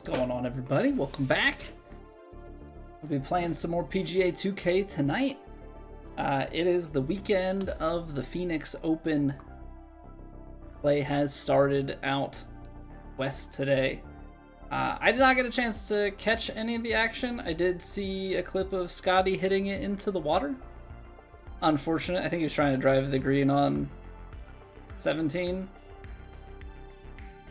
going on, everybody? Welcome back. We'll be playing some more PGA 2K tonight. It is the weekend of the Phoenix Open. Play has started out west today. I did not get a chance to catch any of the action. I did see a clip of Scotty hitting it into the water. Unfortunate. I think he was trying to drive the green on 17.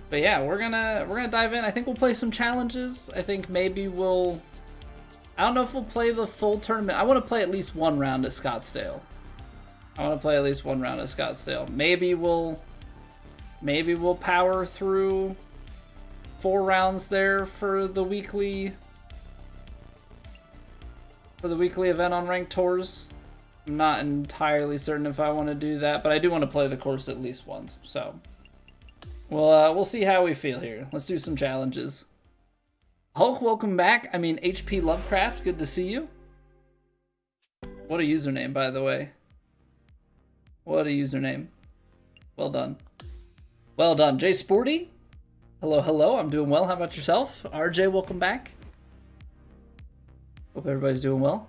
But yeah, we're gonna dive in. I think we'll play some challenges. I think maybe we'll... I don't know if we'll play the full tournament. I want to play at least one round at Scottsdale. Maybe we'll power through 4 rounds there for the weekly event on ranked tours. I'm not entirely certain if I want to do that, but I do want to play the course at least once. So we'll see how we feel here. Let's do some challenges. Hulk, welcome back. I mean, HP Lovecraft, good to see you. What a username, by the way. What a username. Well done. Well done. Jay Sporty, hello, hello. I'm doing well. How about yourself? RJ, welcome back. Hope everybody's doing well.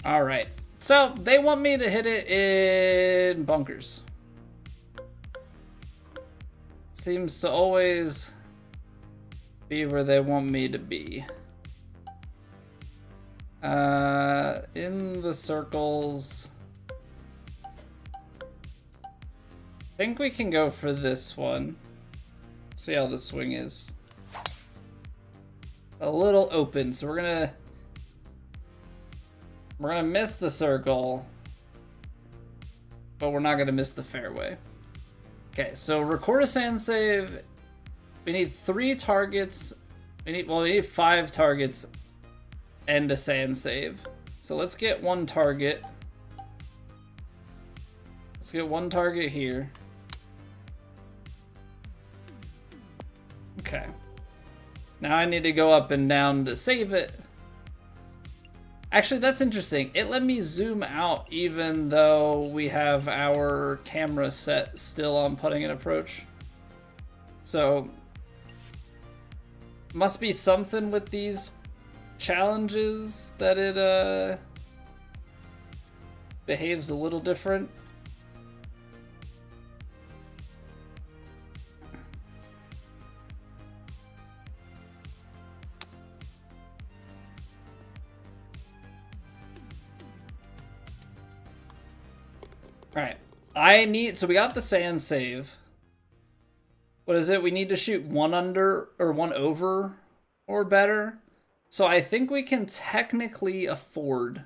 All right. So they want me to hit it in bunkers. Seems to always be where they want me to be. In the circles. I think we can go for this one. See how the swing is. A little open, so we're gonna miss the circle, but we're not gonna miss the fairway. Okay, so record a sand save. We need 3 targets. We need 5 targets and a sand save. So let's get 1 target. Let's get 1 target here. Okay. Now I need to go up and down to save it. Actually, that's interesting. It let me zoom out even though we have our camera set still on putting and approach. So, must be something with these challenges that it behaves a little different. Alright, so we got the sand save. What is it? We need to shoot 1 under or 1 over or better. So I think we can technically afford.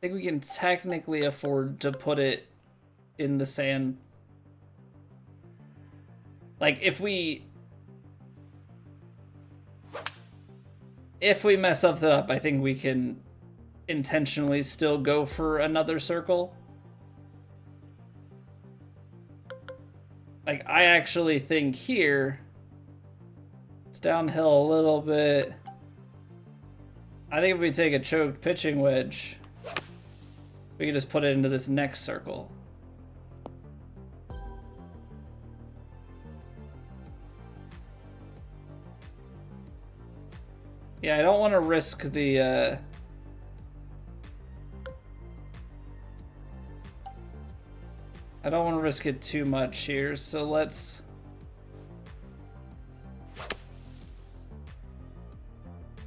to put it in the sand. Like if we mess something up, I think we can intentionally still go for another circle. Like, I actually think here, it's downhill a little bit. I think if we take a choked pitching wedge, we can just put it into this next circle. Yeah, I don't want to risk the, I don't want to risk it too much here, so let's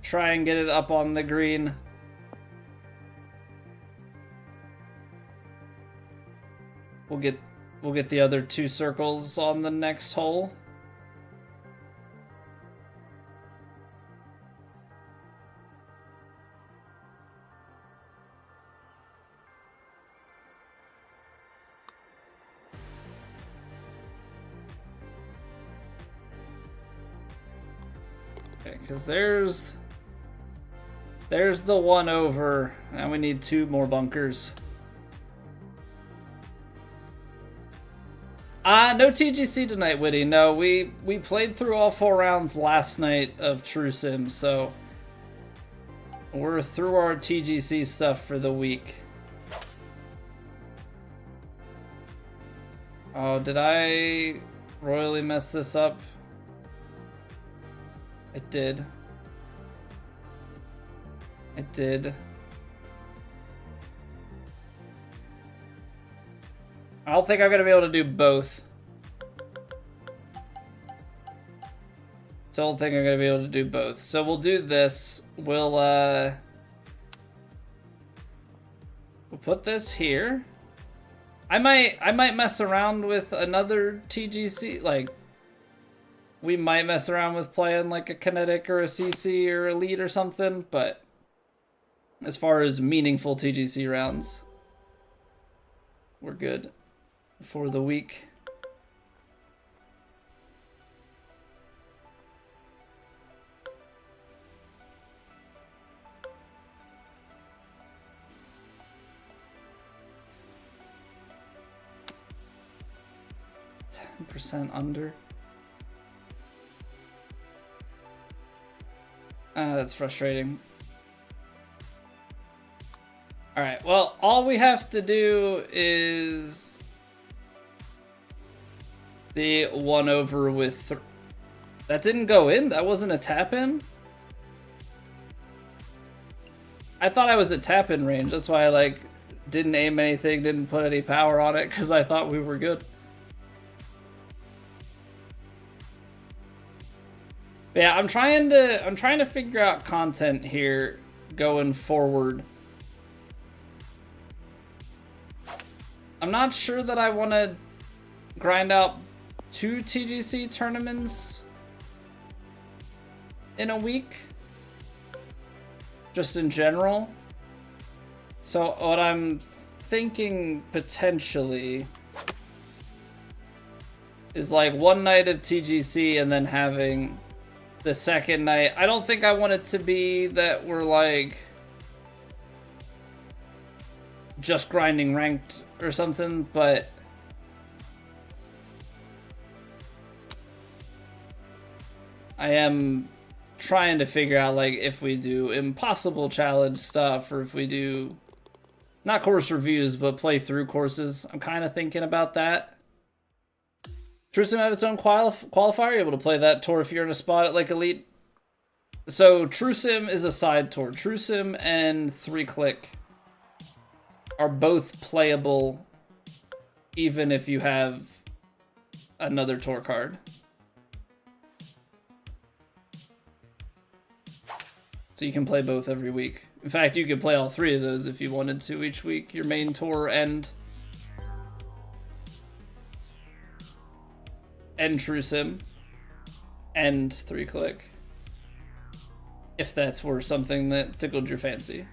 try and get it up on the green. We'll get the other 2 circles on the next hole. Because there's the 1 over, and we need 2 more bunkers. No TGC tonight, Witty. No, we played through all 4 rounds last night of True Sim, so we're through our TGC stuff for the week. Oh, did I royally mess this up? It did. It did. I don't think I'm gonna be able to do both. Don't think I'm gonna be able to do both. So we'll do this. We'll put this here. I might mess around with another TGC. Like, we might mess around with playing like a kinetic or a CC or elite or something. But as far as meaningful TGC rounds, we're good for the week. % under. That's frustrating. All right, well, all we have to do is the 1 over with that didn't go in. That wasn't a tap in. I thought I was at tap in range. That's why I like didn't aim anything, didn't put any power on it, because I thought we were good. Yeah, I'm trying to figure out content here going forward. I'm not sure that I want to grind out 2 TGC tournaments in a week, just in general. So what I'm thinking potentially is like 1 night of TGC and then having the second night. I don't think I want it to be that we're like just grinding ranked or something, but I am trying to figure out like if we do impossible challenge stuff or if we do not course reviews but play through courses. I'm kind of thinking about that. TrueSim have its own qualifier. You're able to play that tour if you're in a spot at like Elite. So TrueSim is a side tour. TrueSim and 3-Click are both playable even if you have another tour card. So you can play both every week. In fact, you could play all 3 of those if you wanted to each week. Your main tour and TrueSim and 3-Click, if that's were something that tickled your fancy.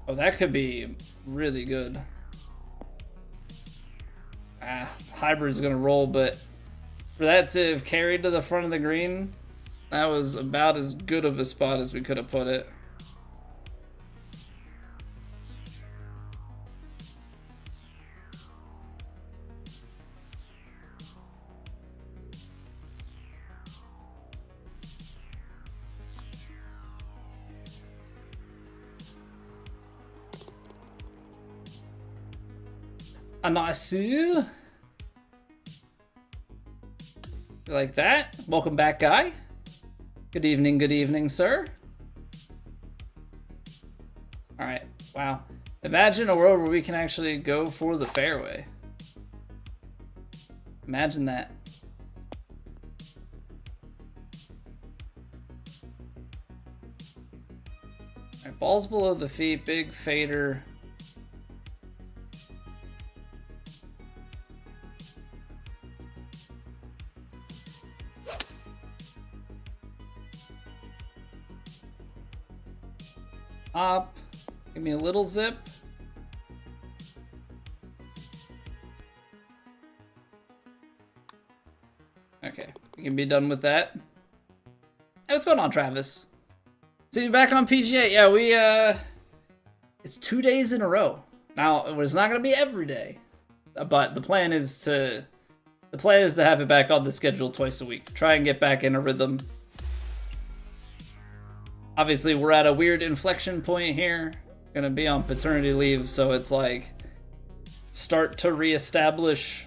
Oh, that could be really good. Hybrid's gonna roll, but for that to have carried to the front of the green, that was about as good of a spot as we could have put it. Anasu. Like that. Welcome back, guy. Good evening, sir. All right. Wow. Imagine a world where we can actually go for the fairway. Imagine that. All right, balls below the feet, big fader. Up. Give me a little zip. Okay, we can be done with that. Hey, what's going on, Travis? See you back on PGA. Yeah, we it's 2 days in a row. Now, it's not gonna be every day, but the plan is to have it back on the schedule twice a week. Try and get back in a rhythm. Obviously, we're at a weird inflection point here gonna be on paternity leave, so it's like start to reestablish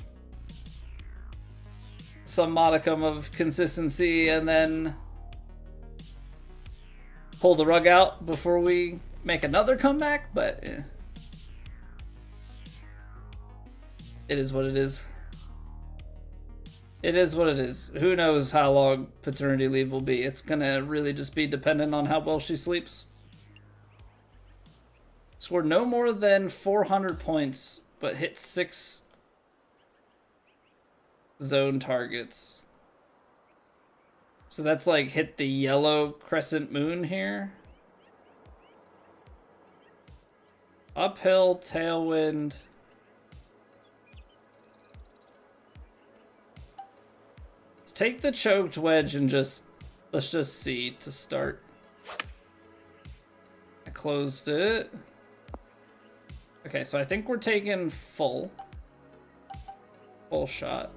some modicum of consistency and then pull the rug out before we make another comeback, but yeah. It is what it is. It is what it is. Who knows how long paternity leave will be. It's gonna really just be dependent on how well she sleeps. Scored no more than 400 points, but hit 6 zone targets. So that's like hit the yellow crescent moon here. Uphill, tailwind. Let's take the choked wedge and let's just see to start. I closed it. Okay, so I think we're taking full shot.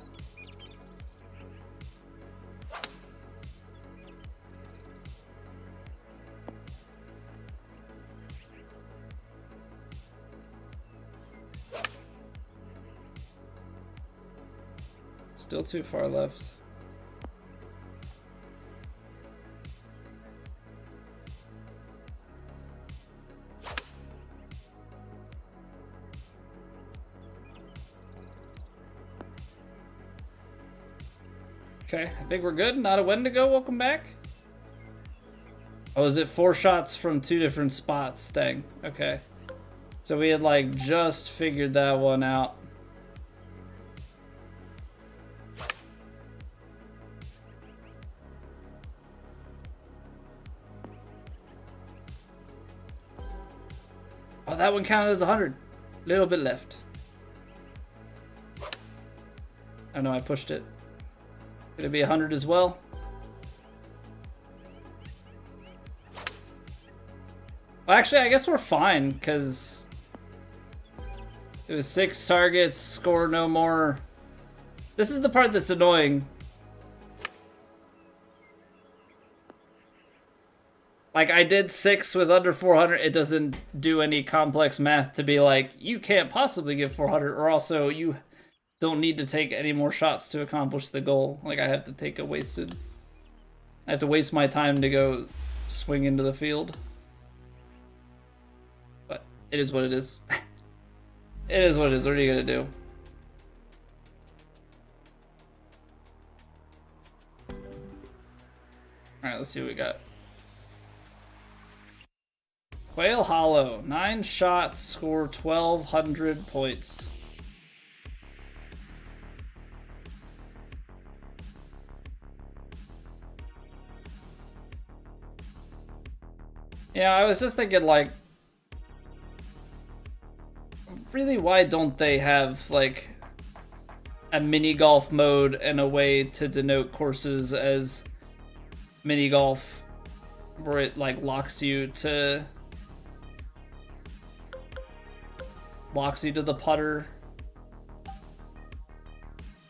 Still too far left. Okay, I think we're good. Not a Wendigo, welcome back. Oh, is it 4 shots from 2 different spots? Dang, okay. So we had like just figured that one out. Oh, that one counted as 100. Little bit left. Oh no, I pushed it. Could it be 100 as well? Well, actually, I guess we're fine, because it was 6 targets, score no more. This is the part that's annoying. Like, I did 6 with under 400. It doesn't do any complex math to be like, you can't possibly get 400, or also you don't need to take any more shots to accomplish the goal. Like, I have to take I have to waste my time to go swing into the field. But it is what it is. It is what it is. What are you gonna do? Alright, let's see what we got. Quail Hollow. 9 shots, score 1,200 points. Yeah, I was just thinking, like, really, why don't they have, like, a mini golf mode and a way to denote courses as mini golf where it, like, locks you to the putter?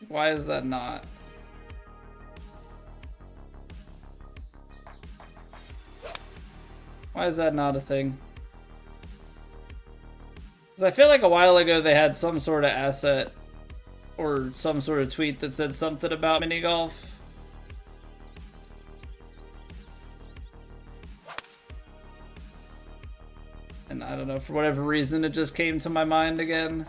Why is that not? Why is that not a thing? Because I feel like a while ago they had some sort of asset or some sort of tweet that said something about mini golf. And I don't know, for whatever reason, it just came to my mind again.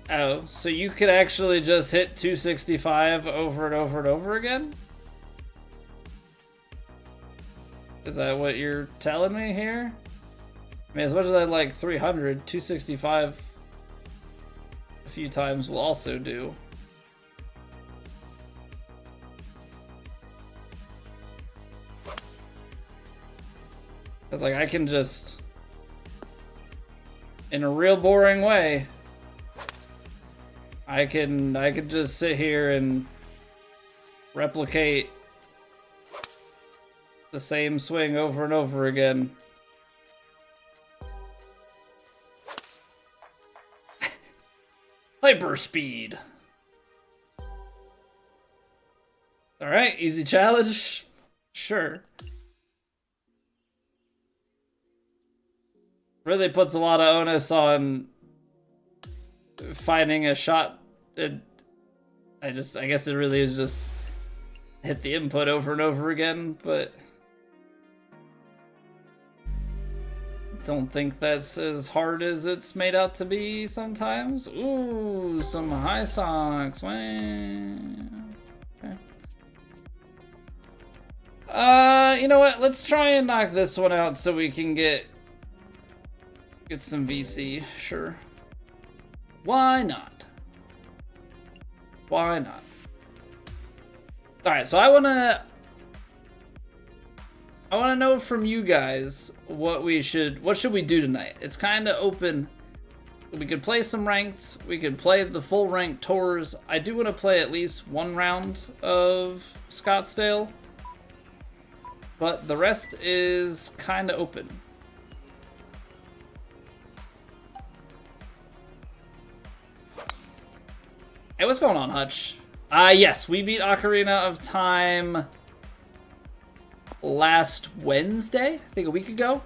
Oh, so you could actually just hit 265 over and over and over again? Is that what you're telling me here? I mean, as much as I like 300, 265 a few times will also do. Because, like, I can just, in a real boring way, I could just sit here and replicate the same swing over and over again. Hyper speed. All right, easy challenge. Sure. Really puts a lot of onus on finding a shot. I guess it really is just hit the input over and over again, but don't think that's as hard as it's made out to be sometimes. Ooh, some high socks. Man. Okay. You know what? Let's try and knock this one out so we can get some VC. Sure. Why not? Why not? All right, so I wanna know from you guys what should we do tonight? It's kind of open. We could play some ranked. We could play the full ranked tours. I do want to play at least one round of Scottsdale, but the rest is kind of open. Hey, what's going on, Hutch? Yes, we beat Ocarina of Time last Wednesday, I think a week ago.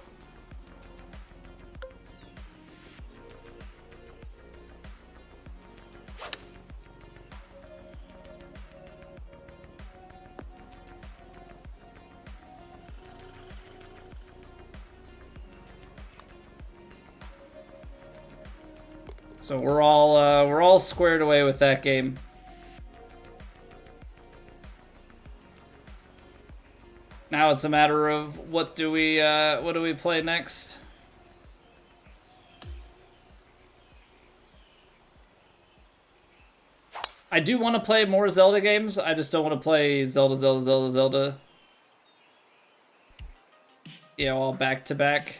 So we're all squared away with that game. Now it's a matter of what do we play next? I do want to play more Zelda games. I just don't want to play Zelda. Yeah, all back to back.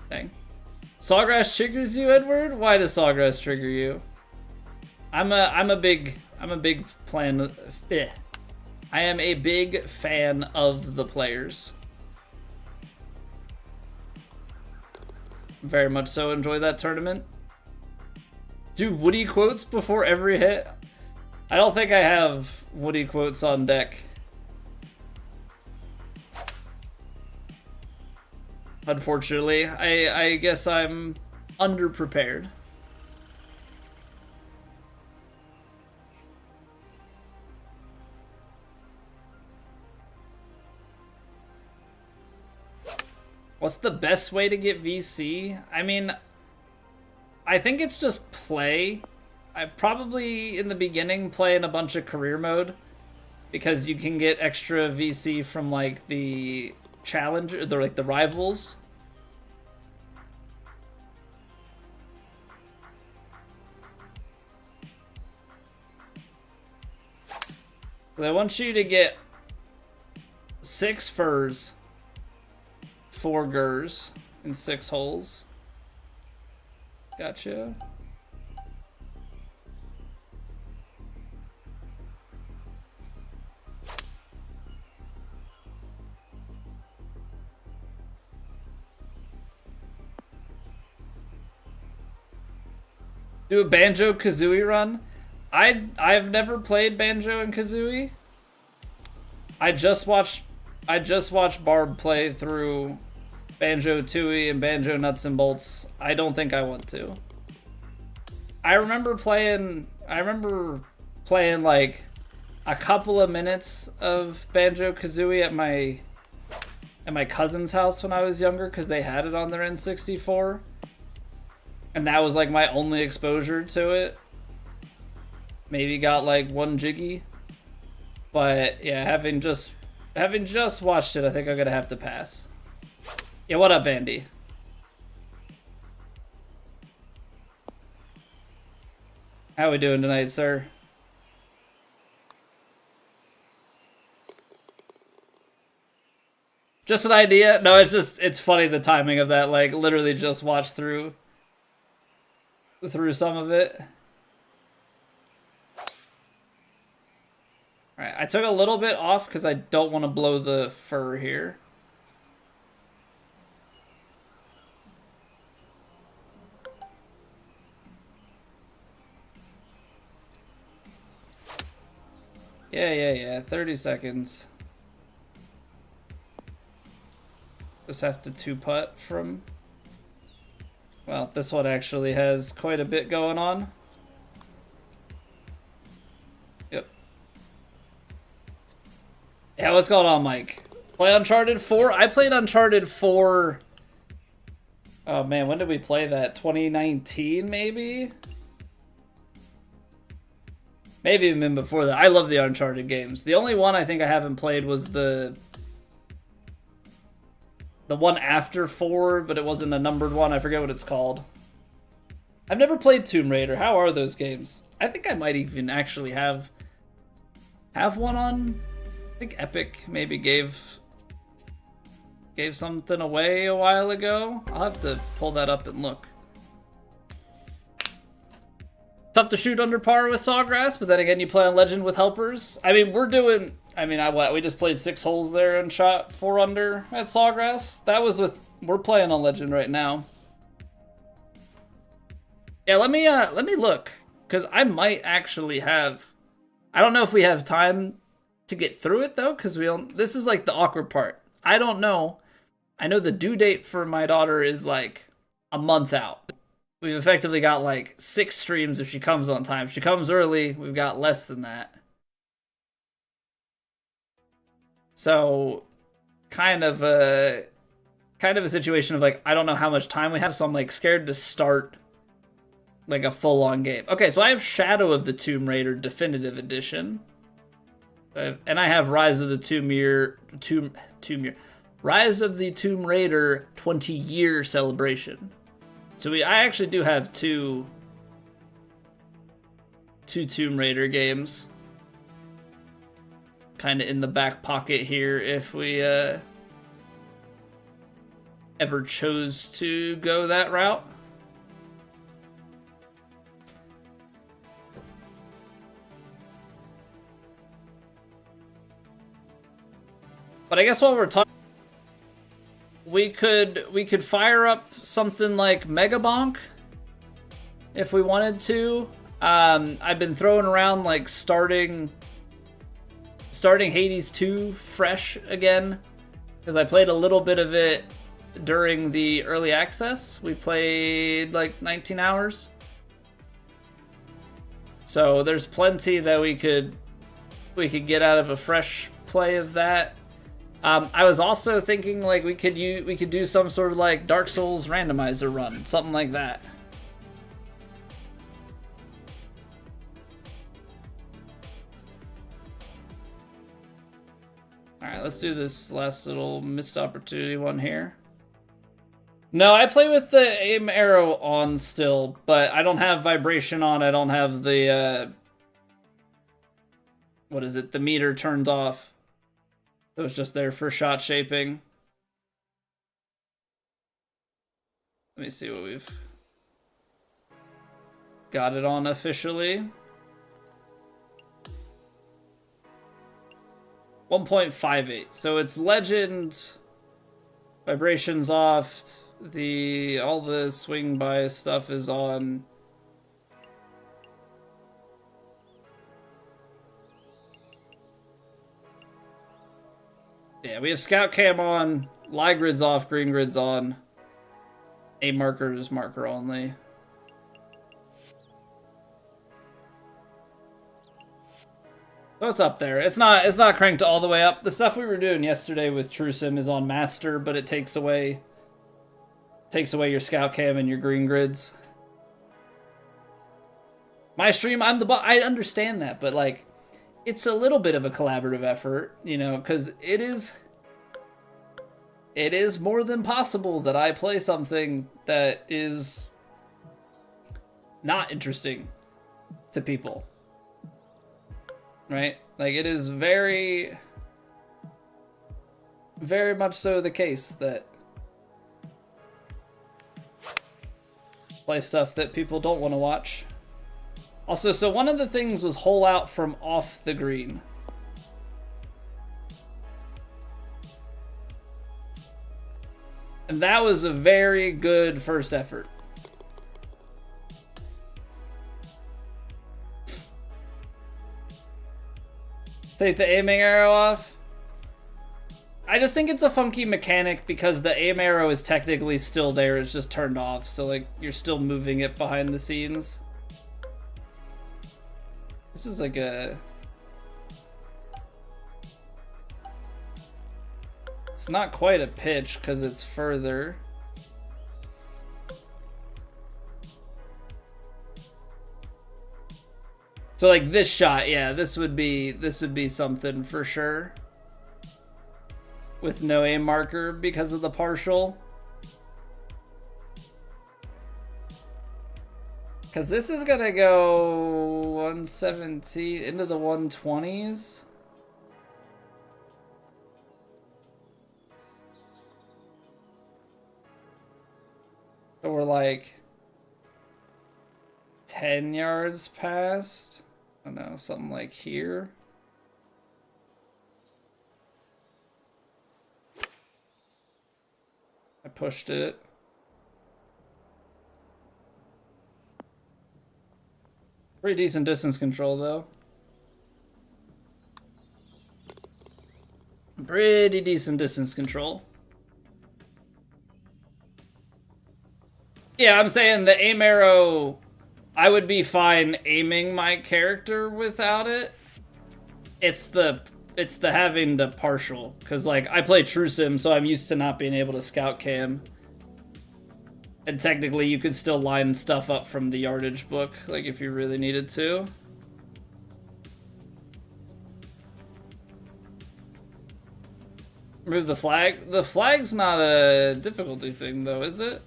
Dang. Sawgrass triggers you, Edward? Why does Sawgrass trigger you? I'm a big fan. I am a big fan of the players. Very much so enjoy that tournament. Do Woody quotes before every hit? I don't think I have Woody quotes on deck. Unfortunately, I guess I'm underprepared. What's the best way to get VC? I mean, I think it's just play. I probably, in the beginning, play in a bunch of career mode, because you can get extra VC from, like, the challenger, the rivals. They want you to get 6 furs, 4 gurs, and 6 holes. Gotcha. Do a Banjo-Kazooie run? I've never played Banjo and Kazooie. I just watched Barb play through Banjo-Tooie and Banjo Nuts and Bolts. I don't think I want to. I remember playing like a couple of minutes of Banjo-Kazooie at my cousin's house when I was younger, because they had it on their N64. And that was like my only exposure to it. Maybe got like 1 jiggy. But yeah, having just watched it, I think I'm gonna have to pass. Yeah, what up, Andy? How we doing tonight, sir? Just an idea? No, it's funny the timing of that. Like, literally just watched through some of it. All right, I took a little bit off because I don't want to blow the fur here. Yeah. 30 seconds. Just have to two-putt from... Well, this one actually has quite a bit going on. Yep. Yeah, what's going on, Mike? Play Uncharted 4? I played Uncharted 4... Oh man, when did we play that? 2019, maybe? Maybe even before that. I love the Uncharted games. The only one I think I haven't played was the one after 4, but it wasn't a numbered one. I forget what it's called. I've never played Tomb Raider. How are those games? I think I might even actually have one on... I think Epic maybe gave something away a while ago. I'll have to pull that up and look. Tough to shoot under par with Sawgrass, but then again, you play on Legend with helpers. I mean, we're doing... I mean, we just played 6 holes there and shot 4 under at Sawgrass. That was with... We're playing on Legend right now. Yeah, let me look, because I might actually have... I don't know if we have time to get through it, though, because this is, like, the awkward part. I don't know. I know the due date for my daughter is, like, a month out. We've effectively got, like, 6 streams if she comes on time. If she comes early, we've got less than that. So, kind of a situation of, like, I don't know how much time we have, so I'm, like, scared to start, like, a full-on game. Okay, so I have Shadow of the Tomb Raider Definitive Edition. And I have Rise of the Rise of the Tomb Raider 20-year celebration. So I actually do have two Tomb Raider games kind of in the back pocket here if we ever chose to go that route. But I guess while we're talking, we could fire up something like Mega Bonk if we wanted to. I've been throwing around like starting Hades 2 fresh again, because I played a little bit of it during the early access. We played like 19 hours. So there's plenty that we could get out of a fresh play of that. I was also thinking like we could do some sort of like Dark Souls randomizer run, something like that. All right, let's do this last little missed opportunity one here. No, I play with the aim arrow on still, but I don't have vibration on. I don't have the what is it? The meter turned off. So it's just there for shot shaping. Let me see what we've got it on officially. 1.58. So it's legend, vibrations off, all the swing bias stuff is on. Yeah, we have scout cam on, lie grid's off, green grid's on. A marker is marker only. So it's up there. It's not cranked all the way up. The stuff we were doing yesterday with TrueSim is on master, but it takes away your scout cam and your green grids. My stream, I understand that, but like it's a little bit of a collaborative effort, you know, because it is more than possible that I play something that is not interesting to people. Right? Like, it is very, very much so the case that play stuff that people don't want to watch. Also, so one of the things was hole out from off the green. And that was a very good first effort. Take the aiming arrow off. I just think it's a funky mechanic because the aim arrow is technically still there. It's just turned off. So, like, you're still moving it behind the scenes. This is like a... It's not quite a pitch because it's further. So like this shot, yeah, this would be something for sure. With no aim marker because of the partial. Because this is gonna go 117 into the 120s. So we're like 10 yards past. I don't know, something like here. I pushed it. Pretty decent distance control, though. Pretty decent distance control. Yeah, I'm saying the aim arrow, I would be fine aiming my character without it. It's the having the partial, because like I play True Sim, so I'm used to not being able to scout cam. And technically you could still line stuff up from the yardage book, like if you really needed to. Remove the flag. The flag's not a difficulty thing though, is it?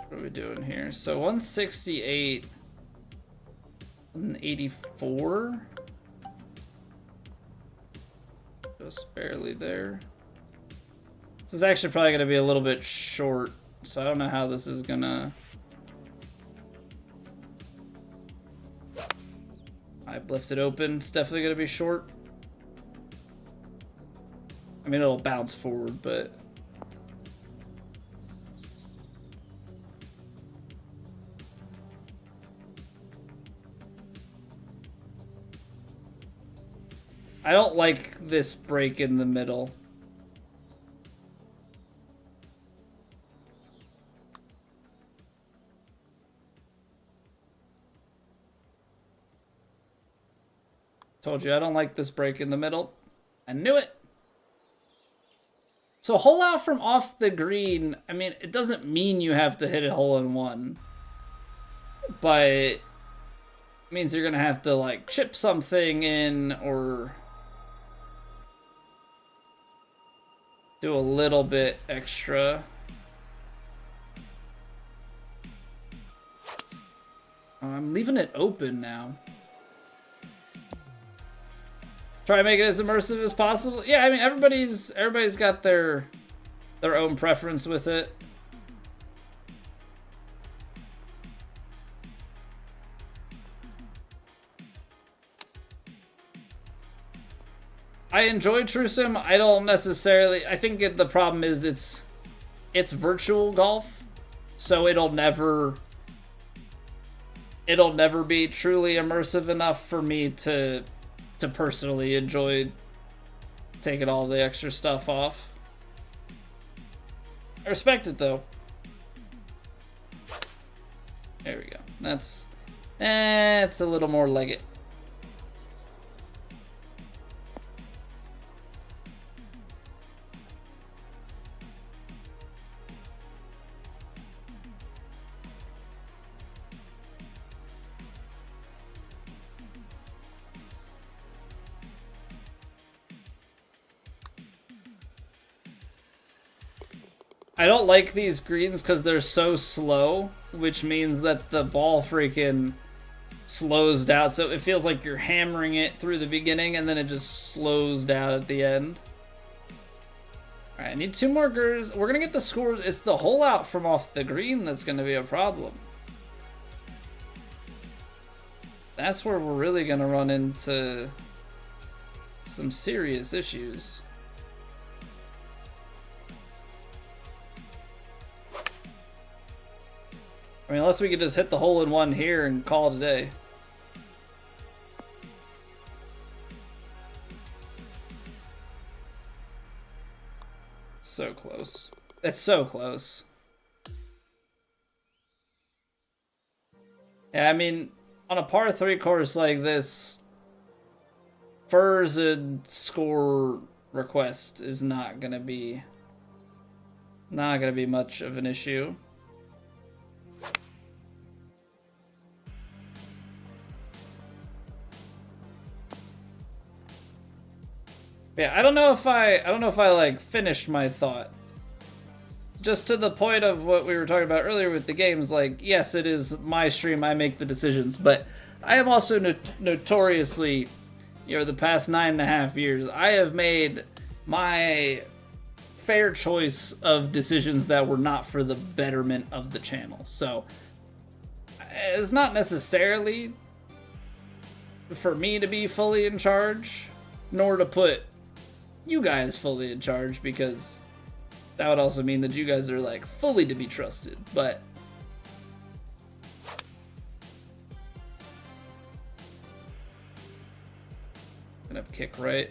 What are we doing here? So 168, 184. Just barely there. This is actually probably gonna be a little bit short, so I don't know how this is gonna... I've lifted open. It's definitely gonna be short. I mean, it'll bounce forward, but... I don't like this break in the middle. Told you I don't like this break in the middle. I knew it. So hole out from off the green, I mean, it doesn't mean you have to hit a hole in one. But it means you're gonna have to like chip something in or do a little bit extra. Oh, I'm leaving it open now. Try to make it as immersive as possible. Yeah, I mean everybody's got their own preference with it. I enjoy True Sim. I don't necessarily... I think the problem is it's virtual golf, so it'll never be truly immersive enough for me to personally enjoy taking all the extra stuff off. I respect it though. There we go. That's a little more like it. I don't like these greens because they're so slow, which means that the ball freaking slows down. So it feels like you're hammering it through the beginning and then it just slows down at the end. All right, I need 2 more gers. We're going to get the scores. It's the hole out from off the green that's going to be a problem. That's where we're really going to run into some serious issues. I mean, unless we could just hit the hole-in-one here and call it a day. So close. It's so close. Yeah, I mean, on a par 3 course like this, Furs and score request is not gonna be much of an issue. Yeah, I don't know if I like finished my thought. Just to the point of what we were talking about earlier with the games, like, yes, it is my stream, I make the decisions, but I am also notoriously, you know, the past 9.5 years, I have made my fair choice of decisions that were not for the betterment of the channel. So it's not necessarily for me to be fully in charge, nor to put you guys fully in charge, because that would also mean that you guys are like fully to be trusted. But gonna kick right.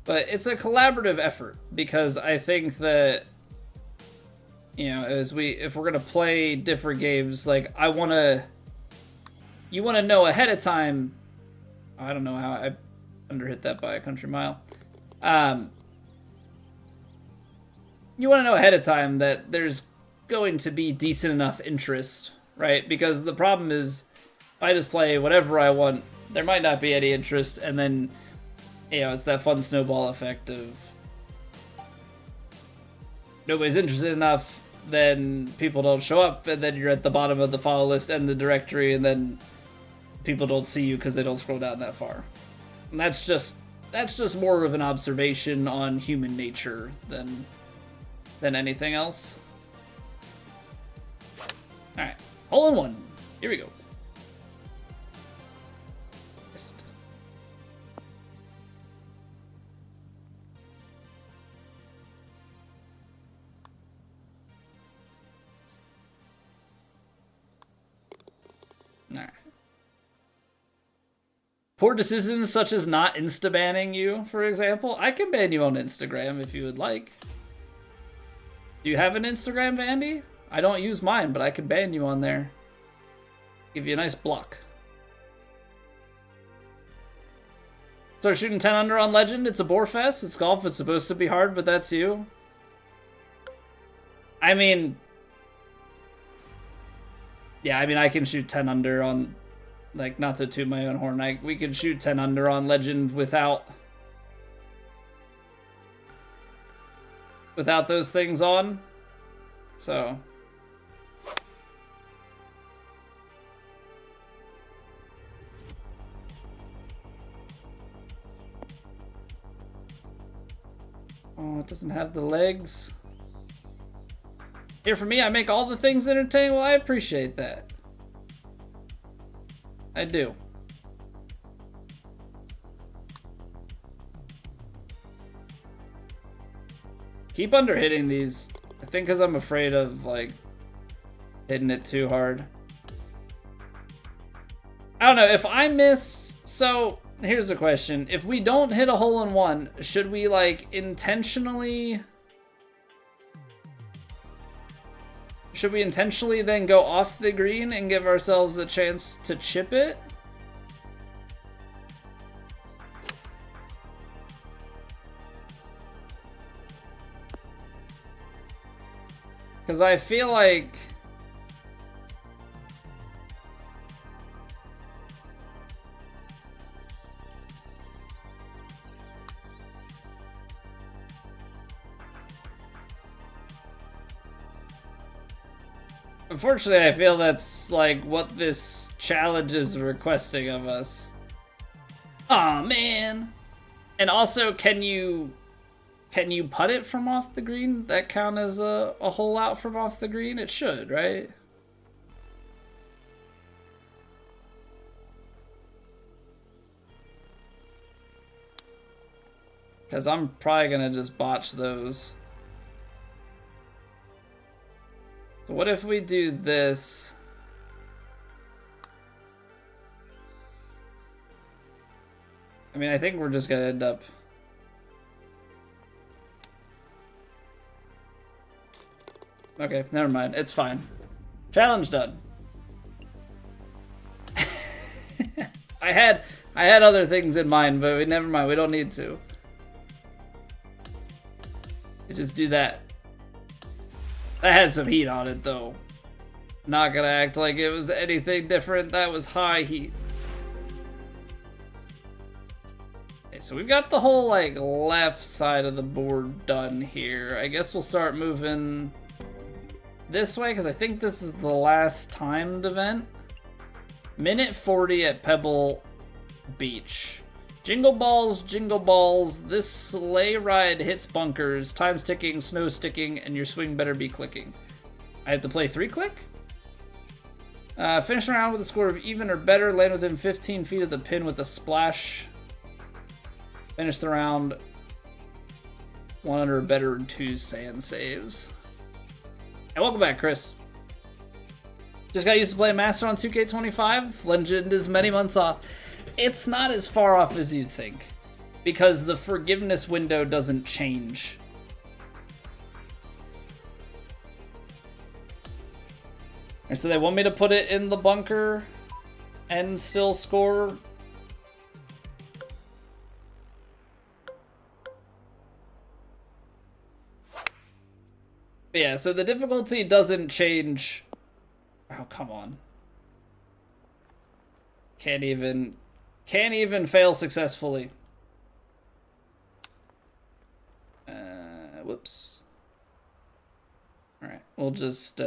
But it's a collaborative effort, because I think that, you know, if we're gonna play different games, like you wanna know ahead of time. I don't know how I underhit that by a country mile. You want to know ahead of time that there's going to be decent enough interest, right? Because the problem is, if I just play whatever I want, there might not be any interest, and then, you know, it's that fun snowball effect of nobody's interested enough, then people don't show up, and then you're at the bottom of the follow list and the directory, and then people don't see you because they don't scroll down that far. And that's just more of an observation on human nature than anything else. All right, hole-in-one. Here we go. Missed. All right. Poor decisions such as not insta-banning you, for example. I can ban you on Instagram if you would like. Do you have an Instagram, Vandy? I don't use mine, but I can ban you on there. Give you a nice block. Start shooting 10 under on Legend. It's a bore fest. It's golf. It's supposed to be hard, but that's you. I mean, yeah, I mean, I can shoot 10 under on, like, not to toot my own horn. We can shoot 10 under on Legend without those things on. So oh, it doesn't have the legs. Here, for me, I make all the things entertaining. Well, I appreciate that. I do. Keep under hitting these. I think because I'm afraid of, like, hitting it too hard. I don't know. If I miss... So, here's the question. If we don't hit a hole-in-one, should we, like, intentionally... Should we intentionally then go off the green and give ourselves a chance to chip it? Because I feel like... Unfortunately, I feel that's, like, what this challenge is requesting of us. Aw, man! And also, can you putt it from off the green? That count as a hole out from off the green? It should, right? Because I'm probably going to just botch those. So what if we do this? I mean, I think we're just going to end up... Okay, never mind. It's fine. Challenge done. I had other things in mind, but never mind. We don't need to. We just do that. That had some heat on it, though. Not gonna act like it was anything different. That was high heat. Okay, so we've got the whole, like, left side of the board done here. I guess we'll start moving this way, because I think this is the last timed event. Minute 40 at Pebble Beach. Jingle balls, this sleigh ride hits bunkers, time's ticking, snow sticking, and your swing better be clicking. I have to play 3-click? Finish around with a score of even or better, land within 15 feet of the pin with a splash. Finish the round 1 under or better in 2 sand saves. And welcome back, Chris. Just got used to playing Master on 2K25. Legend is many months off. It's not as far off as you'd think, because the forgiveness window doesn't change. And so they want me to put it in the bunker and still score. But yeah, so the difficulty doesn't change. Oh, come on. Can't even fail successfully. Whoops. Alright, we'll just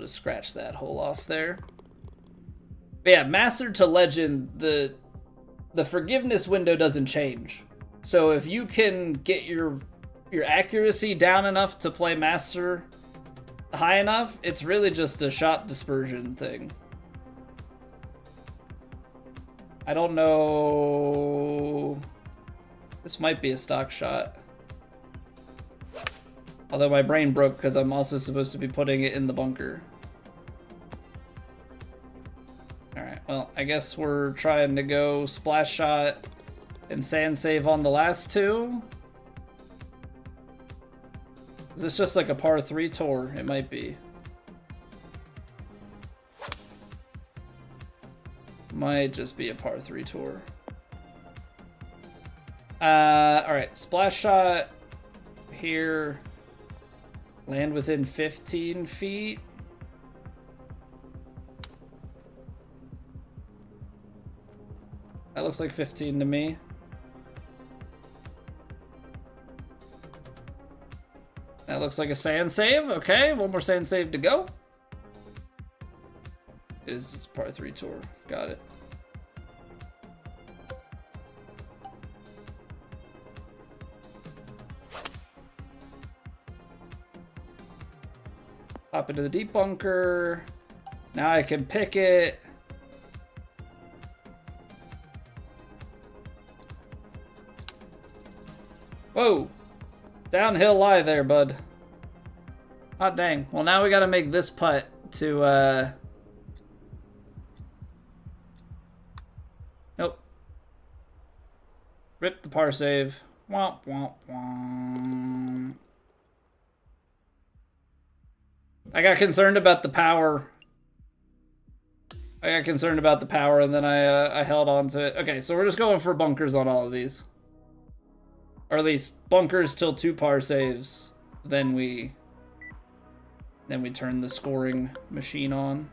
scratch that hole off there. But yeah, Master to Legend, the forgiveness window doesn't change. So if you can get your accuracy down enough to play Master high enough, it's really just a shot dispersion thing. I don't know. This might be a stock shot. Although my brain broke because I'm also supposed to be putting it in the bunker. Alright, well, I guess we're trying to go splash shot and sand save on the last two. Is this just like a par 3 tour? It might be. Might just be a par 3 tour. Alright, splash shot here. Land within 15 feet. That looks like 15 to me. That looks like a sand save. Okay, one more sand save to go. It is just a par 3 tour. Got it. Hop into the deep bunker. Now I can pick it. Whoa. Downhill lie there, bud. Hot dang. Well, now we gotta make this putt to, Nope. Rip the par save. Womp, womp, womp. I got concerned about the power. And then I held on to it. Okay, so we're just going for bunkers on all of these. Or at least bunkers till 2 par saves. Then we turn the scoring machine on.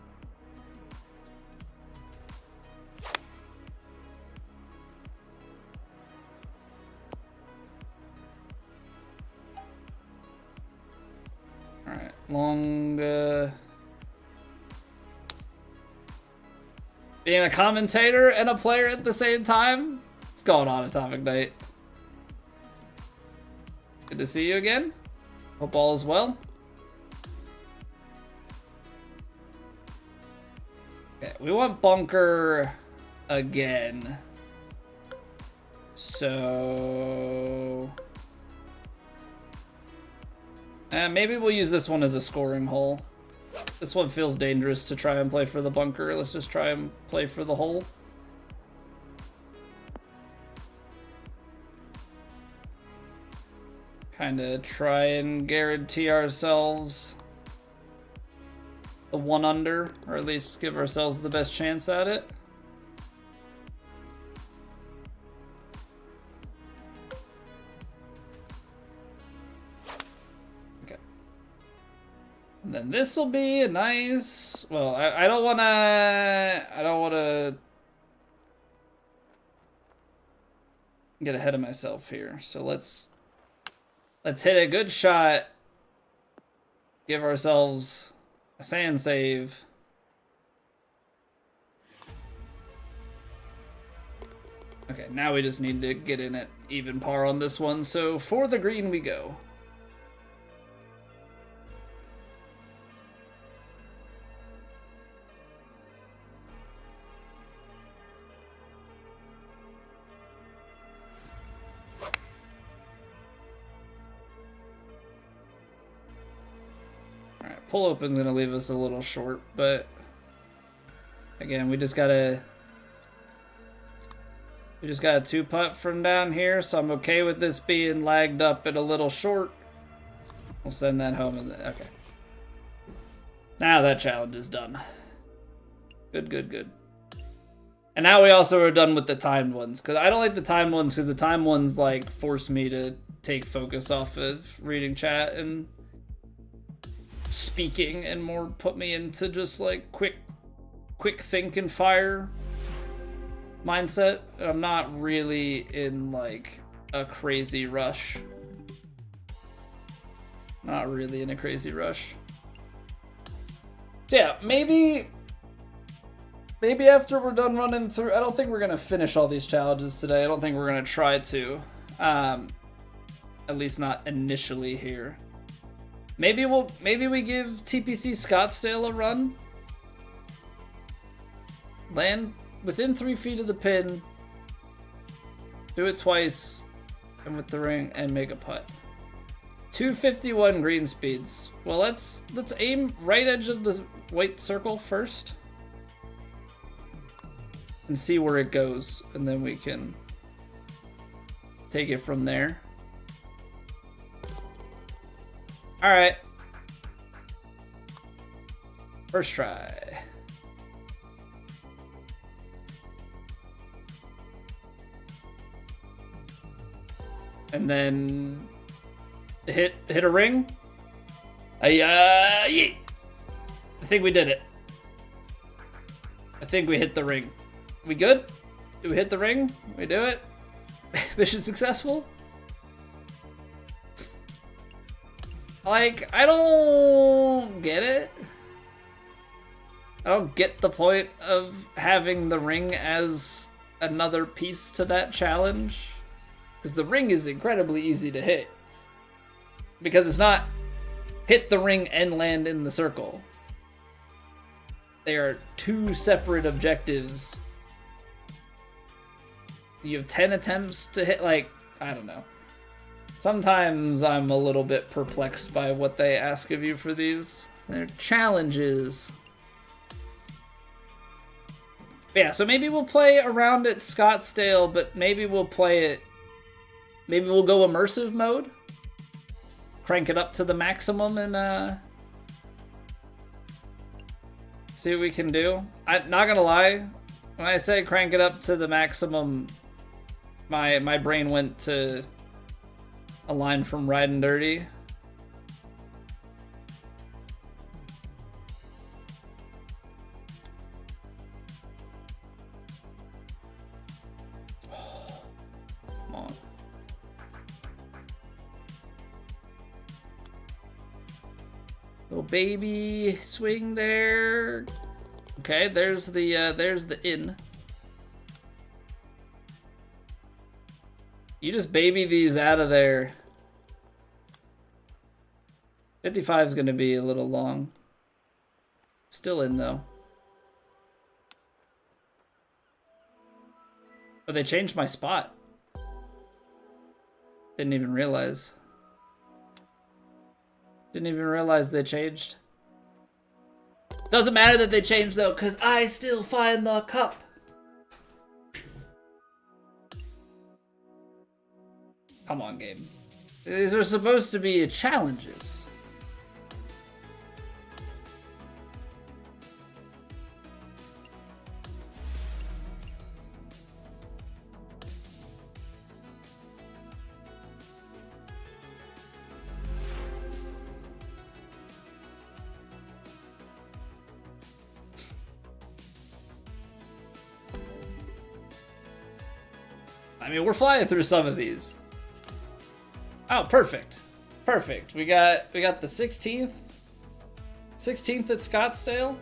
Alright, long being a commentator and a player at the same time? What's going on, Atomic Knight? Good to see you again. Hope all is well. Okay, we want bunker again. So... maybe we'll use this one as a scoring hole. This one feels dangerous to try and play for the bunker. Let's just try and play for the hole. Kind of try and guarantee ourselves the 1 under, or at least give ourselves the best chance at it. Okay. And then this will be a nice, well, I don't want to get ahead of myself here. So let's hit a good shot. Give ourselves a sand save. Okay, now we just need to get in at even par on this one. So for the green we go. Pull open's gonna leave us a little short, but again, we just got a 2-putt from down here, so I'm okay with this being lagged up at a little short. We'll send that home. Okay. Now that challenge is done. Good, good, good. And now we also are done with the timed ones, because I don't like the timed ones, because the timed ones like force me to take focus off of reading chat and speaking, and more put me into just like quick think and fire mindset. I'm not really in like a crazy rush. Not really in a crazy rush. So yeah, maybe after we're done running through, I don't think we're gonna finish all these challenges today. I don't think we're gonna try to, at least not initially here. Maybe we give TPC Scottsdale a run. Land within 3 feet of the pin. Do it twice, and with the ring, and make a putt. 251 green speeds. Well, let's aim right edge of the white circle first, and see where it goes, and then we can take it from there. All right. First try. And then hit a ring. Yeah. I think we did it. I think we hit the ring. We good? Did we hit the ring? We do it? Mission successful? Like, I don't get it. I don't get the point of having the ring as another piece to that challenge. Because the ring is incredibly easy to hit. Because it's not hit the ring and land in the circle. They are 2 separate objectives. You have 10 attempts to hit, like, I don't know. Sometimes I'm a little bit perplexed by what they ask of you for these. They're challenges. But yeah, so maybe we'll play around at Scottsdale, but maybe we'll play it... Maybe we'll go immersive mode. Crank it up to the maximum and see what we can do. I'm not gonna lie. When I say crank it up to the maximum, my brain went to a line from Riding Dirty. Come on. Little baby swing there. Okay, there's the in. You just baby these out of there. 55 is going to be a little long. Still in, though. Oh, they changed my spot. Didn't even realize. Didn't even realize they changed. Doesn't matter that they changed though, because I still find the cup. Come on, game. These are supposed to be challenges. I mean, we're flying through some of these. Oh, perfect. Perfect. We got the 16th. 16th at Scottsdale.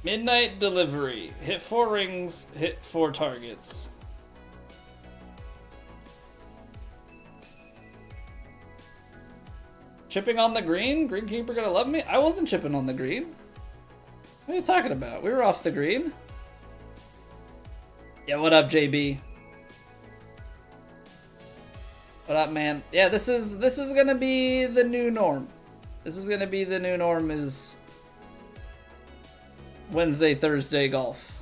Midnight delivery. Hit 4 rings, hit 4 targets. Chipping on the green? Greenkeeper gonna love me? I wasn't chipping on the green. What are you talking about? We were off the green. Yeah, what up, JB? What up, man? Yeah, this is gonna be the new norm. This is gonna be the new norm is Wednesday, Thursday golf.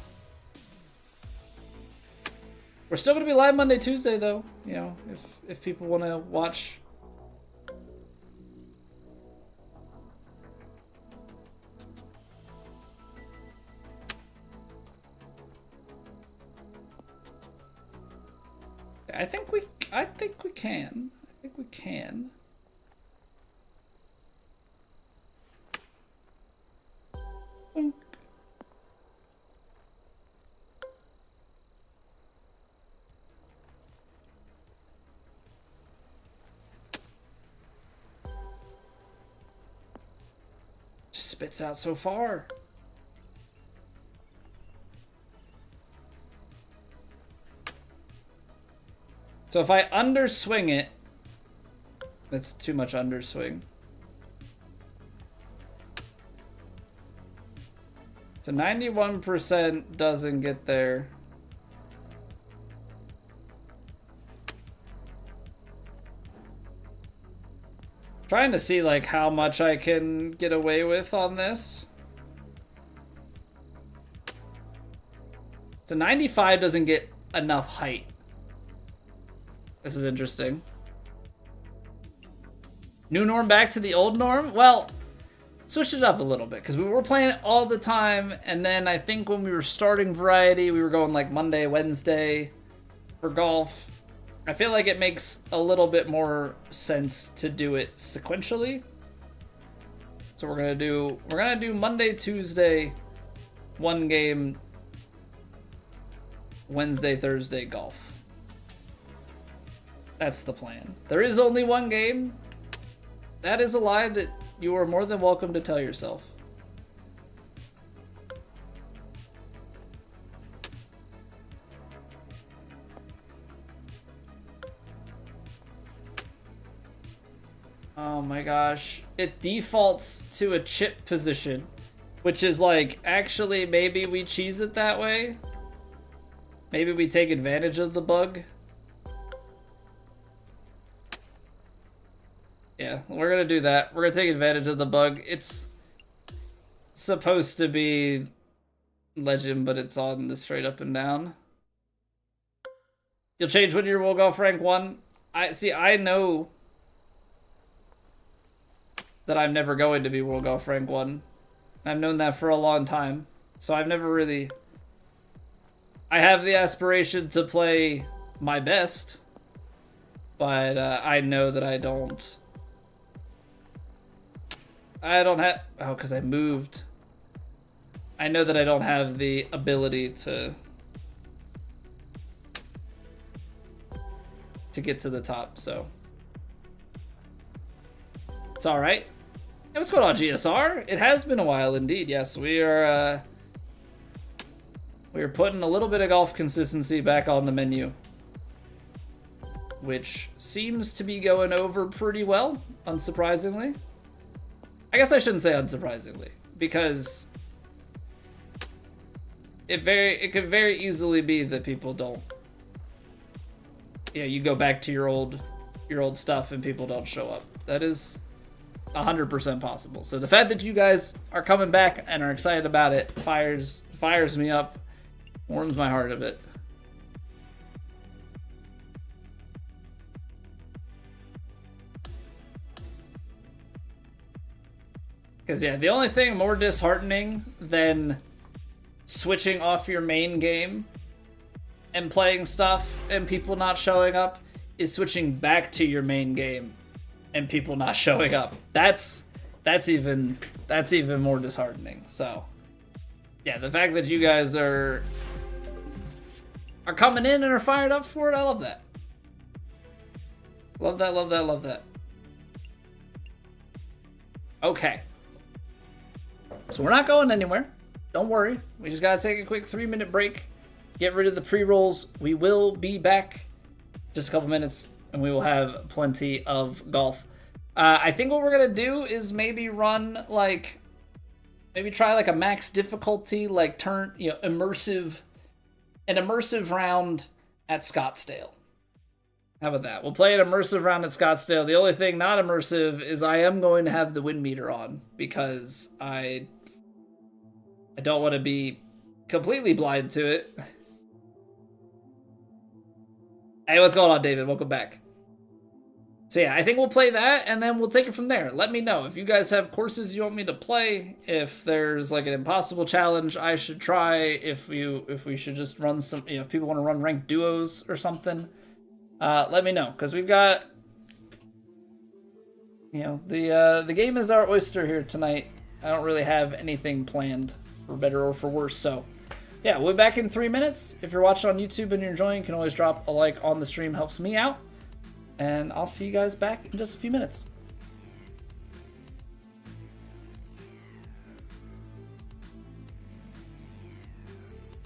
We're still gonna be live Monday, Tuesday though. You know, if people wanna watch. I think we can. I think we can. Just spits out so far. So if I underswing it, that's too much underswing. So 91% doesn't get there. Trying to see like how much I can get away with on this. So 95 doesn't get enough height. This is interesting. New norm back to the old norm? Well, switch it up a little bit because we were playing it all the time, and then I think when we were starting variety, we were going like Monday, Wednesday for golf. I feel like it makes a little bit more sense to do it sequentially. So we're gonna do Monday, Tuesday, 1 game, Wednesday, Thursday golf. That's the plan. There is only 1 game. That is a lie that you are more than welcome to tell yourself. Oh my gosh. It defaults to a chip position, which is like, actually, maybe we cheese it that way. Maybe we take advantage of the bug. Yeah, we're gonna do that. We're gonna take advantage of the bug. It's supposed to be legend, but it's on the straight up and down. You'll change when you're World Golf Rank 1. I know that I'm never going to be World Golf Rank 1. I've known that for a long time. So I've never really... I have the aspiration to play my best, but I know that I don't have... Oh, because I moved. I know that I don't have the ability to get to the top, so... It's alright. Hey, what's going on, GSR? It has been a while indeed. Yes, we are putting a little bit of golf consistency back on the menu, which seems to be going over pretty well, unsurprisingly. I guess I shouldn't say unsurprisingly, because it could very easily be that people don't. Yeah, you go back to your old stuff and people don't show up. That is 100% possible. So the fact that you guys are coming back and are excited about it fires me up, warms my heart a bit. Because yeah, the only thing more disheartening than switching off your main game and playing stuff and people not showing up is switching back to your main game and people not showing up. That's even more disheartening. So yeah, the fact that you guys are coming in and are fired up for it, I love that. Love that, love that, love that. Okay. So we're not going anywhere. Don't worry. We just gotta take a quick 3-minute break. Get rid of the pre-rolls. We will be back just a couple minutes, and we will have plenty of golf. I think what we're gonna do is maybe run maybe try like a max difficulty, like an immersive round at Scottsdale. How about that? We'll play an immersive round at Scottsdale. The only thing not immersive is I am going to have the wind meter on because I don't want to be completely blind to it. Hey, what's going on, David? Welcome back. So yeah, I think we'll play that, and then we'll take it from there. Let me know if you guys have courses you want me to play, if there's like an impossible challenge I should try, if we should just run some, if people want to run ranked duos or something. Let me know, because we've got, the game is our oyster here tonight. I don't really have anything planned, for better or for worse, so yeah, we'll be back in 3 minutes. If you're watching on YouTube and you're enjoying, you can always drop a like on the stream, helps me out. And I'll see you guys back in just a few minutes.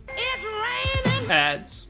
It's raining. Ads.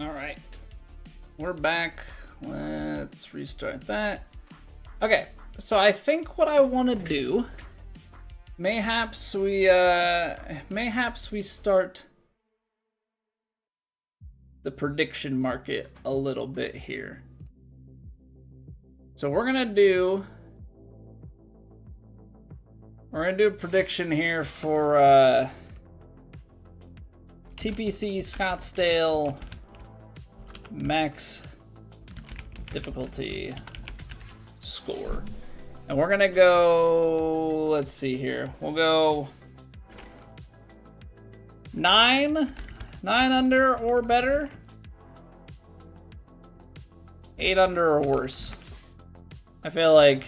All right, we're back. Let's restart that. Okay, so I think what I want to do, mayhaps we start the prediction market a little bit here. So we're gonna do a prediction here for TPC Scottsdale max difficulty score. And we're gonna go, let's see here. We'll go 9 under or better, 8 under or worse. I feel like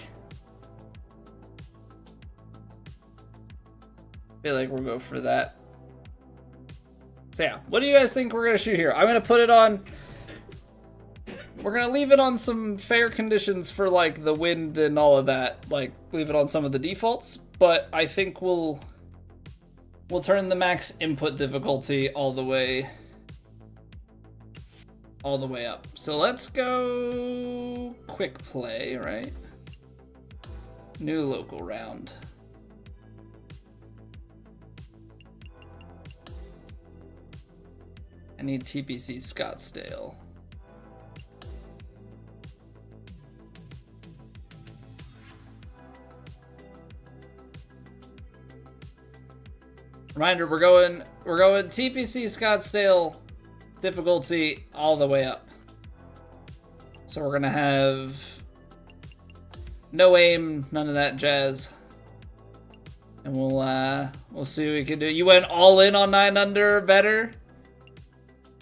we'll go for that. So yeah, what do you guys think we're gonna shoot here? I'm gonna put it on. We're gonna leave it on some fair conditions for like the wind and all of that. Like leave it on some of the defaults, but I think we'll turn the max input difficulty all the way up. So let's go quick play, right? New local round. I need TPC Scottsdale. Reminder, we're going TPC Scottsdale difficulty all the way up. So we're gonna have no aim, none of that jazz. And we'll see what we can do. You went all in on 9 under or better?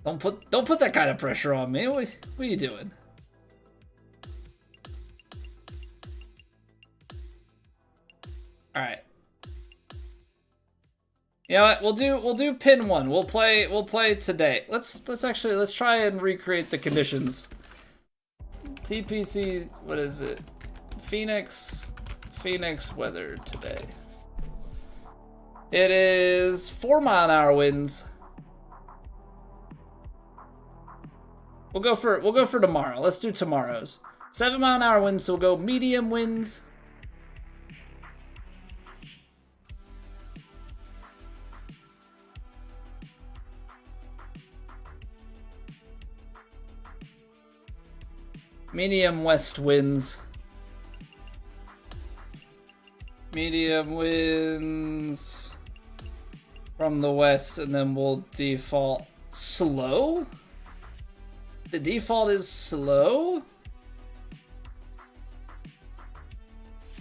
Don't put that kind of pressure on me. What are you doing? All right. You know what? We'll do pin 1. We'll play today. Let's try and recreate the conditions. TPC, what is it? Phoenix weather today. It is 4-mile-an-hour winds. We'll go for tomorrow. Let's do tomorrow's. 7-mile-an-hour winds, so we'll go medium winds. Medium west winds. Medium winds from the west, and then we'll default slow. The default is slow?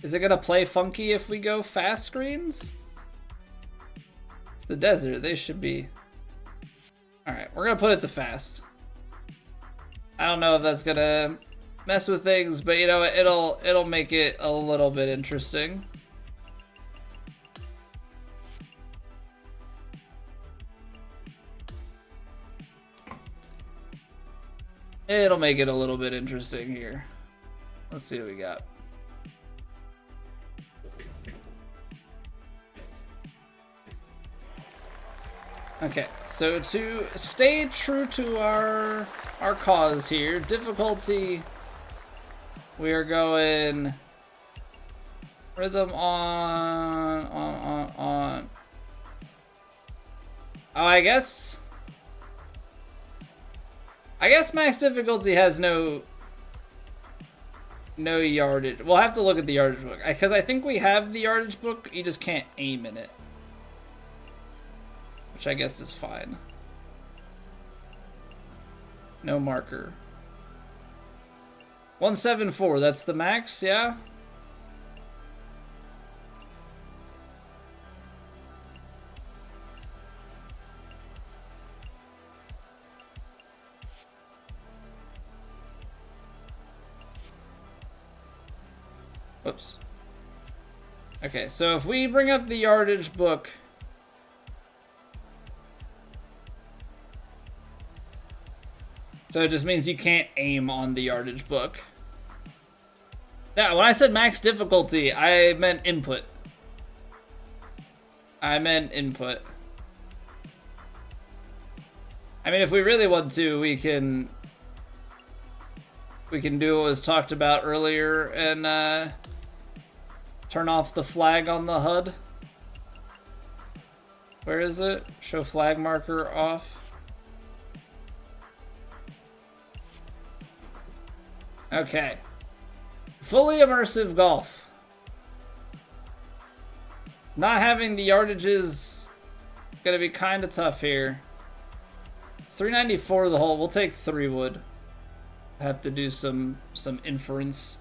Is it gonna play funky if we go fast greens? It's the desert, they should be. Alright, we're gonna put it to fast. I don't know if that's gonna mess with things, but you know, it'll make it a little bit interesting. It'll make it a little bit interesting here. Let's see what we got. Okay, so to stay true to our cause here, difficulty, we are going rhythm on. Oh, I guess max difficulty has no yardage. We'll have to look at the yardage book, because I think we have the yardage book, you just can't aim in it, which I guess is fine. No marker. 174, that's the max, yeah? Whoops. Okay, so if we bring up the yardage book, so it just means you can't aim on the yardage book. Yeah, when I said max difficulty, I meant input. I I mean, if we really want to, we can do what was talked about earlier and turn off the flag on the HUD. Where is it? Show flag marker off. Okay. Fully immersive golf. Not having the yardage is gonna be kind of tough here. It's 394 the hole. We'll take 3 wood. Have to do some inference.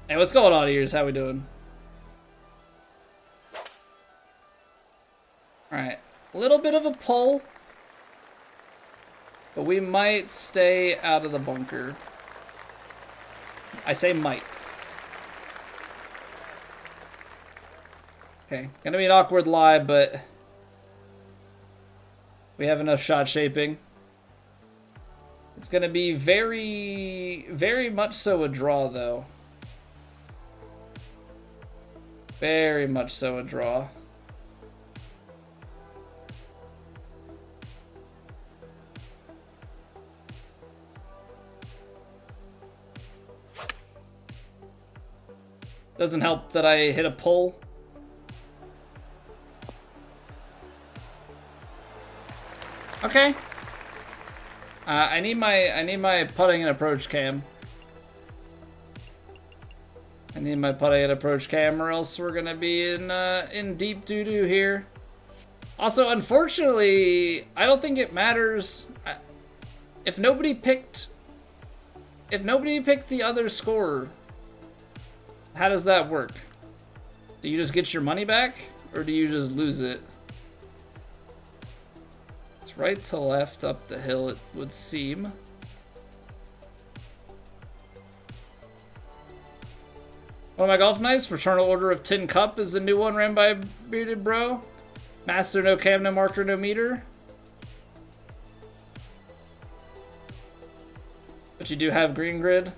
Hey, what's going on here? How we doing? Alright. A little bit of a pull. But we might stay out of the bunker. I say might. Okay. Gonna be an awkward lie, but we have enough shot shaping. It's gonna be very, very much so a draw, though. Very much so a draw. Doesn't help that I hit a pull. Okay. I need my putting and approach cam. I need my putting and approach cam, or else we're gonna be in deep doo doo here. Also, unfortunately, I don't think it matters if nobody picked the other scorer. How does that work? Do you just get your money back, or do you just lose it? It's right to left up the hill, it would seem. One of my golf nights, Fraternal Order of Tin Cup is a new one ran by Bearded Bro. Master, no cam, no marker, no meter. But you do have green grid.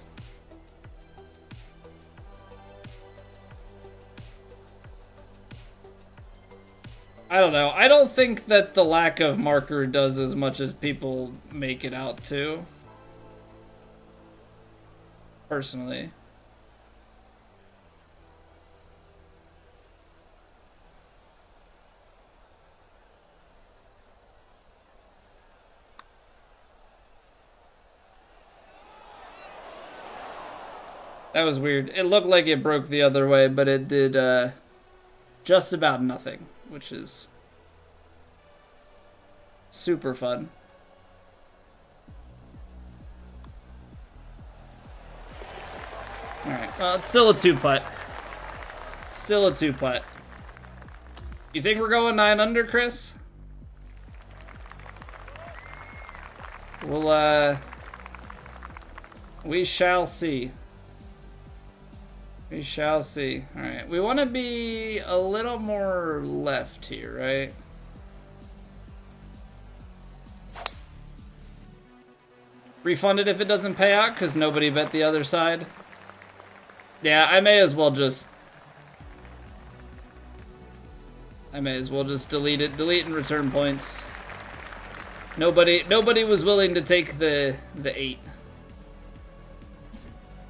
I don't know. I don't think that the lack of marker does as much as people make it out to. Personally. That was weird. It looked like it broke the other way, but it did just about nothing, which is super fun. Alright, well, it's still a 2-putt. Still a 2-putt. You think we're going 9 under, Chris? We'll, we shall see. We shall see. Alright, we want to be a little more left here, right? Refund it if it doesn't pay out, because nobody bet the other side. Yeah, I may as well just delete it. Delete and return points. Nobody was willing to take the 8.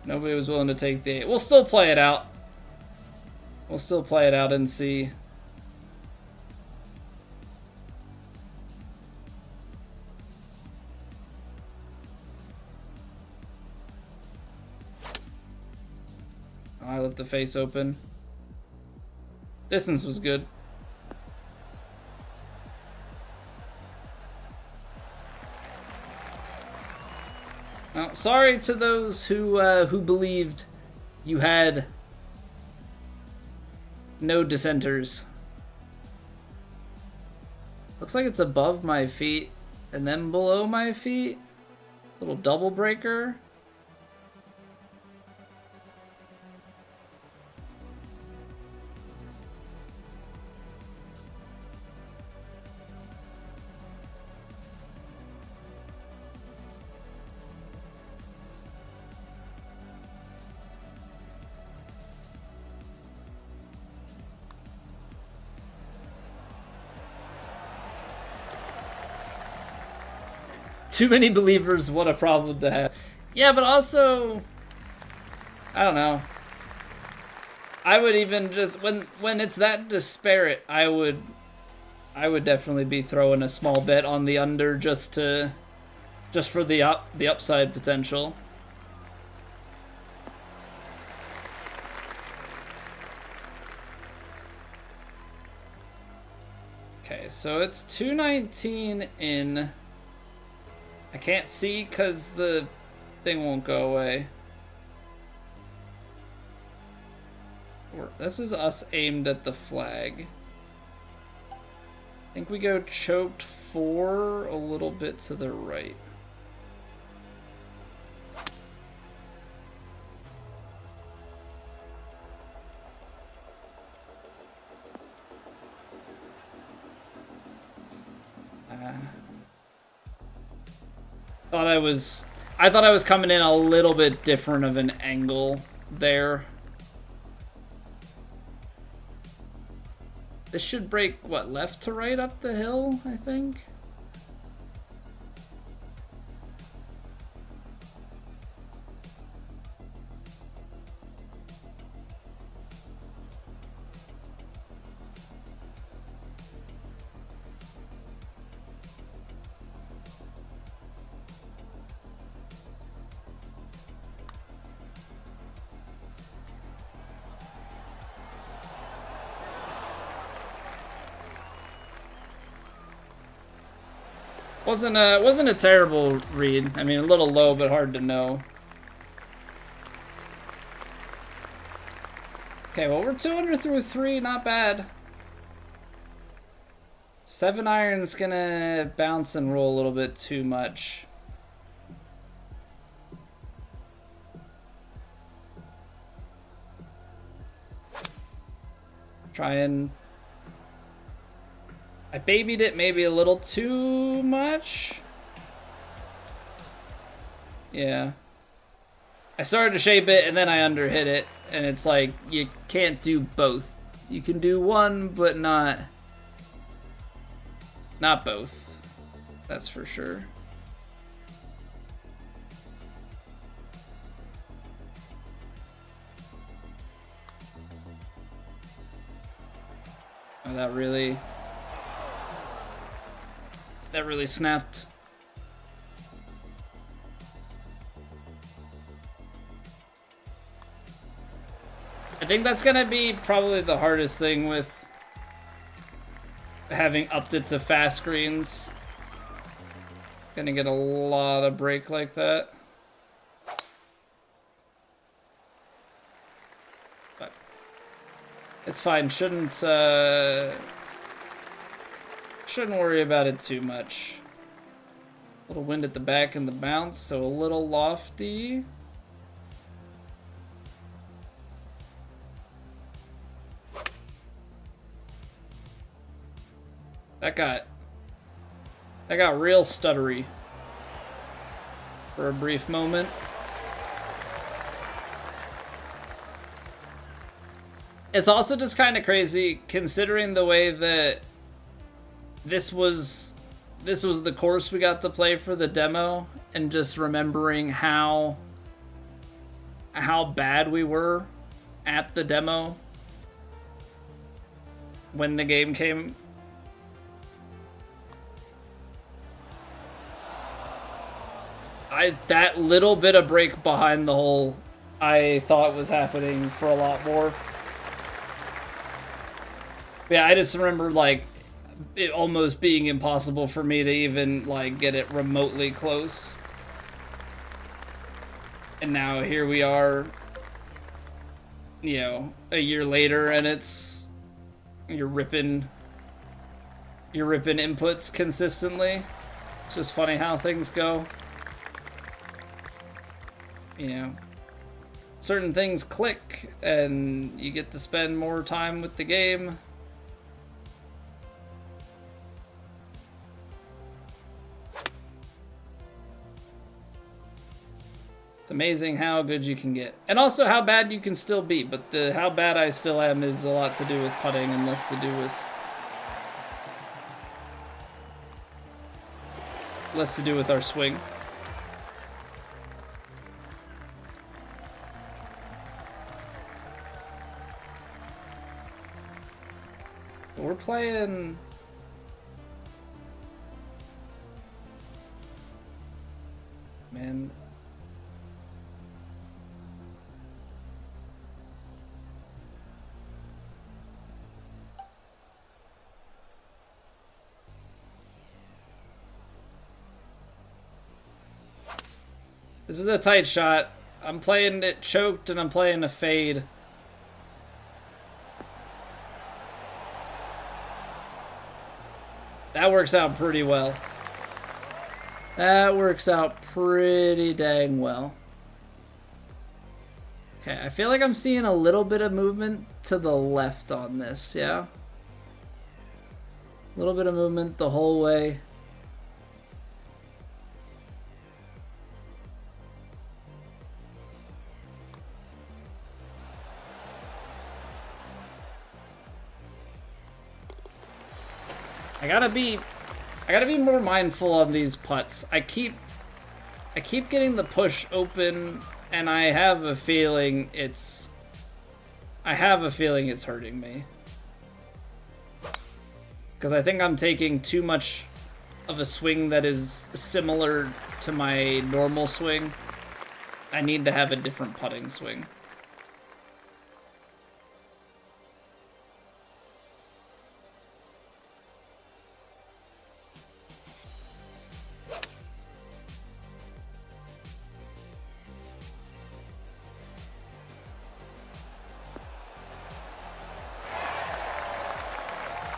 Nobody was willing to take the 8. We'll still play it out. We'll still play it out and see. Oh, I left the face open. Distance was good. Well, sorry to those who believed you had no dissenters. Looks like it's above my feet and then below my feet. Little double breaker. Too many believers, what a problem to have. Yeah, but also, I don't know. I would even just, when it's that disparate, I would definitely be throwing a small bet on the under just for the upside potential. Okay, so it's 219 in. I can't see because the thing won't go away. This is us aimed at the flag. I think we go choked 4 a little bit to the right. I thought I was coming in a little bit different of an angle there. This should break, what, left to right up the hill, I think? Wasn't a terrible read. I mean, a little low, but hard to know. Okay, well, we're 200 through 3, not bad. 7 iron's gonna bounce and roll a little bit too much. Try and... I babied it maybe a little too much. Yeah. I started to shape it and then I underhit it. And it's like, you can't do both. You can do one, but not both. That's for sure. Oh, that really snapped. I think that's gonna be probably the hardest thing with having upped it to fast greens. Gonna get a lot of break like that. But it's fine. Shouldn't worry about it too much. A little wind at the back and the bounce, so a little lofty. That got real stuttery for a brief moment. It's also just kind of crazy considering the way that this was the course we got to play for the demo, and just remembering how bad we were at the demo when the game came. That little bit of break behind the hole I thought was happening for a lot more. Yeah, I just remember like it almost being impossible for me to even like get it remotely close. And now here we are, you know, a year later, and you're ripping inputs consistently. It's just funny how things go. You know, certain things click and you get to spend more time with the game. It's amazing how good you can get, and also how bad you can still be, but how bad I still am is a lot to do with putting and less to do with less to do with our swing. We're playing... Man. This is a tight shot. I'm playing it choked and I'm playing a fade. That works out pretty well. That works out pretty dang well. Okay, I feel like I'm seeing a little bit of movement to the left on this, yeah? A little bit of movement the whole way. I gotta be more mindful on these putts. I keep getting the push open, and I have a feeling it's hurting me. Because I think I'm taking too much of a swing that is similar to my normal swing. I need to have a different putting swing.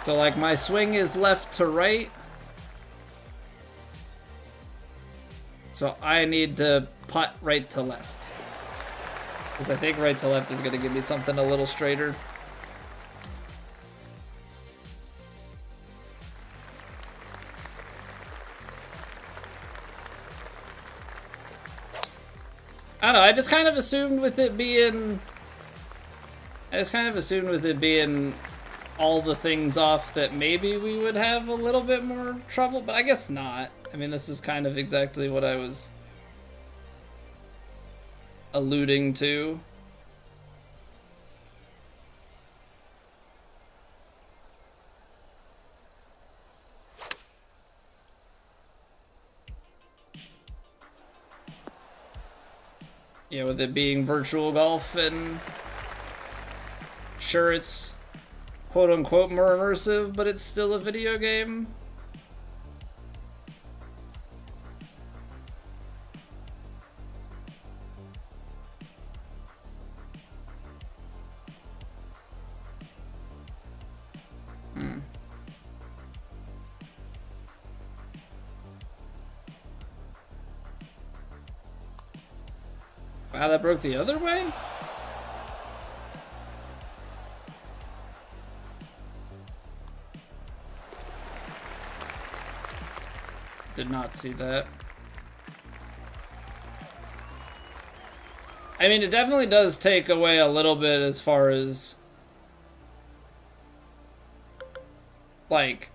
So, like, my swing is left to right. So I need to putt right to left. Because I think right to left is going to give me something a little straighter. I don't know, I just kind of assumed with it being... all the things off that maybe we would have a little bit more trouble, but I guess not. I mean, this is kind of exactly what I was alluding to. Yeah, with it being virtual golf, and sure, it's quote-unquote more immersive, but it's still a video game. Wow, that broke the other way? Did not see that. I mean, it definitely does take away a little bit as far as, like,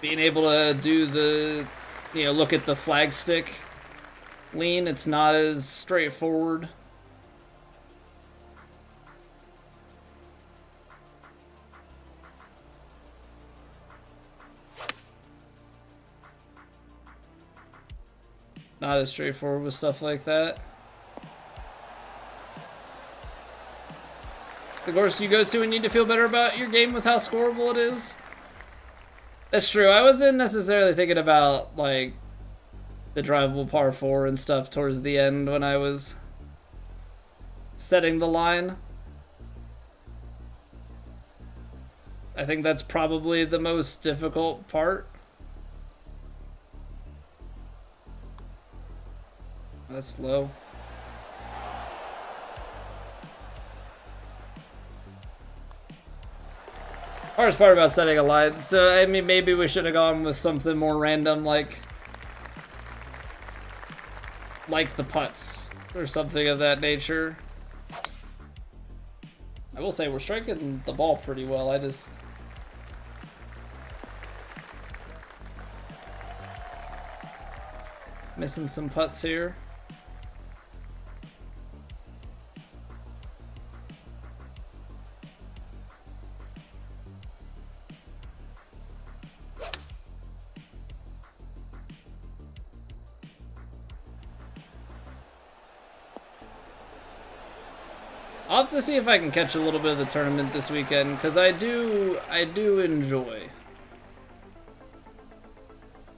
being able to do the, you know, look at the flagstick lean. It's not as straightforward. Not as straightforward with stuff like that. The course you go to and need to feel better about your game with how scoreable it is. That's true. I wasn't necessarily thinking about, like, the drivable par 4 and stuff towards the end when I was setting the line. I think that's probably the most difficult part. That's low. Hardest part about setting a line. So, I mean, maybe we should have gone with something more random, like the putts or something of that nature. I will say we're striking the ball pretty well. I just Missing some putts here. I'll have to see if I can catch a little bit of the tournament this weekend, because I do enjoy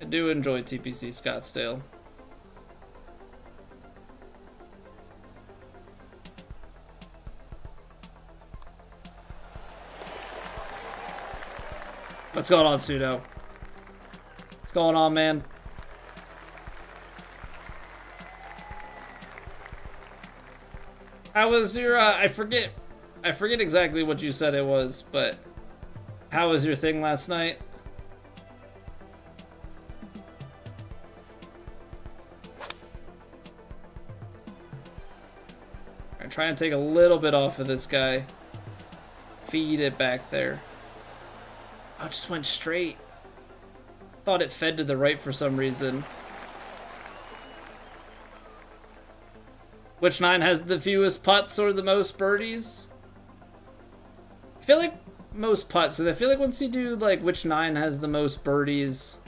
TPC Scottsdale. What's going on, Pseudo? What's going on, man? How was your, I forget exactly what you said it was, but how was your thing last night? Alright, try and take a little bit off of this guy. Feed it back there. Oh, it just went straight. Thought it fed to the right for some reason. Which 9 has the fewest putts or the most birdies? I feel like most putts, because I feel like once you do like which 9 has the most birdies,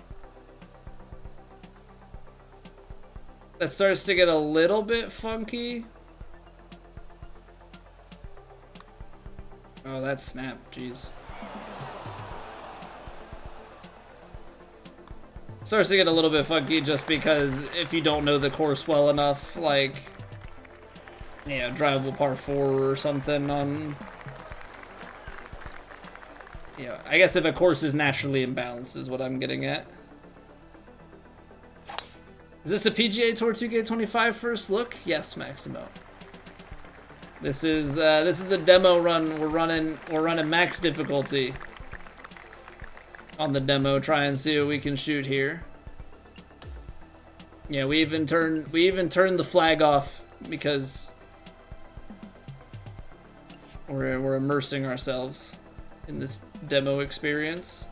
that starts to get a little bit funky. Oh, that snapped, jeez. It starts to get a little bit funky just because if you don't know the course well enough, like, yeah, drivable par 4 or something on... Yeah, I guess if a course is naturally imbalanced is what I'm getting at. Is this a PGA Tour 2K25 first look? Yes, Maximo. This is a demo run. We're running max difficulty on the demo. Try and see what we can shoot here. Yeah, we even turned the flag off because we're immersing ourselves in this demo experience.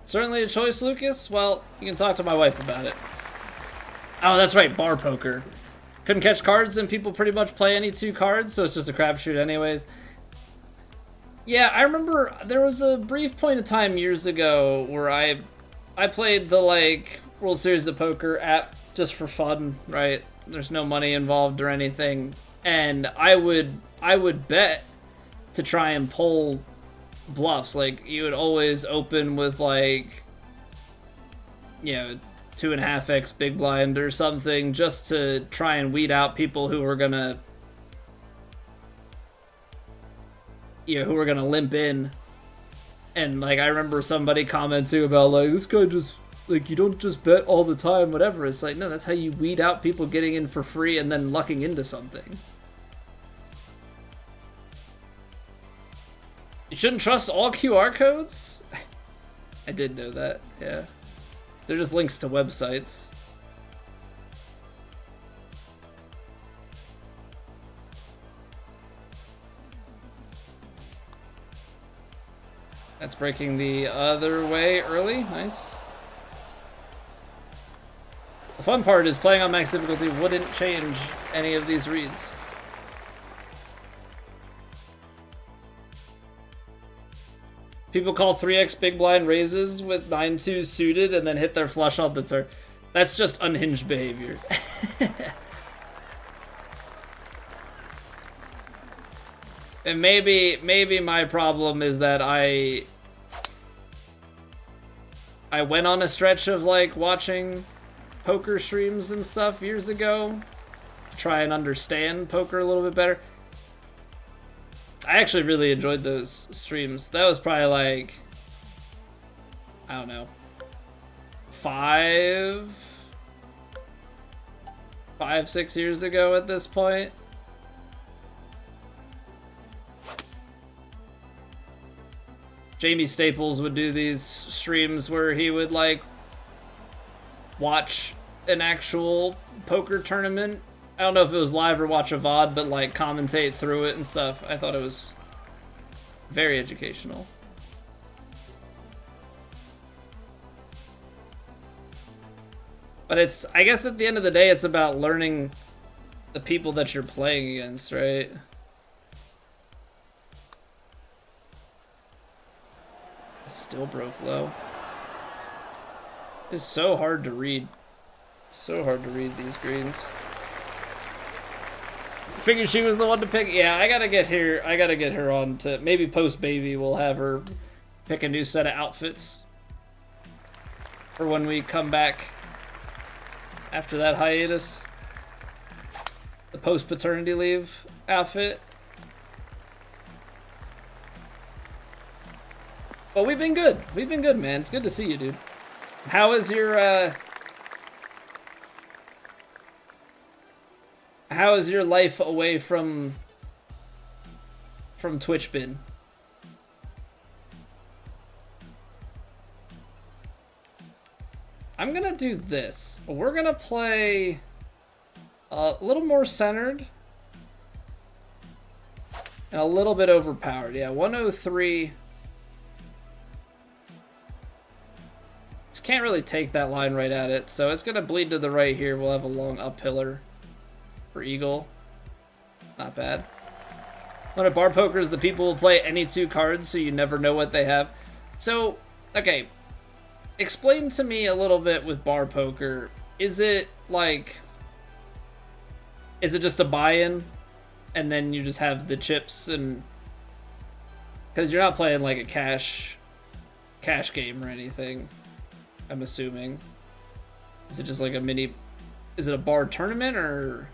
Certainly a choice, Lucas. Well, you can talk to my wife about it. Oh, that's right, bar poker. Couldn't catch cards, and people pretty much play any 2 cards, so it's just a crapshoot anyways. Yeah, I remember there was a brief point of time years ago where I played the, like, World Series of Poker app just for fun, right? There's no money involved or anything. And I would bet to try and pull bluffs. Like, you would always open with, like, you know, 2.5x big blind or something, just to try and weed out people who were gonna, you know, who were gonna limp in. And, like, I remember somebody commenting about, like, this guy just, like, you don't just bet all the time, whatever. It's like, no, that's how you weed out people getting in for free and then lucking into something. You shouldn't trust all QR codes? I did know that, yeah. They're just links to websites. That's breaking the other way early, nice. The fun part is playing on max difficulty wouldn't change any of these reads. People call 3x big blind raises with 9-2 suited and then hit their flush on the turn. That's just unhinged behavior. And maybe my problem is that I went on a stretch of, like, watching poker streams and stuff years ago to try and understand poker a little bit better. I actually really enjoyed those streams. That was probably like, I don't know, 6 years ago at this point. Jamie Staples would do these streams where he would like watch an actual poker tournament. I don't know if it was live or watch a VOD, but like commentate through it and stuff. I thought it was very educational. But it's, I guess at the end of the day, it's about learning the people that you're playing against, right? Still broke low. It's so hard to read. So hard to read these greens. Figured she was the one to pick. Yeah, I gotta get her on to maybe post baby. We'll have her pick a new set of outfits for when we come back after that hiatus. The post paternity leave outfit. But we've been good. We've been good, man. It's good to see you, dude. How is your life away from Twitch been? I'm gonna do this. We're gonna play a little more centered and a little bit overpowered. Yeah, 103. Just can't really take that line right at it, so it's gonna bleed to the right here. We'll have a long uphiller for eagle. Not bad. One of bar pokers, the people will play any two cards, so you never know what they have. So, okay, explain to me a little bit with bar poker. Is it just a buy-in, and then you just have the chips, and because you're not playing like a cash game or anything, I'm assuming. Is it just like a mini? Is it a bar tournament, or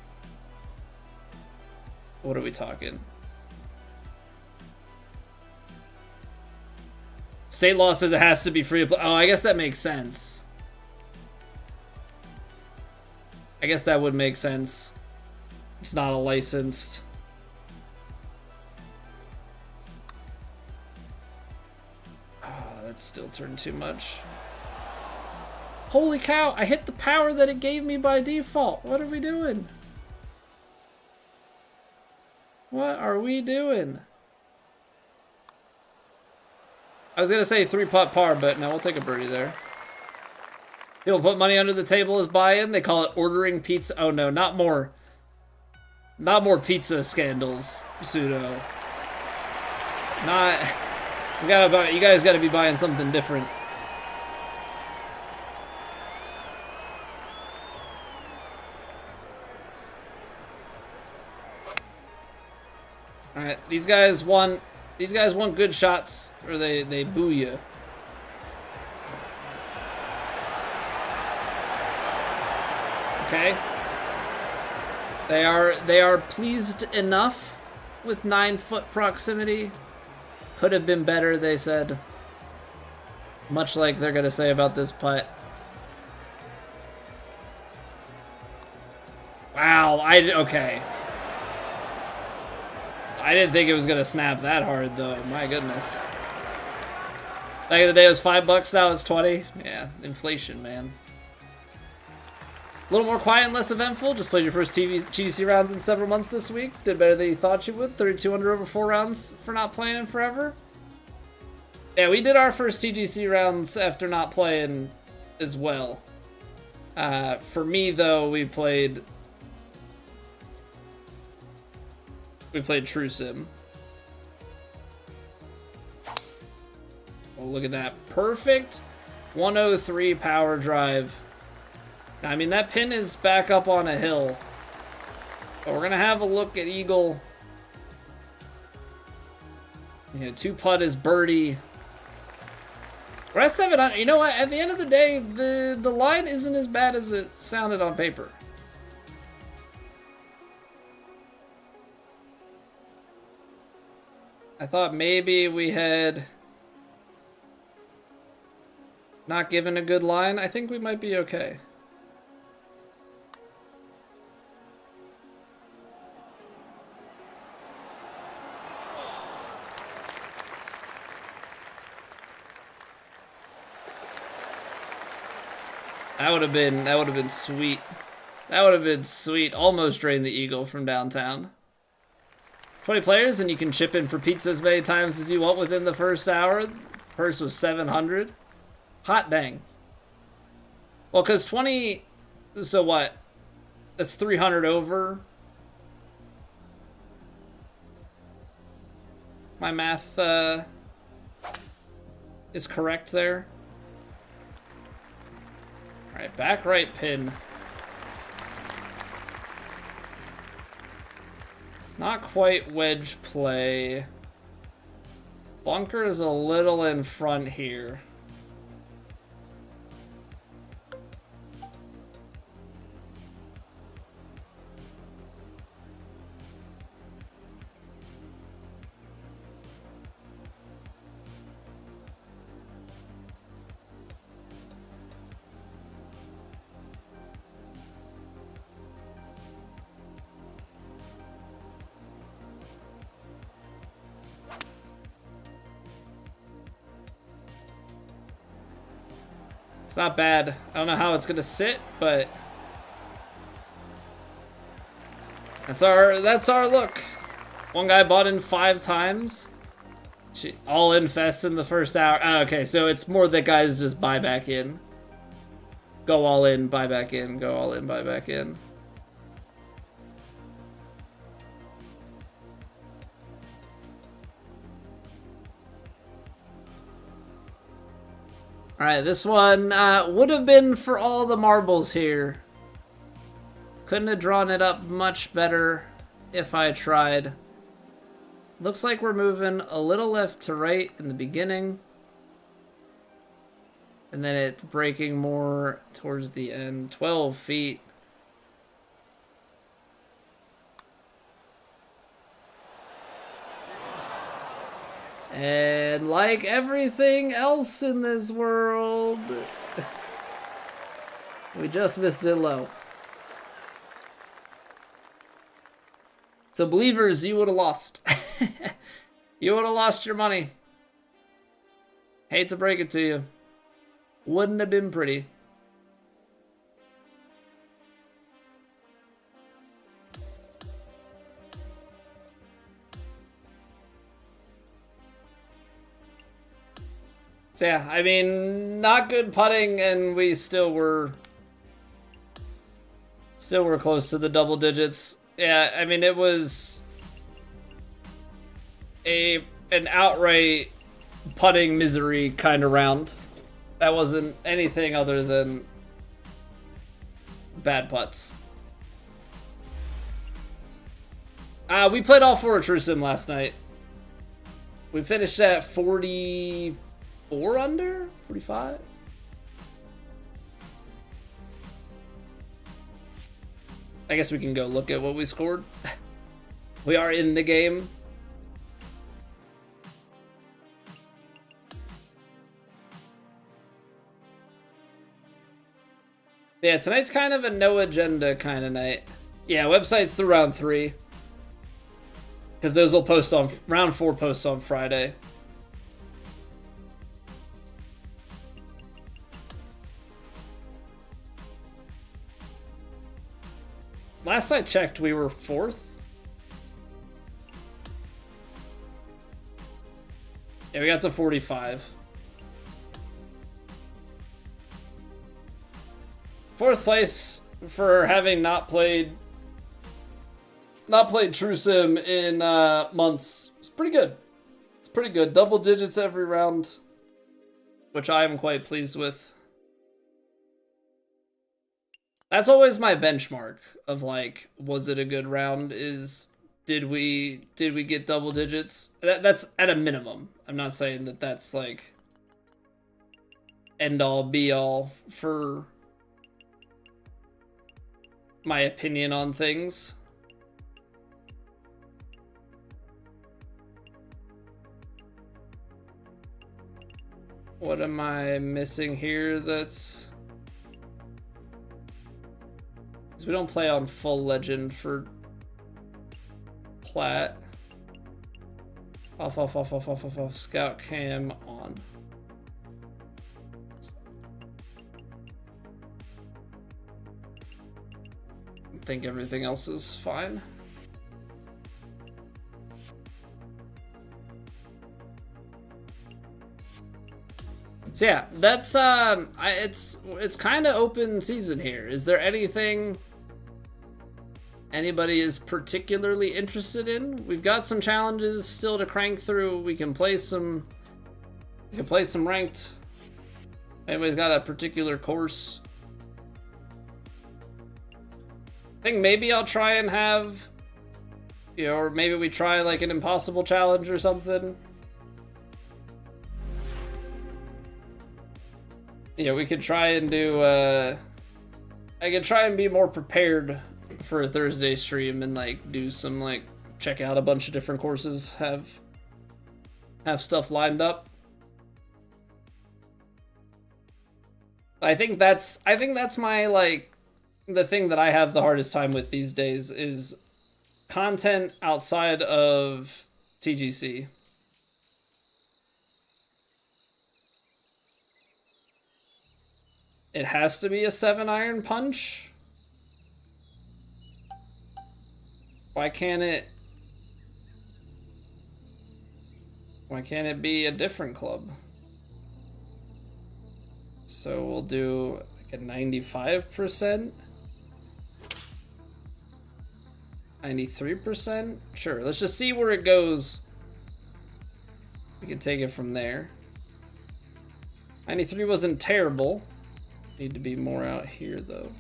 what are we talking? State law says it has to be free to play. Oh, I guess that makes sense. I guess that would make sense. It's not a licensed. Oh, that's still turned too much. Holy cow, I hit the power that it gave me by default. What are we doing? What are we doing? I was going to say 3-putt par, but no, we'll take a birdie there. People put money under the table as buy-in. They call it ordering pizza. Oh no, not more pizza scandals, pseudo. Not. You guys gotta be buying something different. All right, these guys want good shots, or they boo you. Okay. They are pleased enough with 9-foot proximity. Could have been better, they said. Much like they're gonna say about this putt. Wow, okay. I didn't think it was gonna snap that hard though. My goodness. Back in the day it was $5, now it's 20. Yeah, inflation, man. A little more quiet and less eventful. Just played your first TGC rounds in several months this week. Did better than you thought you would. 32 under over 4 rounds for not playing in forever. Yeah, we did our first TGC rounds after not playing as well. For me though, we played True Sim. Oh, look at that. Perfect 103 power drive. I mean, that pin is back up on a hill. But we're going to have a look at eagle. You know, 2-putt is birdie. We're at 700. You know what? At the end of the day, the line isn't as bad as it sounded on paper. I thought maybe we had not given a good line. I think we might be okay. That would have been sweet. That would have been sweet. Almost drained the eagle from downtown. 20 players, and you can chip in for pizza as many times as you want within the first hour. Purse was 700. Hot dang. Well, because 20... So what? That's 300 over. My math is correct there. Alright, back right pin. Not quite wedge play. Bunker is a little in front here. It's not bad. I don't know how it's gonna sit, but that's our look. One guy bought in 5 times. All in fest in the first hour. Oh, okay, so it's more that guys just buy back in. Go all in, buy back in. Go all in, buy back in. Alright, this one would have been for all the marbles here. Couldn't have drawn it up much better if I tried. Looks like we're moving a little left to right in the beginning. And then it breaking more towards the end. 12 feet. And like everything else in this world, we just missed it low. So believers, you would have lost. You would have lost your money. Hate to break it to you. Wouldn't have been pretty. So yeah, I mean, not good putting, and we still were close to the double digits. Yeah, I mean, it was an outright putting misery kind of round. That wasn't anything other than bad putts. We played all 4 at True Sim last night. We finished at 44 under? 45? I guess we can go look at what we scored. We are in the game. Yeah, tonight's kind of a no agenda kind of night. Yeah, websites through round 3. Because those will post on round 4 posts on Friday. Last I checked, we were 4th. Yeah, we got to 45. 4th place for having not played True Sim in months. It's pretty good. It's pretty good. Double digits every round, which I am quite pleased with. That's always my benchmark of like, was it a good round? Is did we get double digits? That's at a minimum. I'm not saying that that's like end all be all for my opinion on things. What am I missing here that's... We don't play on full legend for plat. Off. Scout cam on. I think everything else is fine. So yeah, that's it's kind of open season here. Is there anything anybody is particularly interested in? We've got some challenges still to crank through. We can play some ranked. Anybody's got a particular course? I think maybe I'll try and have, you know, or maybe we try like an impossible challenge or something. Yeah, we could try and do, I could try and be more prepared for a Thursday stream and like do some like check out a bunch of different courses, have stuff lined up. I think that's my like the thing that I have the hardest time with these days is content outside of TGC. It has to be a 7-iron punch. Why can't it be a different club? So we'll do like a 95%, 93%. Sure, let's just see where it goes. We can take it from there. 93 wasn't terrible. Need to be more out here though.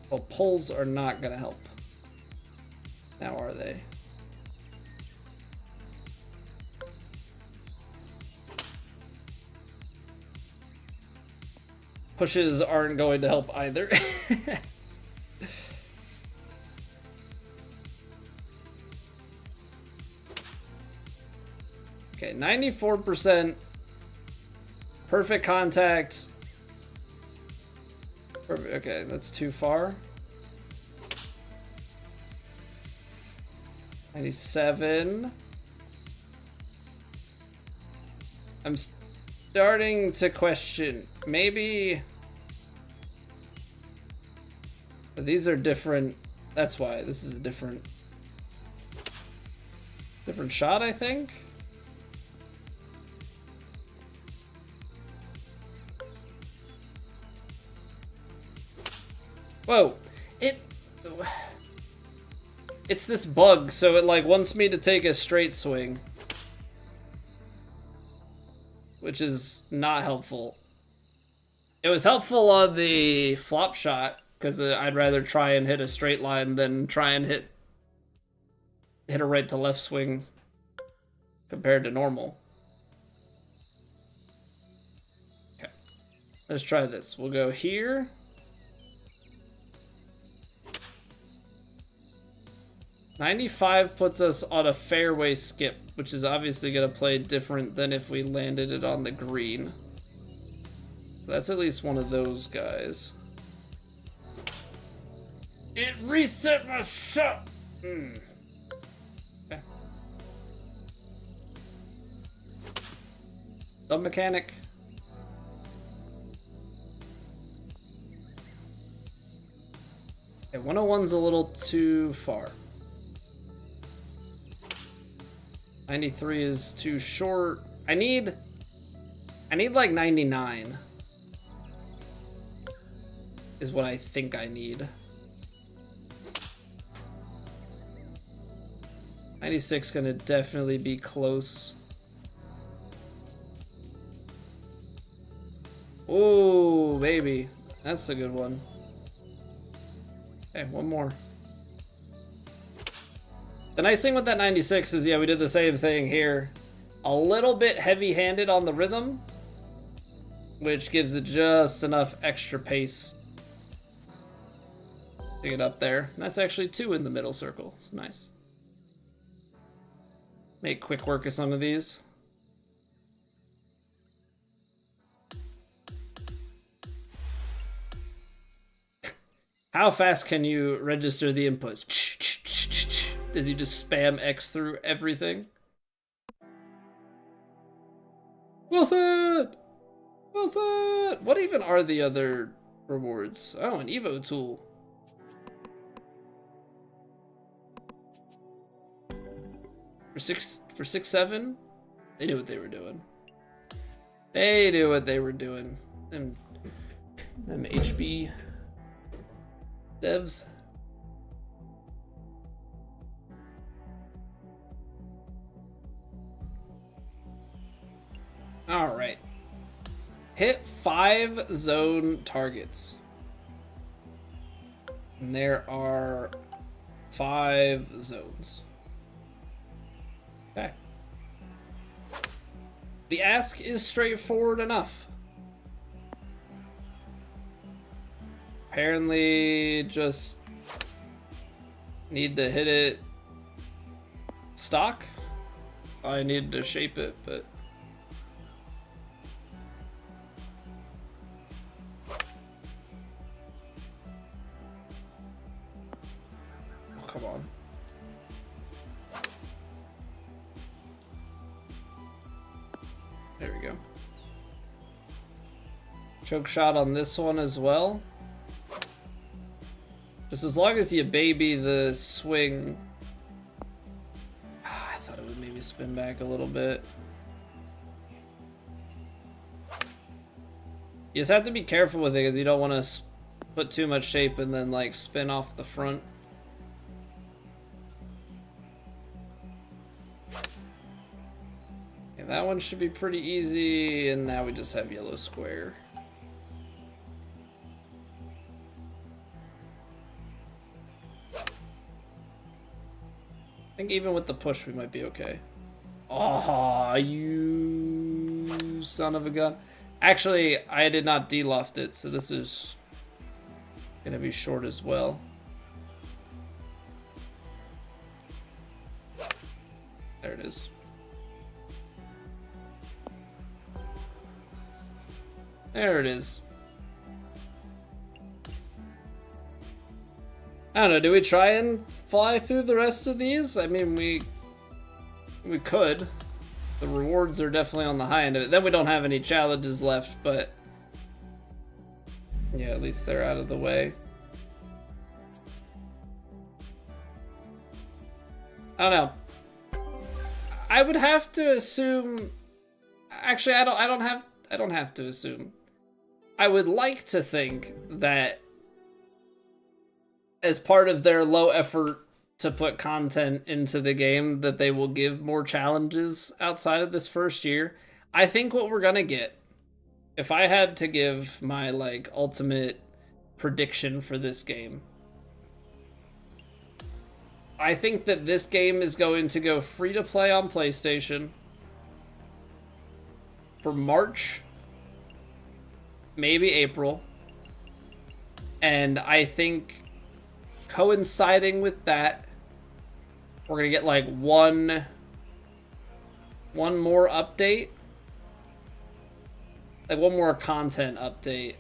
Well, poles are not gonna help. Now are they? Pushes aren't going to help either. Okay, 94%. Perfect contact. Perfect. Okay, that's too far. 97. I'm starting to question. Maybe these are different. That's why this is a different shot, I think. Whoa, it's this bug, so it like wants me to take a straight swing, which is not helpful. It was helpful on the flop shot because I'd rather try and hit a straight line than try and hit a right to left swing compared to normal. Okay, let's try this. We'll go here. 95 puts us on a fairway skip, which is obviously going to play different than if we landed it on the green. So that's at least one of those guys. It reset my shot! Okay. Thumb mechanic. Okay, 101's a little too far. 93 is too short. I need like 99 is what I think I need. 96 gonna definitely be close. Oh, baby. That's a good one. Okay, one more. The nice thing with that 96 is, yeah, we did the same thing here. A little bit heavy-handed on the rhythm, which gives it just enough extra pace to get up there. And that's actually 2 in the middle circle. Nice. Make quick work of some of these. How fast can you register the inputs? Does he just spam X through everything? Wilson! Wilson! What even are the other rewards? Oh, an Evo tool. For 6-7? They knew what they were doing. They knew what they were doing. Them HB devs. All right. Hit 5 zone targets. And there are 5 zones. Okay. The ask is straightforward enough. Apparently just need to hit it stock. I need to shape it, but oh, come on. There we go. Choke shot on this one as well. Just as long as you baby the swing. I thought it would maybe spin back a little bit. You just have to be careful with it because you don't want to put too much shape and then like spin off the front. Okay, that one should be pretty easy, and now we just have yellow square. I think even with the push we might be okay. Oh, you son of a gun. Actually, I did not deluft it, so this is gonna be short as well. There it is. There it is. I don't know, do we try and fly through the rest of these? I mean, we could. The rewards are definitely on the high end of it. Then we don't have any challenges left, but yeah, at least they're out of the way. I don't know. I would have to assume. Actually, I don't have to assume. I would like to think that as part of their low effort to put content into the game, that they will give more challenges outside of this first year. I think what we're gonna get, if I had to give my like ultimate prediction for this game, I think that this game is going to go free to play on PlayStation for March, maybe April, and I think coinciding with that, we're gonna get like one more update, like one more content update,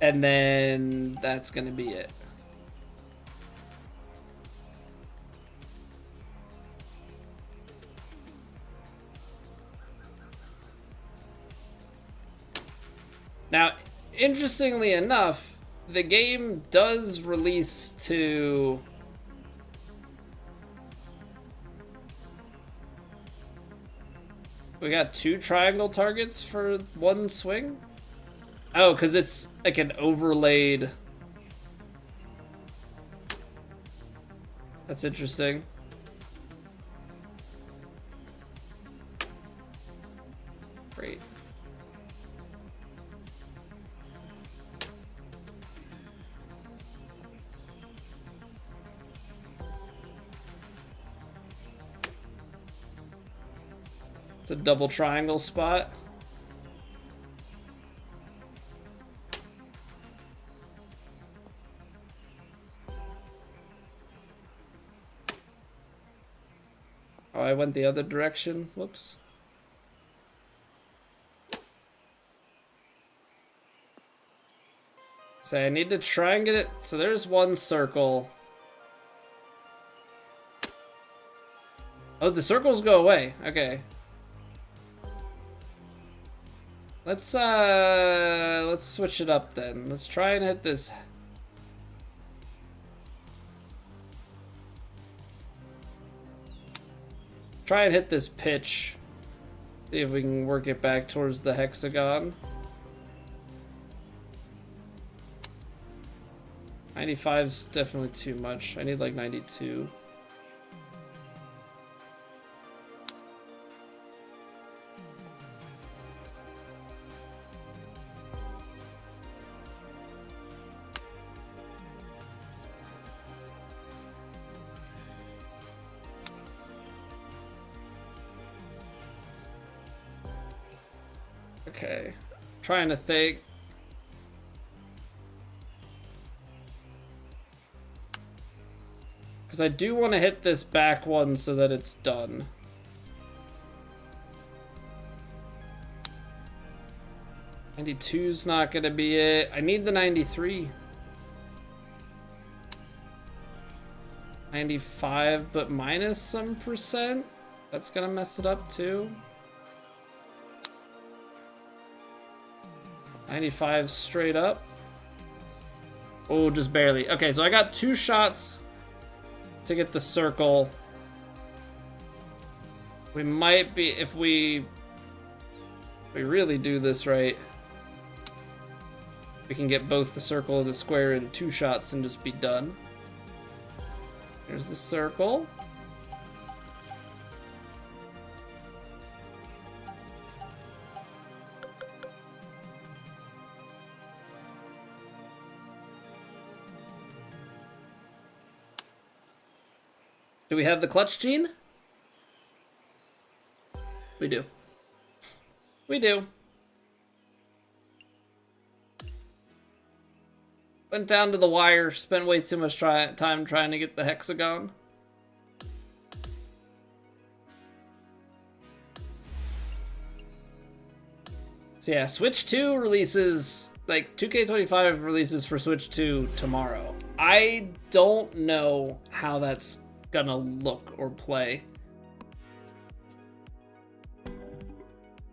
and then that's gonna be it. Now, interestingly enough, the game does release to we got 2 triangle targets for 1 swing? Oh, because it's like an overlaid. That's interesting. Great. It's a double triangle spot. Oh, I went the other direction. Whoops. So I need to try and get it. So there's one circle. Oh, the circles go away. Okay. Let's switch it up then. Let's try and hit this. Try and hit this pitch. See if we can work it back towards the hexagon. 95's definitely too much. I need like 92. Okay, trying to think. Because I do want to hit this back one so that it's done. '92's not going to be it. I need the 93. 95, but minus some percent. That's going to mess it up too. 95 straight up. Oh, just barely. Okay, so I got 2 shots to get the circle. We might be, if we really do this right, we can get both the circle and the square in 2 shots and just be done. Here's the circle. Do we have the clutch gene? We do. We do. Went down to the wire, spent way too much time trying to get the hexagon. So yeah, Switch 2 releases, like 2K25 releases for Switch 2 tomorrow. I don't know how that's gonna look or play.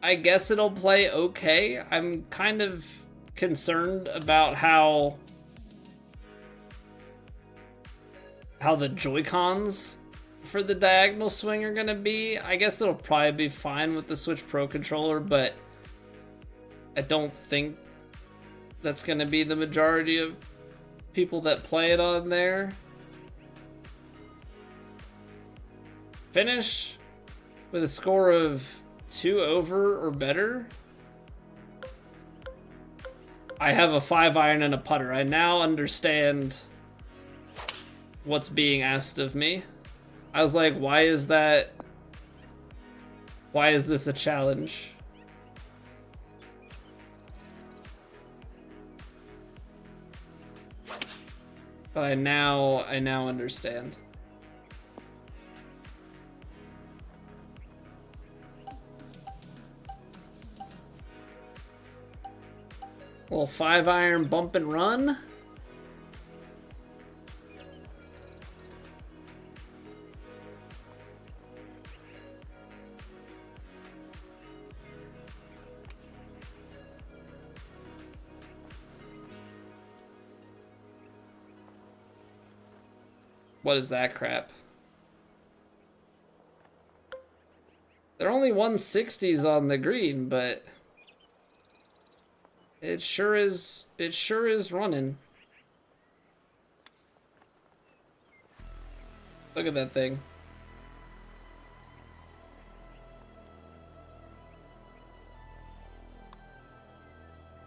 I guess it'll play okay. I'm kind of concerned about how the Joy-Cons for the diagonal swing are gonna be. I guess it'll probably be fine with the Switch Pro controller, but I don't think that's gonna be the majority of people that play it on there. Finish with a score of 2 over or better. I have a 5-iron and a putter. I now understand what's being asked of me. I was like, why is this a challenge? But I now understand. Little 5-iron bump and run. What is that crap? They're only 160s on the green, but it sure is running. Look at that thing.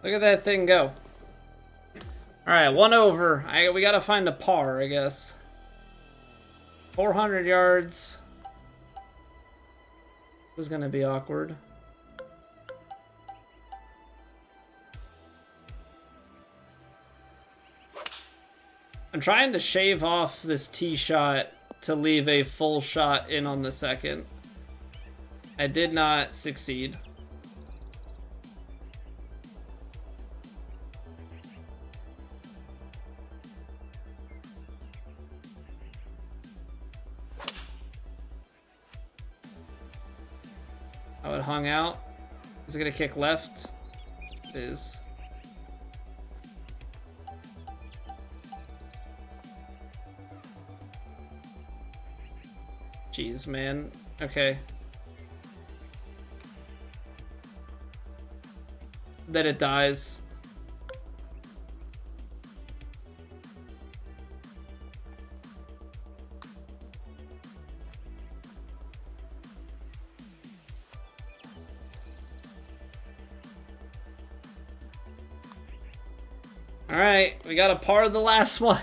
Look at that thing go. All right, 1 over. We gotta find a par, I guess. 400 yards. This is gonna be awkward. I'm trying to shave off this tee shot to leave a full shot in on the second. I did not succeed. hung out. Is it gonna kick left? It is. Jeez, man. Okay. Then it dies. Alright, we got a par of the last one.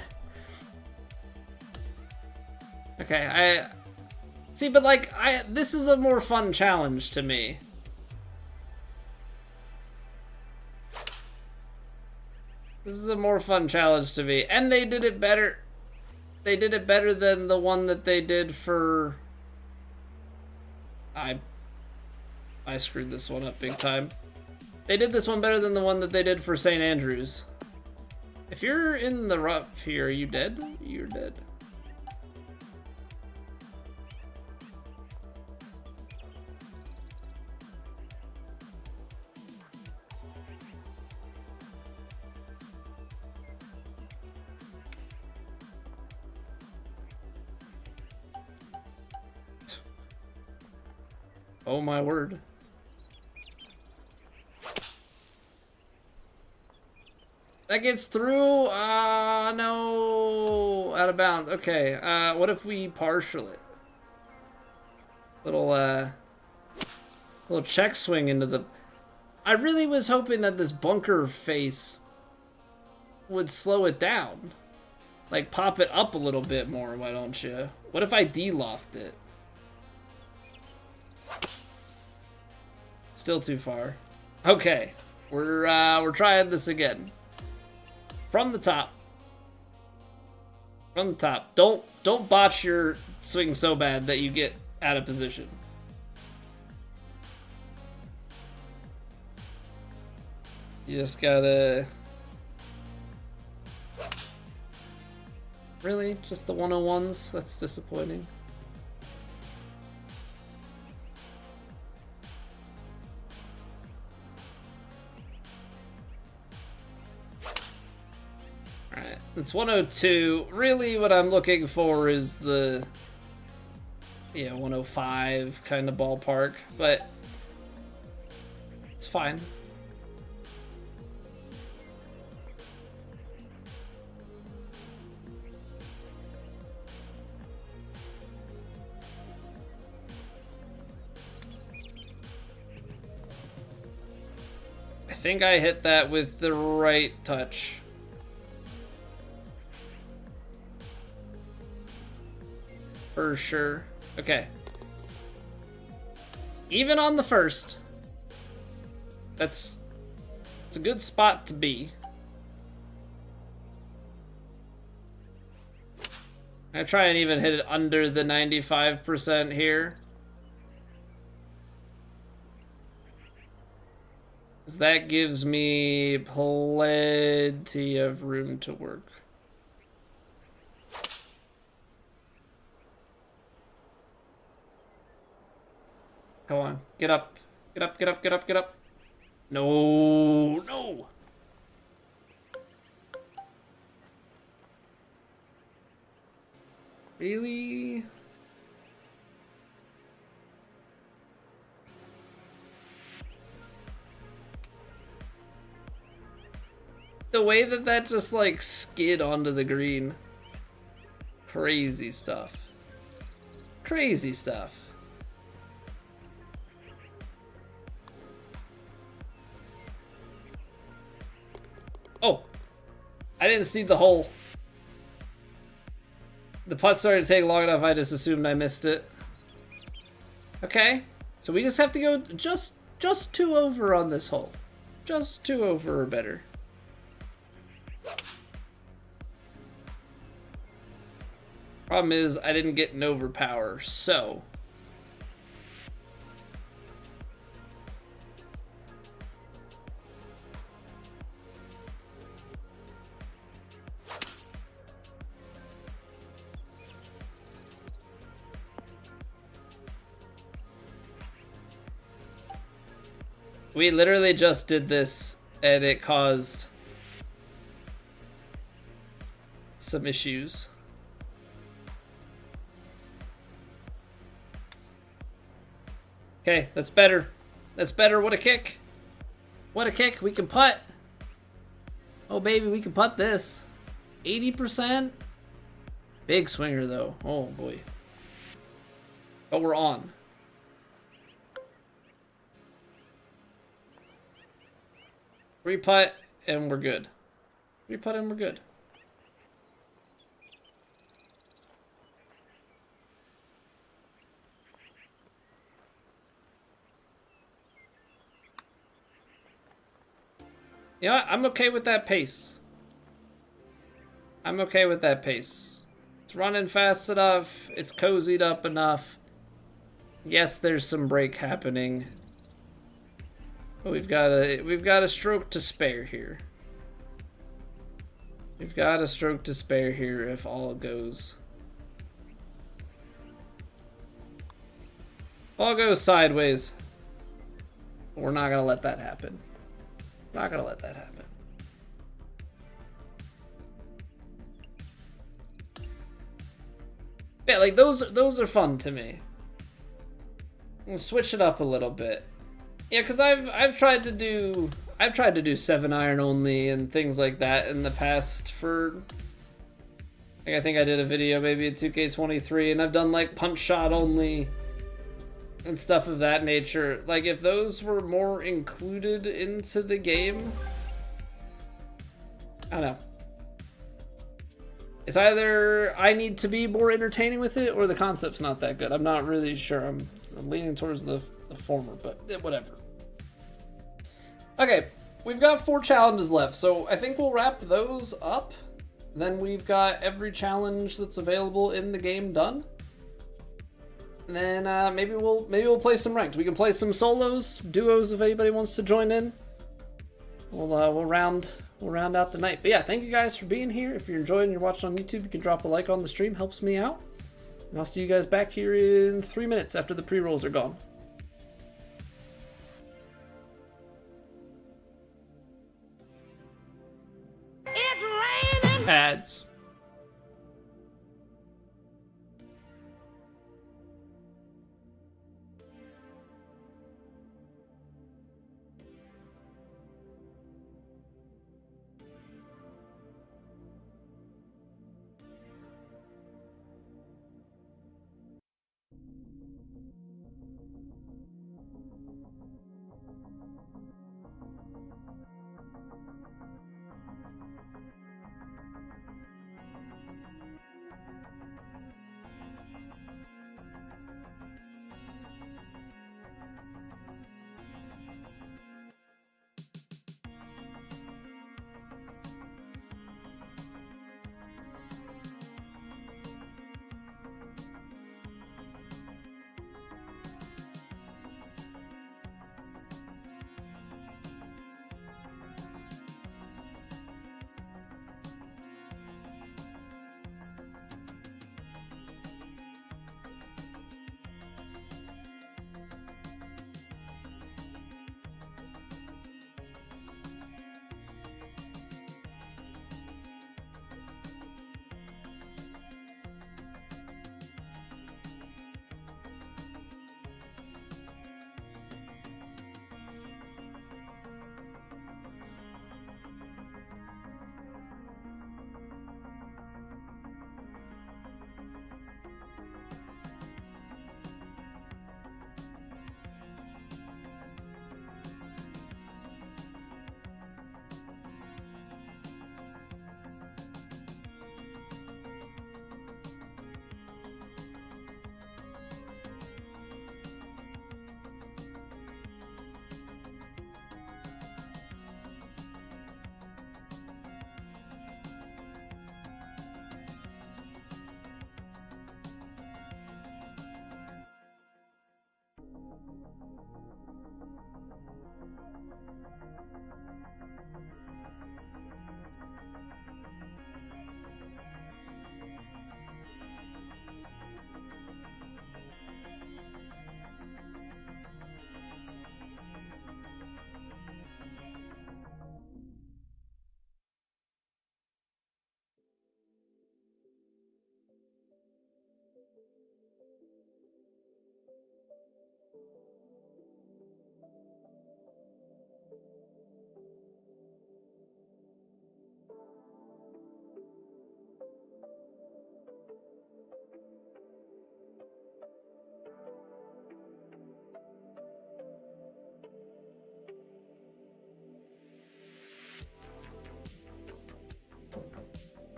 Okay, see, but like, this is a more fun challenge to me. This is a more fun challenge to me. And they did it better. They did it better than the one that they did for... I screwed this one up big time. They did this one better than the one that they did for St. Andrews. If you're in the rough here, are you dead? You're dead. Oh my word. That gets through? No. Out of bounds. Okay. What if we partial it? Little check swing into the... I really was hoping that this bunker face would slow it down. Like, pop it up a little bit more, why don't you? What if I de-loft it? Still too far. Okay. We're trying this again. From the top. From the top. Don't botch your swing so bad that you get out of position. You just gotta... Really? Just the 101s? That's disappointing. Alright, it's 102. Really what I'm looking for is the... Yeah, 105 kind of ballpark, but... It's fine. I think I hit that with the right touch. For sure. Okay. Even on the first. It's a good spot to be. I try and even hit it under the 95% here. 'Cause that gives me plenty of room to work. Come on, get up. Get up, get up, get up, get up. No, no. Really? The way that that just like skid onto the green. Crazy stuff. Crazy stuff. Oh, I didn't see the hole. The putt started to take long enough, I just assumed I missed it. Okay, so we just have to go just 2 over on this hole. Just 2 over or better. Problem is, I didn't get an overpower, so... We literally just did this and it caused some issues. Okay, that's better. That's better. What a kick. What a kick. We can putt. Oh, baby, we can putt this. 80%. Big swinger, though. Oh, boy. But we're on. Re-putt, and we're good. Re-putt, and we're good. You know what? I'm okay with that pace. I'm okay with that pace. It's running fast enough. It's cozied up enough. Yes, there's some break happening. But we've got a stroke to spare here. We've got a stroke to spare here if all goes. All goes sideways. We're not gonna let that happen. Not gonna let that happen. Yeah, like those are fun to me. We'll switch it up a little bit. Yeah, because I've tried to do 7-iron only and things like that in the past for, like, I think I did a video maybe in 2K23, and I've done like punch shot only and stuff of that nature. Like, if those were more included into the game, I don't know. It's either I need to be more entertaining with it or the concept's not that good. I'm not really sure. I'm leaning towards the former, but whatever. Okay, we've got 4 challenges left, so I think we'll wrap those up. Then we've got every challenge that's available in the game done. And then maybe we'll play some ranked. We can play some solos, duos if anybody wants to join in. We'll round out the night. But yeah, thank you guys for being here. If you're enjoying and you're watching on YouTube, you can drop a like on the stream, helps me out. And I'll see you guys back here in 3 minutes after the pre-rolls are gone. It's raining. Ads.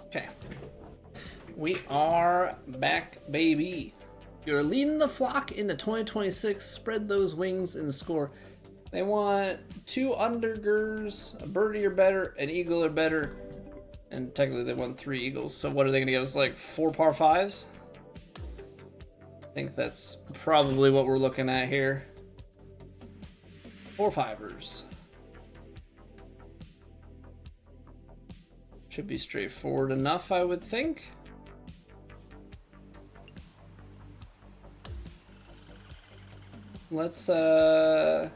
Okay. We are back, baby. You're leading the flock into 2026. Spread those wings and score. They want 2 undergers, a birdie or better, an eagle or better, and technically they want 3 eagles. So what are they going to give us, like 4 par 5s? I think that's probably what we're looking at here. 4 5ers. Should be straightforward enough, I would think. Let's okay,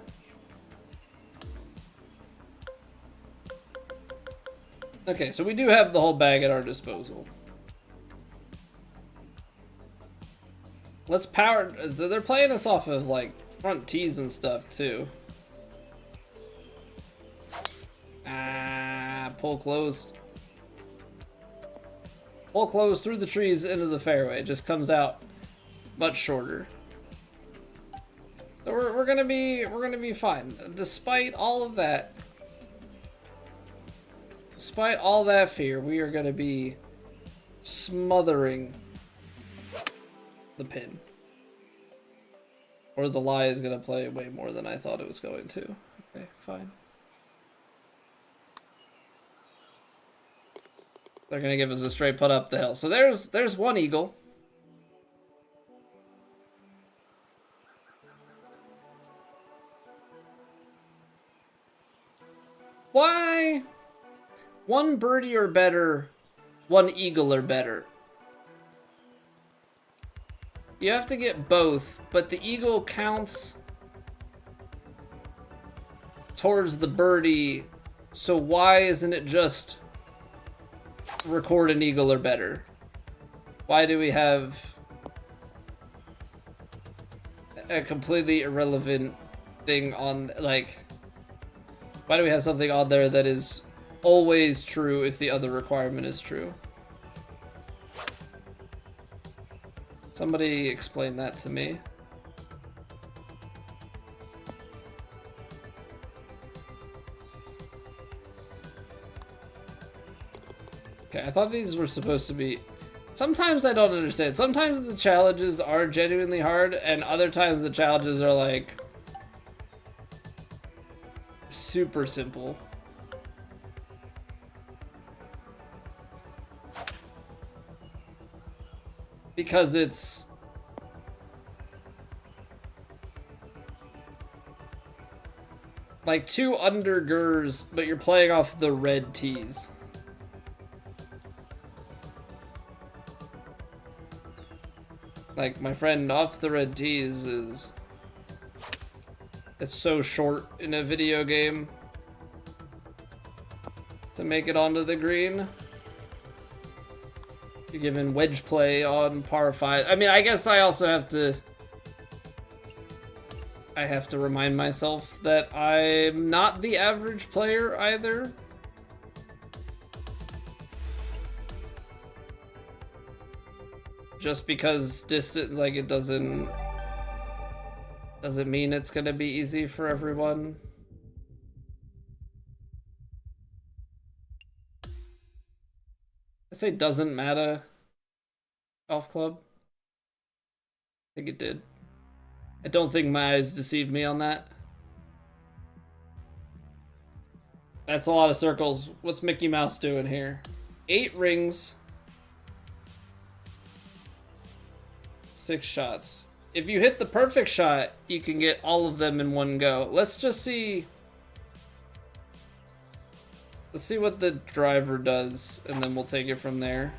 so we do have the whole bag at our disposal. Let's power. They're playing us off of like front tees and stuff too. Pull closed. Pull closed through the trees into the fairway. It just comes out much shorter. So we're gonna be fine. Despite all of that. Despite all that fear, we are gonna be smothering the pin. Or the lie is gonna play way more than I thought it was going to. Okay, fine. They're gonna give us a straight putt up the hill. So there's one eagle. Why? 1 birdie or better, 1 eagle or better. You have to get both, but the eagle counts towards the birdie. So why isn't it just record an eagle or better? Why do we have a completely irrelevant thing on, like, why do we have something on there that is always true if the other requirement is true? Somebody explain that to me. Okay, I thought these were supposed to be... Sometimes I don't understand. Sometimes the challenges are genuinely hard, and other times the challenges are like super simple. Because it's like 2 undergers, but you're playing off the red tees. Like, my friend, off the red tees is... It's so short in a video game to make it onto the green. You're given wedge play on par 5. I mean, I guess I also have to... I have to remind myself that I'm not the average player either. Just because distance, like, it doesn't mean it's gonna be easy for everyone. I say doesn't matter. Golf club. I think it did. I don't think my eyes deceived me on that. That's a lot of circles. What's Mickey Mouse doing here? 8 rings. 6 shots. If you hit the perfect shot, you can get all of them in one go. Let's just see. Let's see what the driver does, and then we'll take it from there.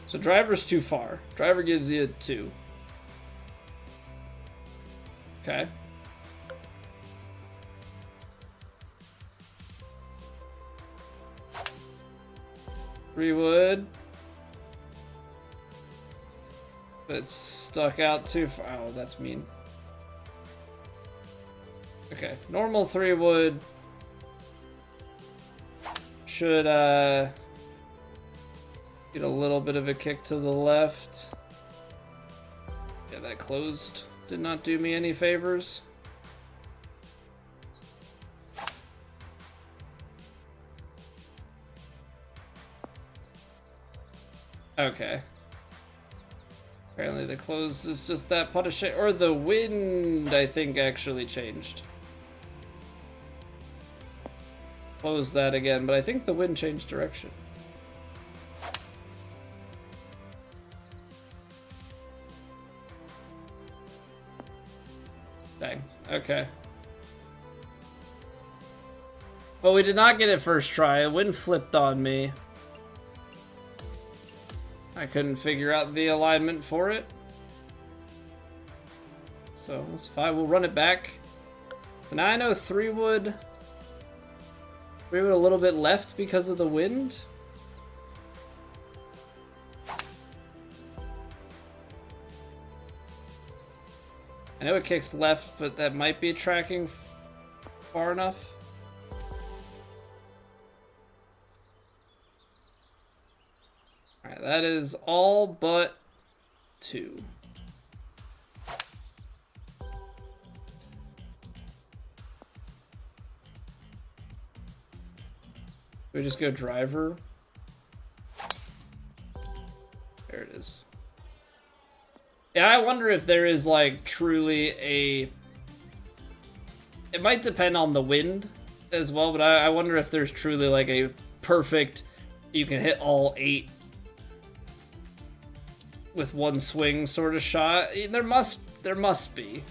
So driver's too far. Driver gives you a 2. Okay. Three wood. It's stuck out too far. Oh, that's mean. Okay, normal 3-wood should get a little bit of a kick to the left. Yeah, that closed. Did not do me any favors. Okay. Apparently the close is just that pot of shit. Or the wind, I think, actually changed. Close that again, but I think the wind changed direction. Dang. Okay. Well, we did not get it first try. The wind flipped on me. I couldn't figure out the alignment for it. So that's fine. We'll run it back. So now I know 3-wood. 3-wood a little bit left because of the wind. I know it kicks left, but that might be tracking far enough. Alright, that is all but 2. We just go driver. There it is. Yeah, I wonder if there is like truly a... It might depend on the wind as well, but I wonder if there's truly like a perfect... You can hit all 8 with one swing sort of shot. There must be.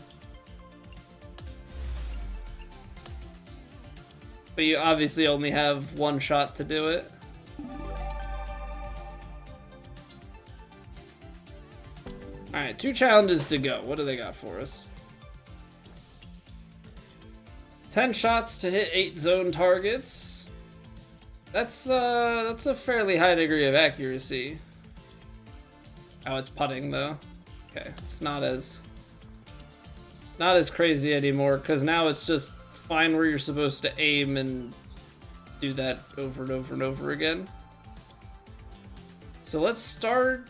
But you obviously only have one shot to do it. Alright, 2 challenges to go. What do they got for us? 10 shots to hit 8 zone targets. That's a fairly high degree of accuracy. Oh, it's putting though. Okay, it's not as crazy anymore, because now it's just find where you're supposed to aim and do that over and over and over again. So let's start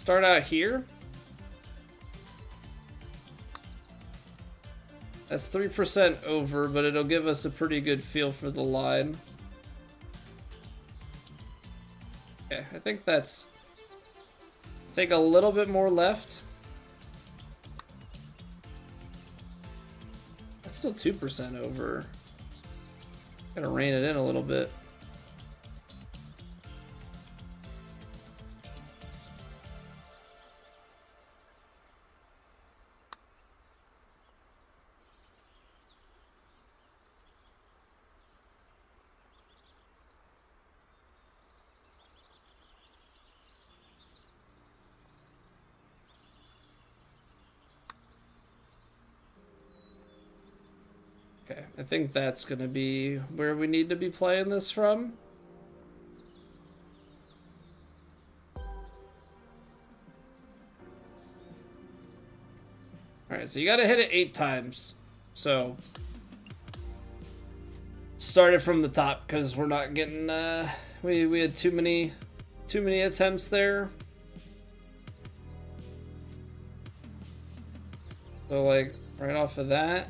out here. That's 3% over, but it'll give us a pretty good feel for the line. Okay, I think a little bit more left. That's still 2% over. Gotta rein it in a little bit. Okay, I think that's gonna be where we need to be playing this from. Alright, so you gotta hit it 8 times. So start it from the top, because we're not getting we had too many attempts there. So like right off of that.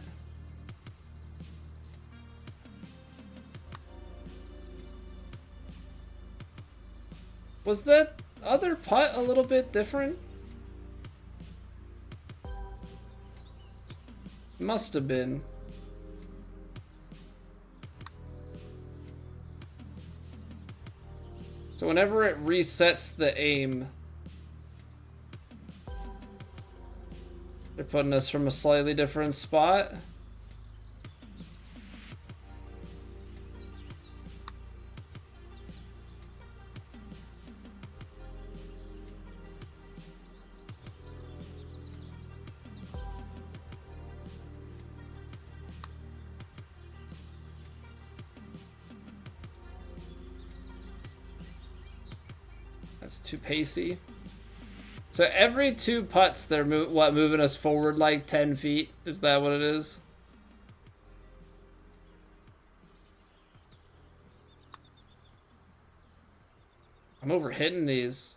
Was that other putt a little bit different? Must have been. So whenever it resets the aim, they're putting us from a slightly different spot. That's too pacey. So every 2 putts, they're moving us forward like 10 feet? Is that what it is? I'm overhitting these.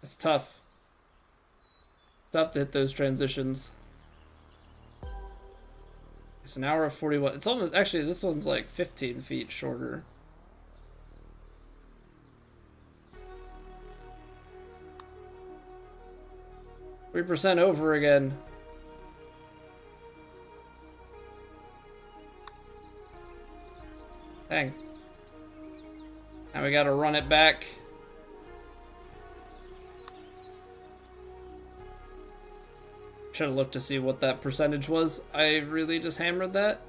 It's tough. Tough to hit those transitions. It's an hour of 41. It's almost, actually, this one's like 15 feet shorter. %3 over again. Dang. Now we gotta run it back. Should have looked to see what that percentage was. I really just hammered that.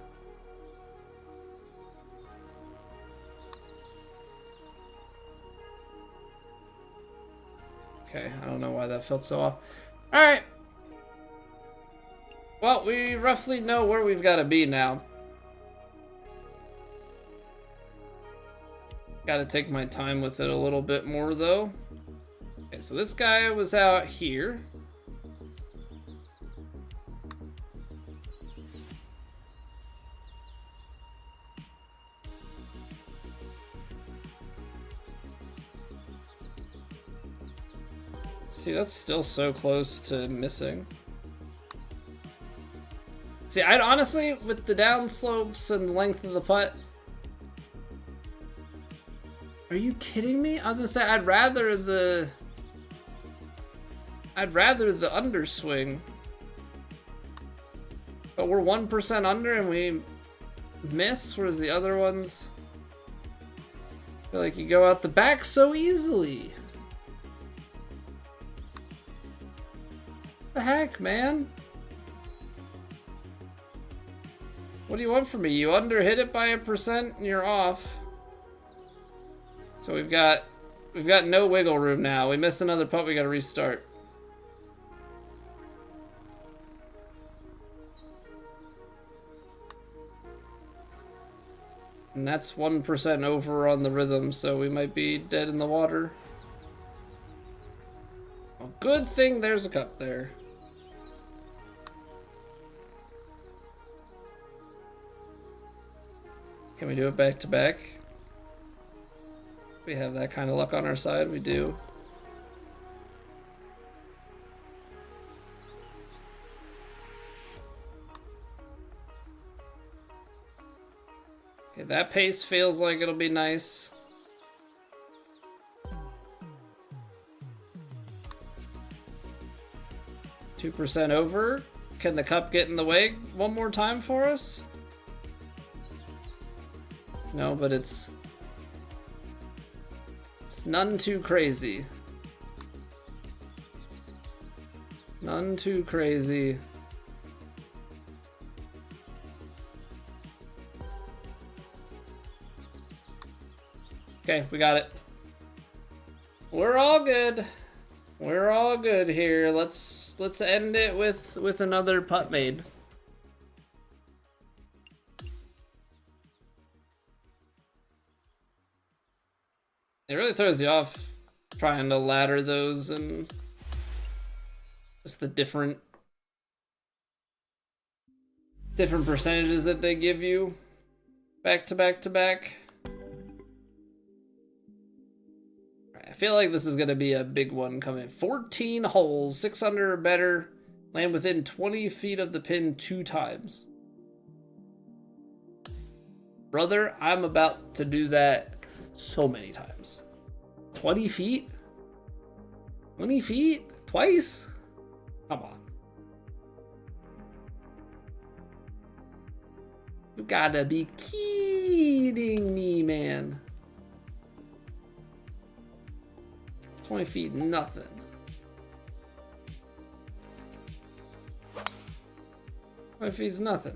Okay, I don't know why that felt so off. Alright. Well, we roughly know where we've got to be now. Gotta take my time with it a little bit more, though. Okay, so this guy was out here. See, that's still so close to missing. See, I'd honestly, with the downslopes and the length of the putt... Are you kidding me? I was gonna say, I'd rather the underswing. But we're 1% under and we miss, whereas the other ones... I feel like you go out the back so easily. What the heck, man? What do you want from me? You underhit it by 1% and you're off. So we've got no wiggle room now. We miss another putt, we gotta restart. And that's 1% over on the rhythm, so we might be dead in the water. Well, good thing there's a cup there. Can we do it back to back? We have that kind of luck on our side, we do. Okay, that pace feels like it'll be nice. %2 over. Can the cup get in the way one more time for us? No, but it's none too crazy. None too crazy. Okay, we got it. We're all good. We're all good here. Let's end it with another putt made. It really throws you off trying to ladder those and just the different percentages that they give you back to back to back. I feel like this is going to be a big one coming. 14 holes, 6 under or better, land within 20 feet of the pin 2 times. Brother, I'm about to do that so many times. 20 feet? 20 feet? Twice? Come on. You gotta be kidding me, man. 20 feet, nothing. 20 feet's nothing.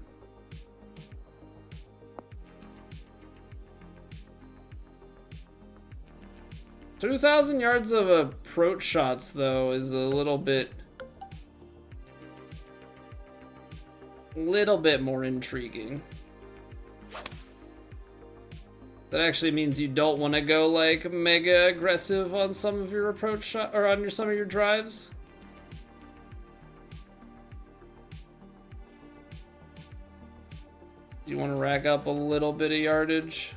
$2,000 yards of approach shots, though, is a little bit more intriguing. That actually means you don't want to go like mega aggressive on some of your approach shot or on some of your drives. You want to rack up a little bit of yardage.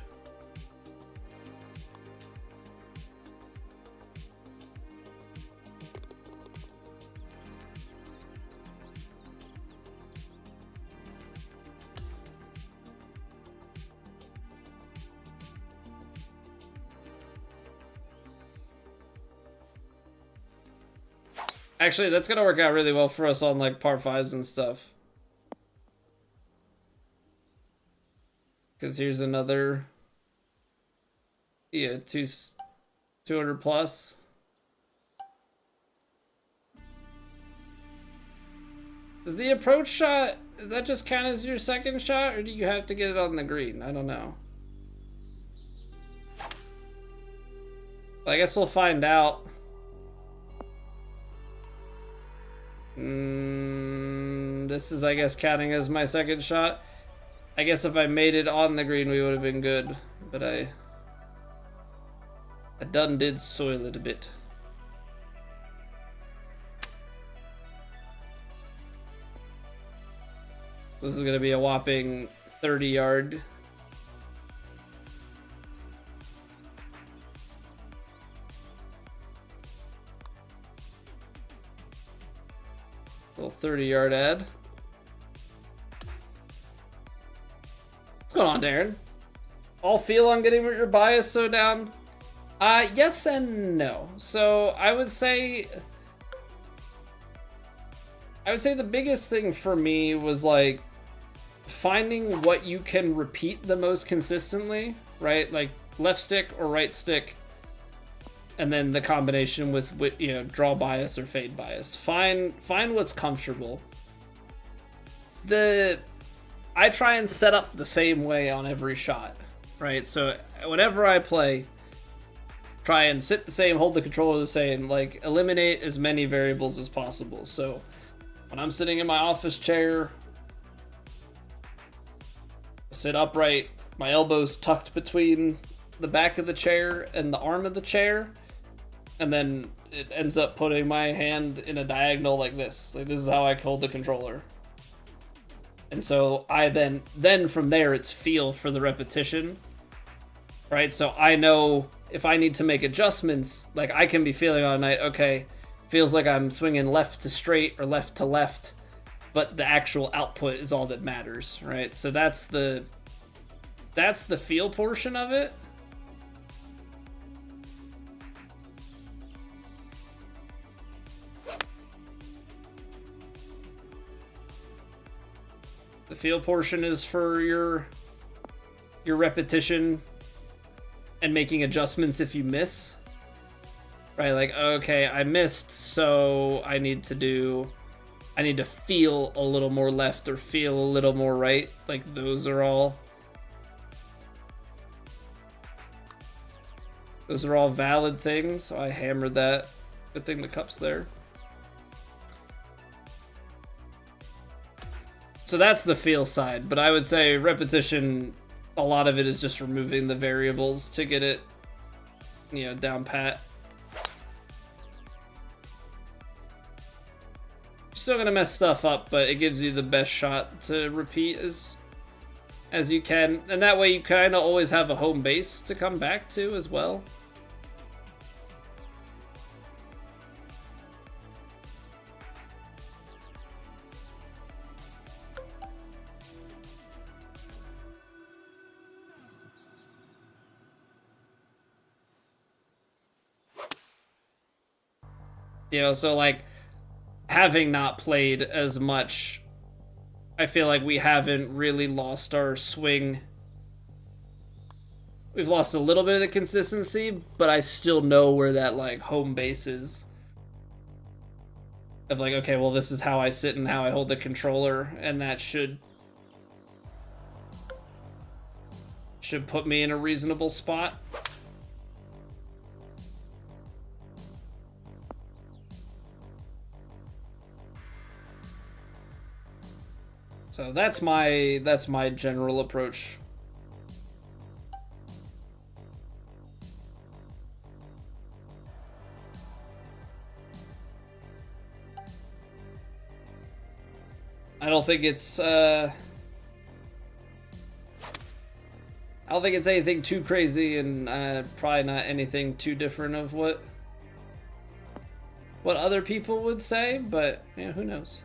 Actually, that's gonna work out really well for us on like par 5s and stuff. Because here's another, yeah, 200 plus. Does the approach shot, does that just count as your second shot, or do you have to get it on the green? I don't know. I guess we'll find out. This is, I guess, counting as my second shot. I guess if I made it on the green, we would have been good. But I done did soil it a bit. So this is going to be a whopping 30 yard. Little 30 yard ad. What's going on, Darren? All feel on getting your bias so down? Yes and no. So I would say the biggest thing for me was like finding what you can repeat the most consistently, right? Like left stick or right stick, and then the combination with you know, draw bias or fade bias. Find what's comfortable. I try and set up the same way on every shot, right? So whenever I play, try and sit the same, hold the controller the same, like eliminate as many variables as possible. So when I'm sitting in my office chair, sit upright, my elbows tucked between the back of the chair and the arm of the chair, and then it ends up putting my hand in a diagonal like this. Like this is how I hold the controller. And so I then from there it's feel for the repetition, right? So I know if I need to make adjustments, like I can be feeling all night, okay, feels like I'm swinging left to straight or left to left, but the actual output is all that matters, right? So that's the feel portion of it. The feel portion is for your repetition and making adjustments if you miss. Right, like, okay, I missed, so I need to feel a little more left or feel a little more right. Like those are all valid things. So I hammered that. Good thing the cup's there. So that's the feel side, but I would say repetition, a lot of it is just removing the variables to get it, you know, down pat. Still gonna mess stuff up, but it gives you the best shot to repeat as you can, and that way you kind of always have a home base to come back to as well. You know, so like having not played as much, I feel like we haven't really lost our swing. We've lost a little bit of the consistency, but I still know where that like home base is. Of like, okay, well, this is how I sit and how I hold the controller, and that should put me in a reasonable spot. So that's my general approach. I don't think it's anything too crazy, and probably not anything too different of what other people would say, but yeah, who knows?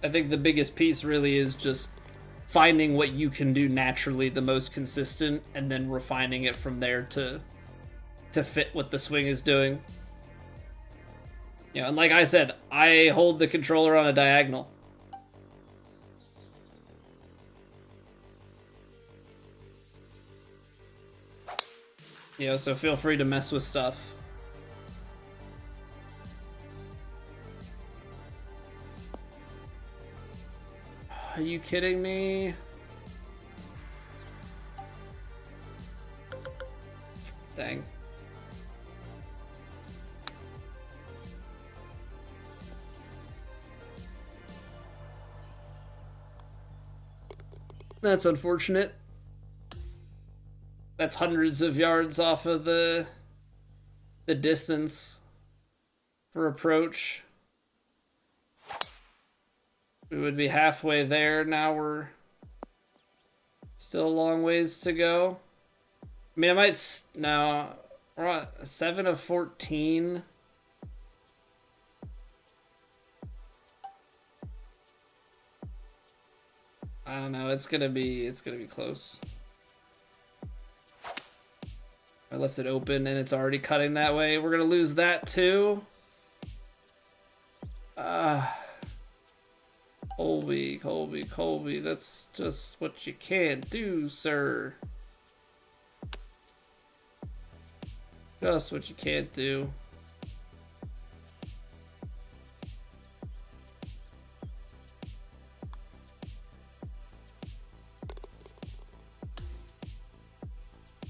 I think the biggest piece really is just finding what you can do naturally the most consistent, and then refining it from there to fit what the swing is doing. And like I said, I hold the controller on a diagonal. So feel free to mess with stuff. Are you kidding me? Dang. That's unfortunate. That's hundreds of yards off of the distance for approach. We would be halfway there. Now we're still a long ways to go. I mean, I might... Now, we're on 7 of 14. I don't know. It's gonna be close. I left it open and it's already cutting that way. We're gonna lose that too. Colby, that's just what you can't do, sir. Just what you can't do.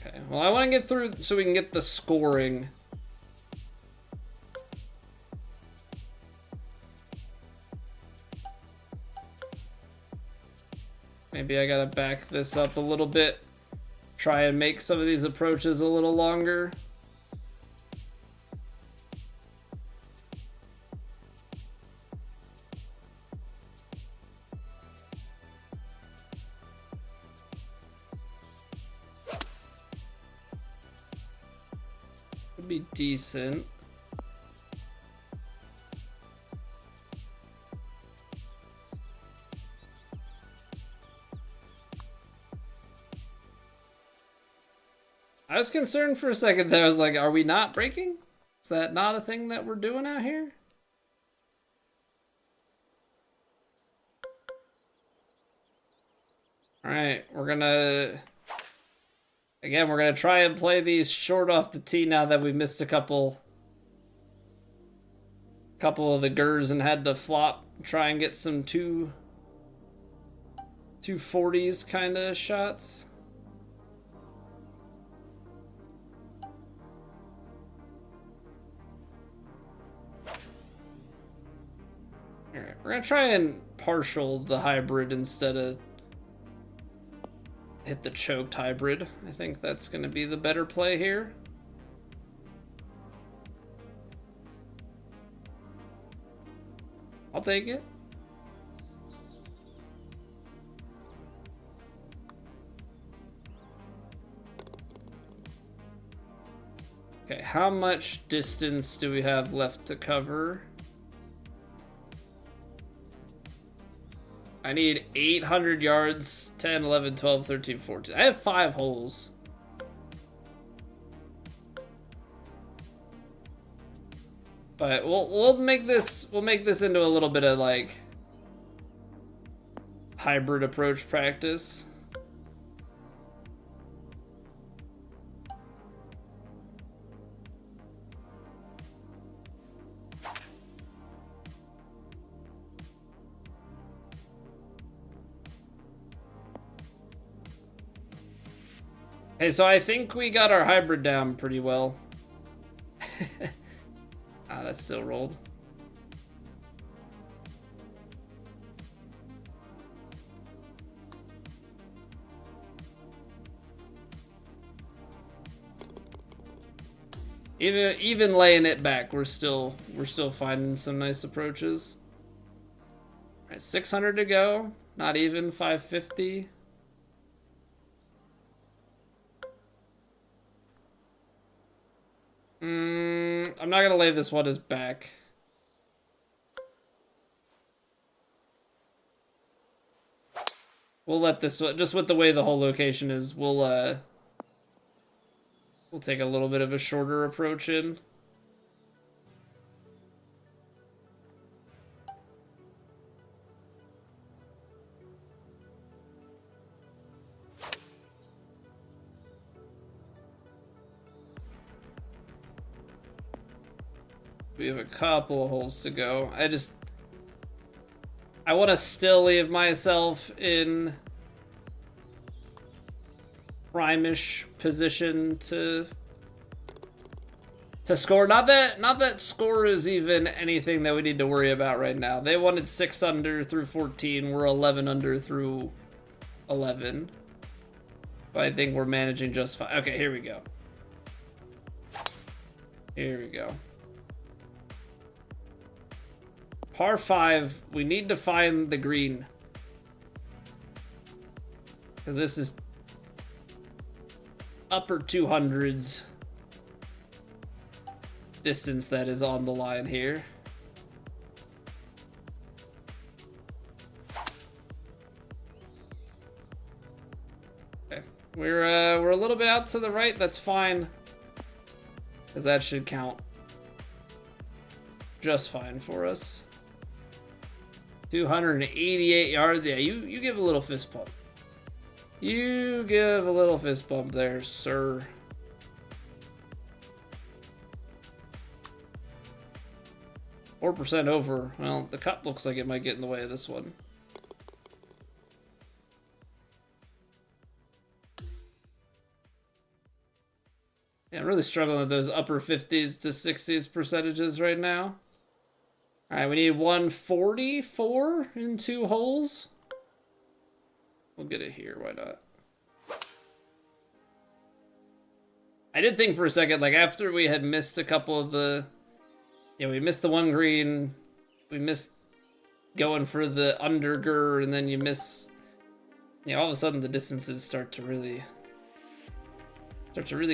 Okay, well, I want to get through so we can get the scoring. Maybe I gotta back this up a little bit. Try and make some of these approaches a little longer. Would be decent. I was concerned for a second there. I was like, are we not breaking? Is that not a thing that we're doing out here? Alright, we're gonna try and play these short off the tee now that we've missed a couple of the gers and had to flop, try and get some 240s kind of shots. Alright, we're gonna try and partial the hybrid instead of hit the choked hybrid. I think that's gonna be the better play here. I'll take it. Okay, how much distance do we have left to cover? I need 800 yards, 10, 11, 12, 13, 14. I have 5 holes. But we'll make this into a little bit of like hybrid approach practice. Hey, so I think we got our hybrid down pretty well. Ah, that's still rolled. Even laying it back, we're still finding some nice approaches. All right, 600 to go. Not even 550. I'm not gonna lay this one as back. We'll let this one, just with the way the whole location is, we'll take a little bit of a shorter approach in. We have a couple of holes to go. I want to still leave myself in prime-ish position to score. Not that score is even anything that we need to worry about right now. They wanted 6 under through 14. We're 11 under through 11. But I think we're managing just fine. Okay, here we go. Here we go. Par 5, we need to find the green. Because this is upper 200s distance that is on the line here. Okay, we're a little bit out to the right. That's fine, because that should count just fine for us. 288 yards. Yeah, you give a little fist bump. You give a little fist bump there, sir. Four % over. Well, the cup looks like it might get in the way of this one. Yeah, I'm really struggling with those upper 50s to 60s percentages right now. All right, we need 144 in 2 holes. We'll get it here, why not? I did think for a second, like after we had missed a couple of the, we missed the one green, we missed going for the undergur, and then you miss, all of a sudden the distances start to really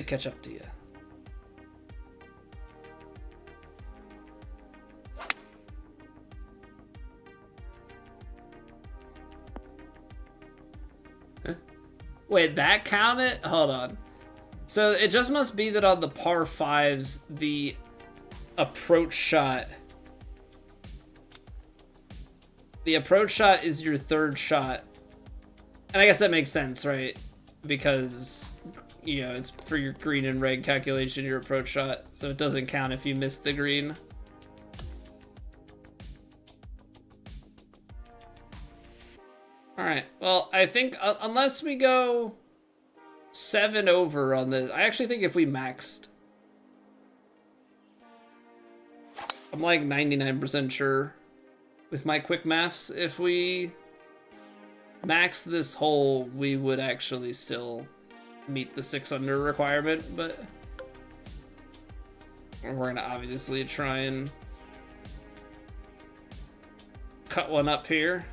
catch up to you. Wait, that counted? Hold on. So it just must be that on the par 5s, the approach shot is your 3rd shot. And I guess that makes sense, right? Because, it's for your green and red calculation, your approach shot. So it doesn't count if you miss the green. All right, well, I think unless we go 7 over on this, I actually think if we maxed, I'm like 99% sure with my quick maths, if we max this hole, we would actually still meet the 6 under requirement, but we're gonna obviously try and cut one up here.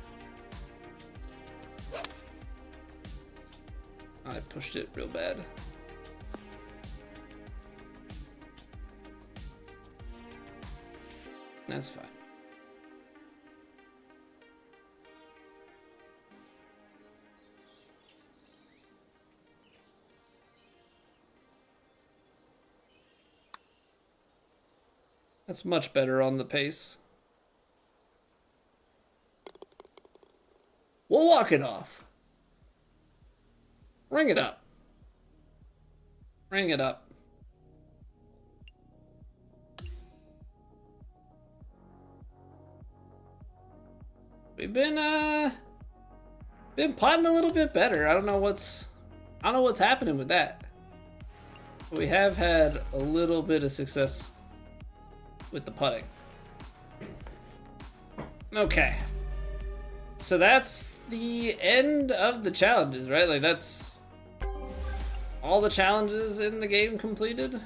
I pushed it real bad. That's fine. That's much better on the pace. We'll walk it off. Ring it up. Ring it up. We've been putting a little bit better. I don't know what's happening with that. We have had a little bit of success with the putting. Okay. So that's the end of the challenges, right? Like that's all the challenges in the game completed.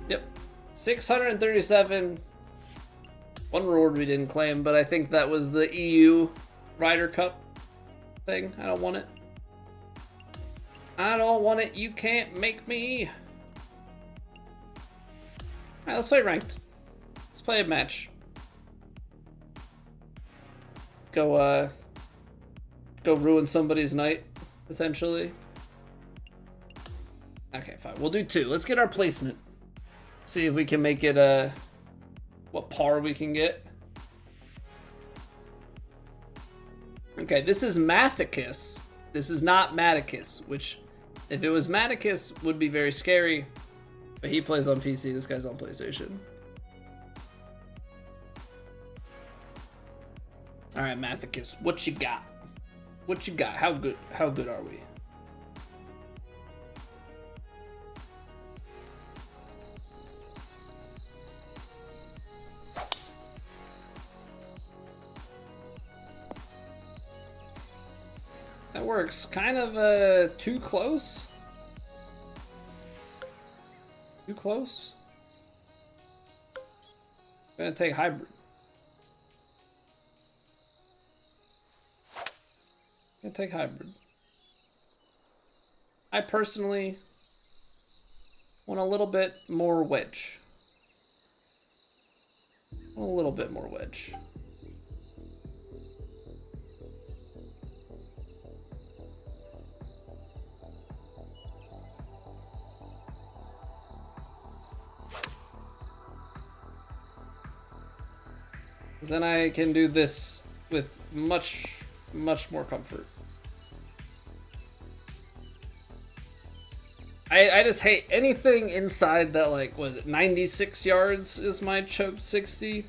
Yep. 637. One reward we didn't claim, but I think that was the EU Ryder Cup thing. I don't want it. I don't want it. You can't make me. Alright, let's play ranked. Let's play a match. Go ruin somebody's night, essentially. Okay, fine. We'll do 2. Let's get our placement. See if we can make it what par we can get. Okay, this is Mathicus. This is not Maticus, which if it was Maticus would be very scary. But he plays on PC, this guy's on PlayStation. Alright, Mathicus, what you got? What you got? How good are we? That works. Kind of too close. Too close. I'm gonna take hybrid. I'm gonna take hybrid. I personally want a little bit more wedge. A little bit more wedge. Then I can do this with much more comfort. I just hate anything inside that, like, was it 96 yards is my choked 60.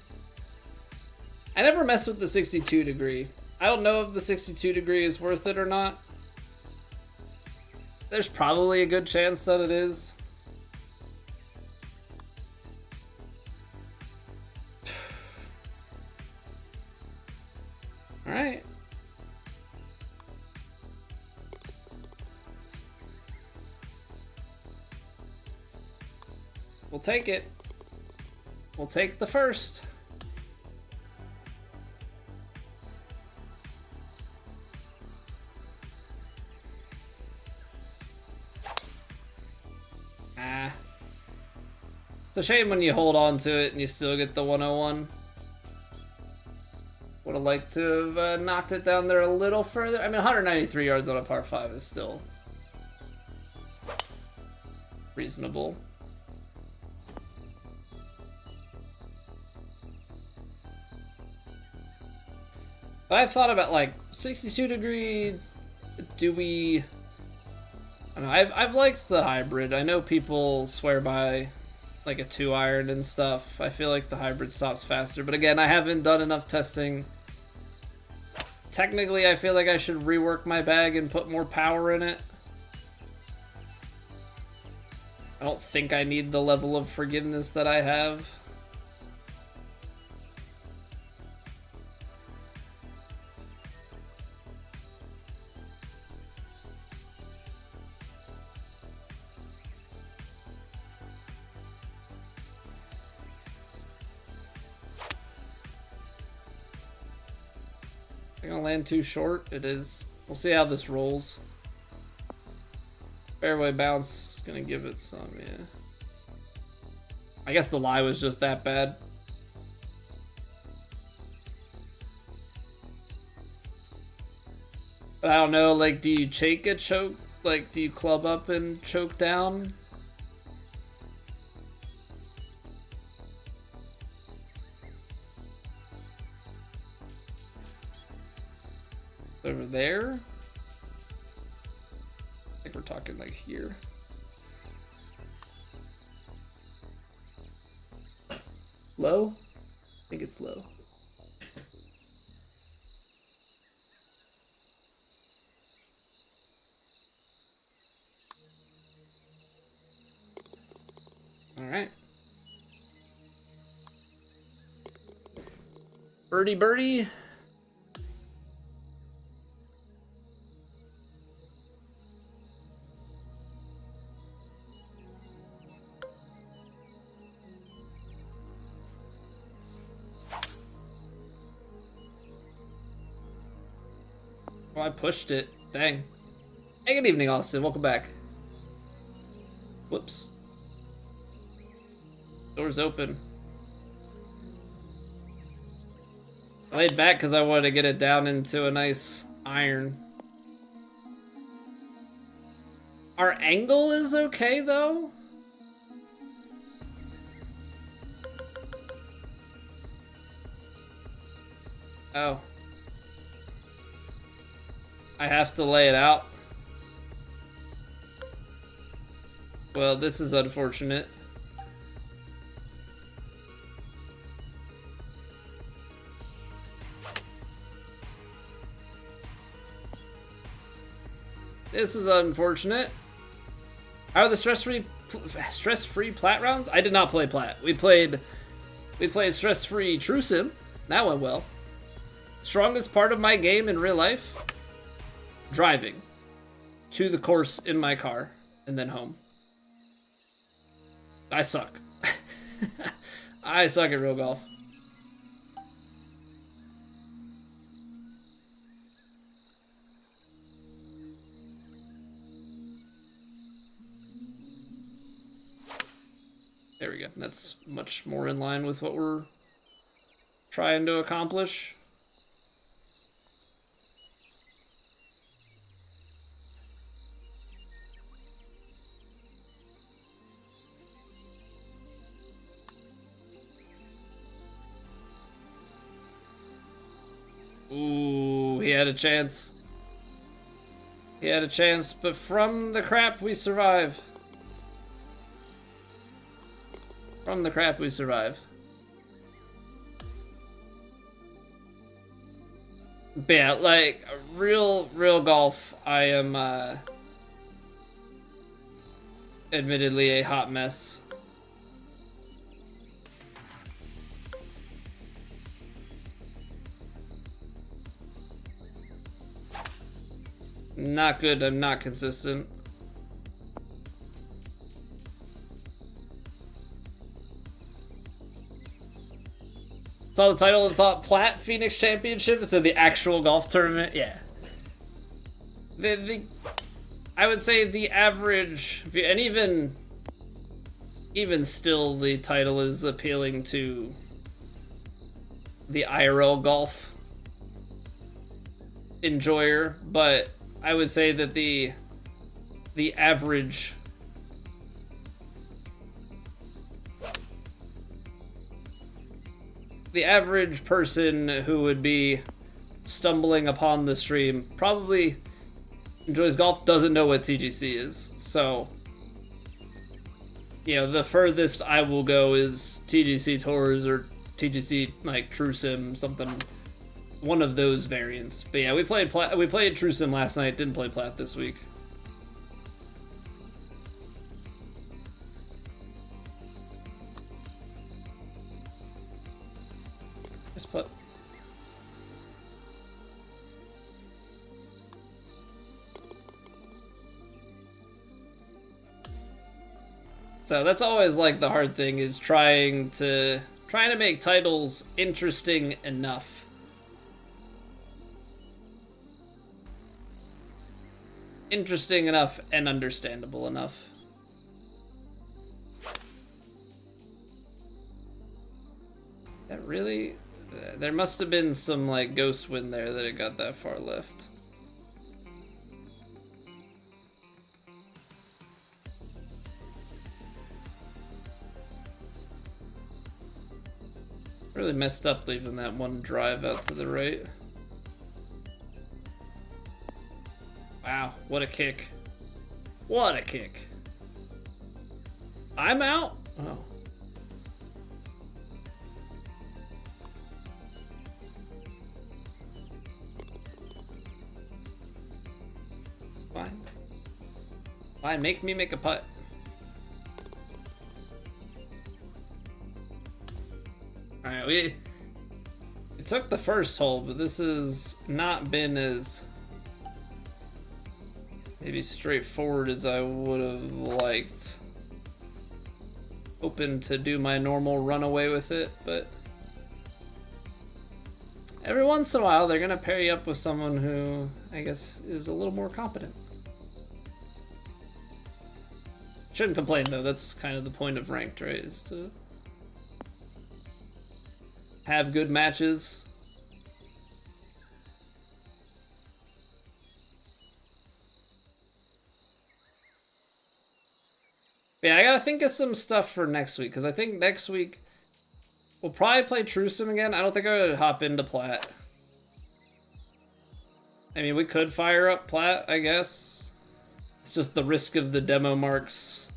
I never mess with the 62 degree. I don't know if the 62 degree is worth it or not. There's probably a good chance that it is. All right. We'll take it. We'll take the first. It's a shame when you hold on to it and you still get the 101. Would have liked to have knocked it down there a little further. I mean, 193 yards on a par 5 is still reasonable. But I've thought about, like, 62 degree, do we... I don't know, I've liked the hybrid. I know people swear by, like, a 2-iron and stuff. I feel like the hybrid stops faster. But again, I haven't done enough testing. Technically, I feel like I should rework my bag and put more power in it. I don't think I need the level of forgiveness that I have. Gonna land too short. It is. We'll see how this rolls. Fairway bounce is gonna give it some, yeah. I guess the lie was just that bad. But I don't know, like, do you shake a choke? Like, do you club up and choke down? Over there? I think we're talking like here. Low? I think it's low. All right. Birdie, birdie. Oh, I pushed it. Dang. Hey, good evening, Austin. Welcome back. Whoops. Door's open. I laid back because I wanted to get it down into a nice iron. Our angle is okay, though. Oh. I have to lay it out. Well, this is unfortunate. This is unfortunate. How are the stress-free plat rounds? I did not play plat. We played stress-free true sim. That went well. Strongest part of my game in real life? Driving to the course in my car and then home. I suck. I suck at real golf. There we go. That's much more in line with what we're trying to accomplish. Ooh, he had a chance. He had a chance, but from the crap we survive. From the crap we survive. But yeah, like, real golf, I am, admittedly a hot mess. Not good, I'm not consistent. Saw the title and thought Plat Phoenix Championship instead of the actual golf tournament. Yeah. I would say the average, and even still, the title is appealing to the IRL golf enjoyer, but I would say that the average person who would be stumbling upon the stream probably enjoys golf, doesn't know what TGC is. So, you know, the furthest I will go is TGC Tours or TGC like True Sim, something, one of those variants. But yeah, we played True Sim last night, didn't play Plat this week. Just put. So that's always like the hard thing, is trying to make titles interesting enough. Interesting enough and understandable enough. That really, there must have been some like ghost wind there that it got that far left. Really messed up leaving that one drive out to the right. Wow, what a kick. What a kick. I'm out? Oh. Fine. Fine, make me make a putt. Alright, we took the first hole, but this has not been as maybe straightforward as I would have liked. Hoping to do my normal run away with it, but Every once in a while, they're gonna pair you up with someone who, I guess, is a little more competent. Shouldn't complain, though. That's kind of the point of ranked, right? Is to have good matches. Yeah, I gotta think of some stuff for next week, because I think next week we'll probably play Truesome again. I don't think I would hop into Plat. I mean, we could fire up Plat, I guess. It's just the risk of the demo marks,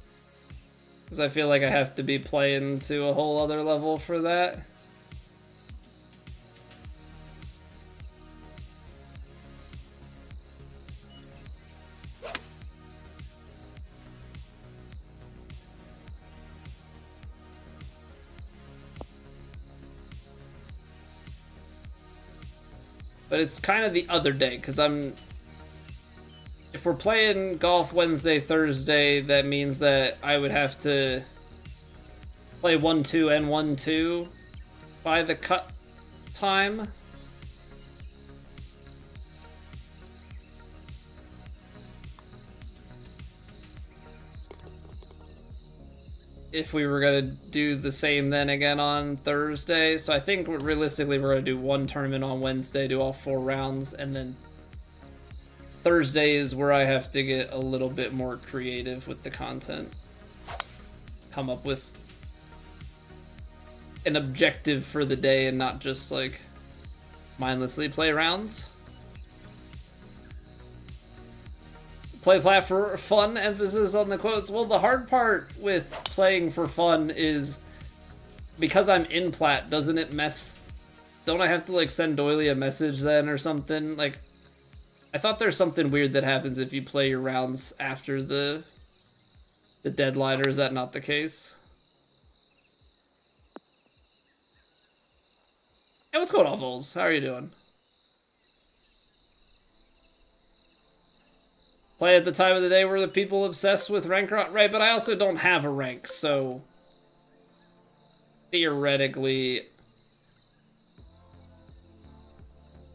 because I feel like I have to be playing to a whole other level for that. But it's kind of the other day, because if we're playing golf Wednesday, Thursday, that means that I would have to play 1-2 and 1-2 by the cut time. If we were going to do the same then again on Thursday. So I think realistically we're going to do one tournament on Wednesday, do all 4 rounds, and then Thursday is where I have to get a little bit more creative with the content. Come up with an objective for the day and not just like mindlessly play rounds. Play Plat for fun, emphasis on the quotes. Well, the hard part with playing for fun is because I'm in Plat, doesn't it mess... Don't I have to like send Doily a message then or something? Like, I thought there's something weird that happens if you play your rounds after the deadline, or is that not the case? Hey, what's going on, Vols? How are you doing? Play at the time of the day where the people obsessed with rank, right? But I also don't have a rank, so theoretically,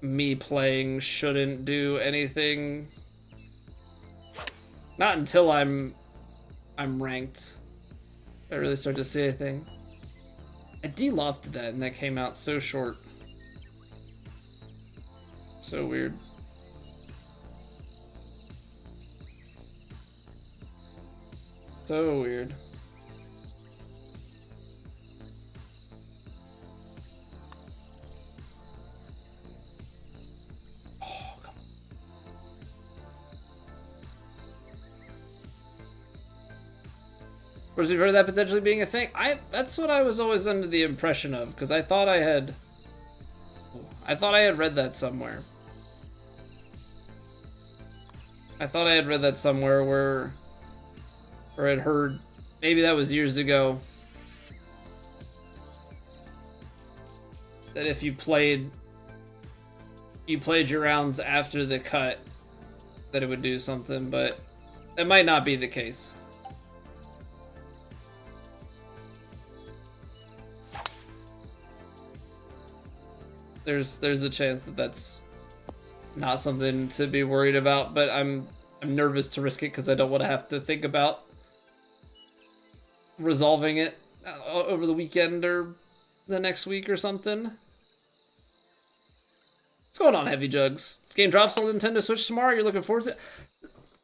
me playing shouldn't do anything. Not until I'm ranked. I really start to see anything. I de-lofted that, and that came out so short. So weird. So weird. Oh, come on. Whereas you've heard of that potentially being a thing? That's what I was always under the impression of, because I thought I had read that somewhere. I thought I had read that somewhere where I'd heard, maybe that was years ago, that if you played your rounds after the cut, that it would do something, but that might not be the case. There's a chance that that's not something to be worried about, but I'm nervous to risk it because I don't want to have to think about resolving it over the weekend or the next week or something. What's going on, Heavy Jugs? This game drops on Nintendo Switch tomorrow. You're looking forward to it?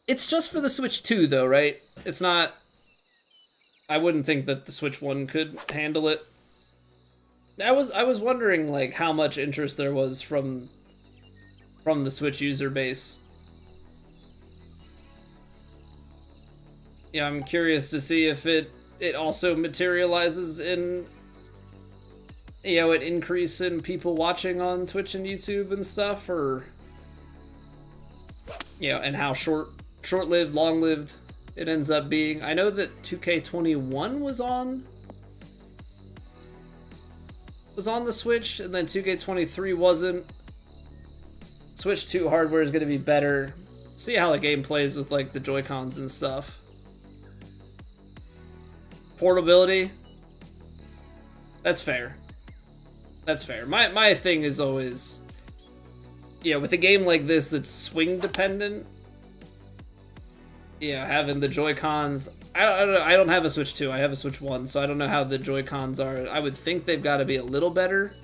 It's just for the Switch 2, though, right? It's not... I wouldn't think that the Switch 1 could handle it. I was wondering, like, how much interest there was from the Switch user base. Yeah, I'm curious to see if it also materializes in, you know, an increase in people watching on Twitch and YouTube and stuff, or, you know, and how short-lived, long-lived it ends up being. I know that 2K21 was on the Switch, and then 2K23 wasn't. Switch 2 hardware is going to be better. See how the game plays with, like, the Joy-Cons and stuff. Portability, that's fair. That's fair. My thing is always, yeah, with a game like this that's swing dependent, yeah, having the Joy-Cons, I don't have a Switch 2, I have a Switch 1, so I don't know how the Joy-Cons are. I would think they've got to be a little better,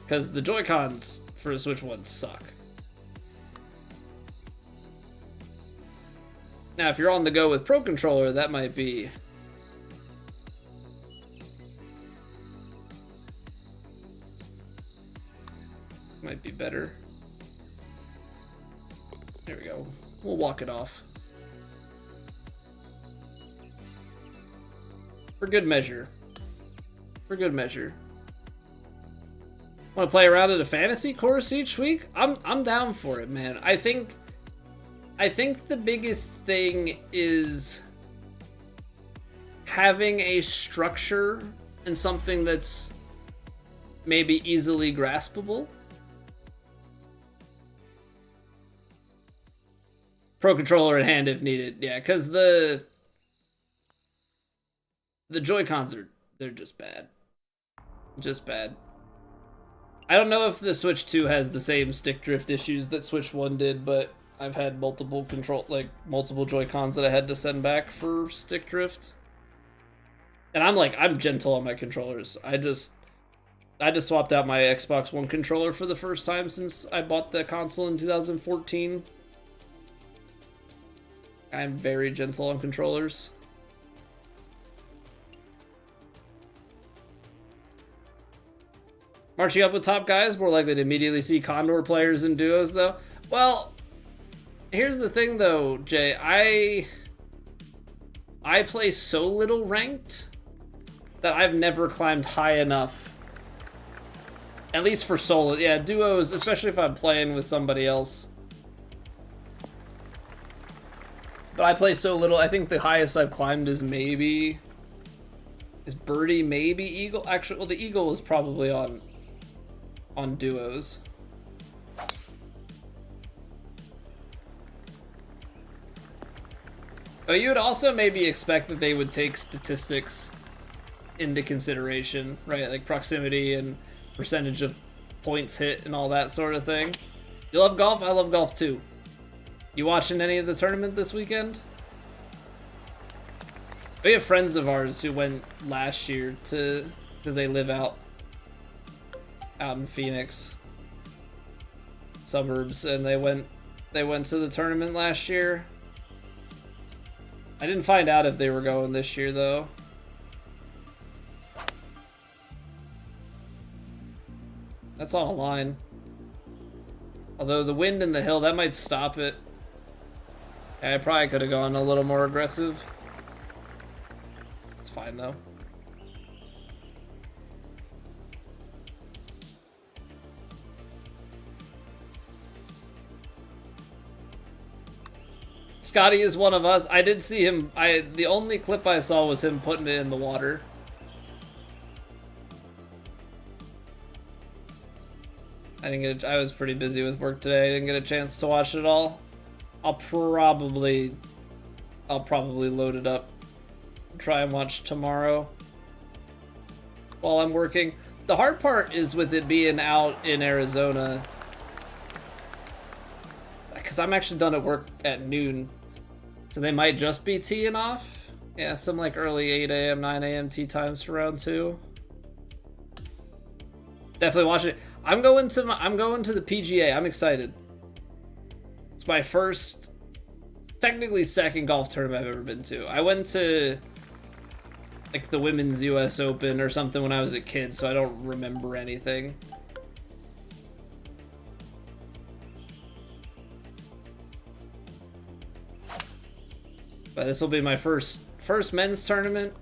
because the Joy-Cons for the Switch 1 suck. Now, if you're on the go with Pro Controller, that might be better. There we go. We'll walk it off. For good measure. For good measure. Want to play around at a fantasy course each week? I'm down for it, man. I think the biggest thing is having a structure and something that's maybe easily graspable. Pro Controller in hand if needed. Yeah, because the Joy-Cons they're just bad. Just bad. I don't know if the Switch 2 has the same stick drift issues that Switch 1 did, but I've had multiple Joy-Cons that I had to send back for stick drift. And I'm gentle on my controllers. I just swapped out my Xbox One controller for the first time since I bought the console in 2014. I'm very gentle on controllers. Marching up with top guys, more likely to immediately see Condor players in duos, though. Well, here's the thing, though, Jay. I play so little ranked that I've never climbed high enough. At least for solo. Yeah, duos, especially if I'm playing with somebody else. But I play so little. I think the highest I've climbed is Birdie, maybe Eagle. Actually, well, the Eagle is probably on duos. Oh, you would also maybe expect that they would take statistics into consideration, right? Like proximity and percentage of points hit and all that sort of thing. You love golf? I love golf too. You watching any of the tournament this weekend? We have friends of ours who went last year because they live out in Phoenix suburbs, and they went to the tournament last year. I didn't find out if they were going this year though. That's on a line. Although the wind and the hill, that might stop it. I probably could have gone a little more aggressive. It's fine though. Scotty is one of us. I did see him. The only clip I saw was him putting it in the water. I was pretty busy with work today. I didn't get a chance to watch it all. I'll probably load it up, try and watch tomorrow while I'm working. The hard part is with it being out in Arizona, because I'm actually done at work at noon, so they might just be teeing off. Yeah, some like early 8 a.m., 9 a.m. tee times for round 2. Definitely watch it. I'm going to the PGA. I'm excited. It's my first, technically second golf tournament I've ever been to. I went to like the Women's US Open or something when I was a kid, so I don't remember anything. But this will be my first men's tournament.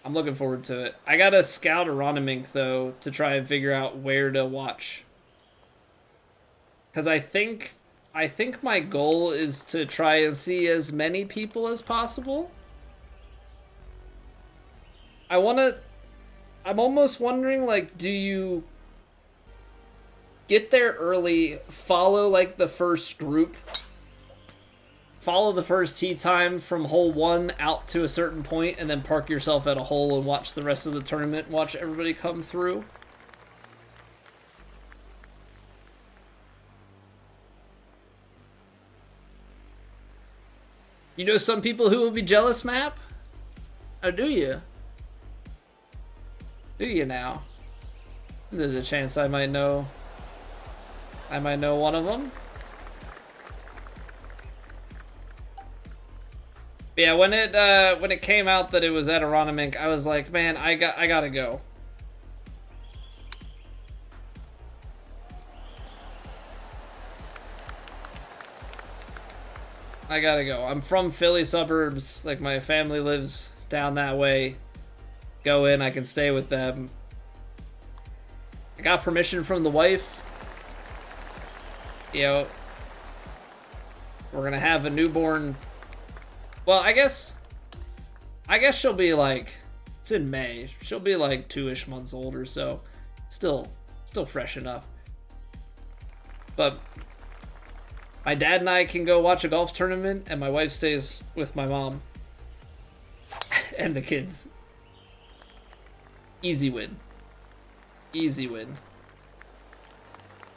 I'm looking forward to it. I gotta scout Aronimink though to try and figure out where to watch. Because I think my goal is to try and see as many people as possible. I'm almost wondering, like, do you get there early, follow like the first group, follow the first tee time from hole 1 out to a certain point, and then park yourself at a hole and watch the rest of the tournament, watch everybody come through? You know some people who will be jealous, Map? Oh, do you? Do you now? There's a chance I might know. I might know one of them. But yeah, when it came out that it was at Aronimink, I was like, man, I gotta go. I gotta go. I'm from Philly suburbs. Like, my family lives down that way. Go in, I can stay with them. I got permission from the wife. You know, we're gonna have a newborn. Well, I guess she'll be like, it's in May. She'll be like 2-ish months old or so. Still fresh enough. But my dad and I can go watch a golf tournament, and my wife stays with my mom and the kids. Easy win. Easy win.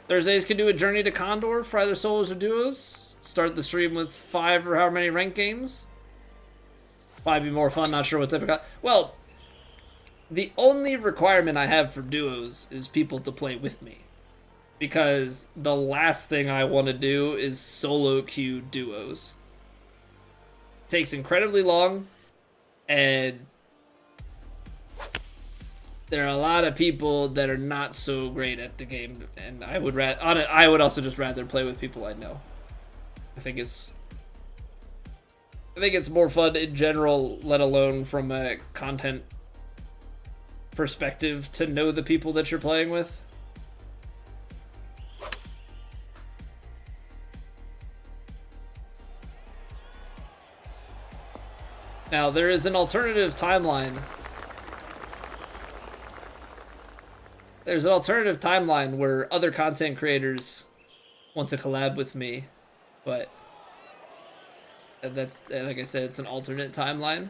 Thursdays can do a journey to Condor for either solos or duos. Start the stream with 5 or however many ranked games. Probably be more fun, not sure what type of... Well, the only requirement I have for duos is people to play with me. Because the last thing I want to do is solo queue duos. It takes incredibly long, and there are a lot of people that are not so great at the game, and I would also just rather play with people I know. I think it's more fun in general, let alone from a content perspective, to know the people that you're playing with. Now, there is an alternative timeline. There's an alternative timeline where other content creators want to collab with me, but that's, like I said, it's an alternate timeline.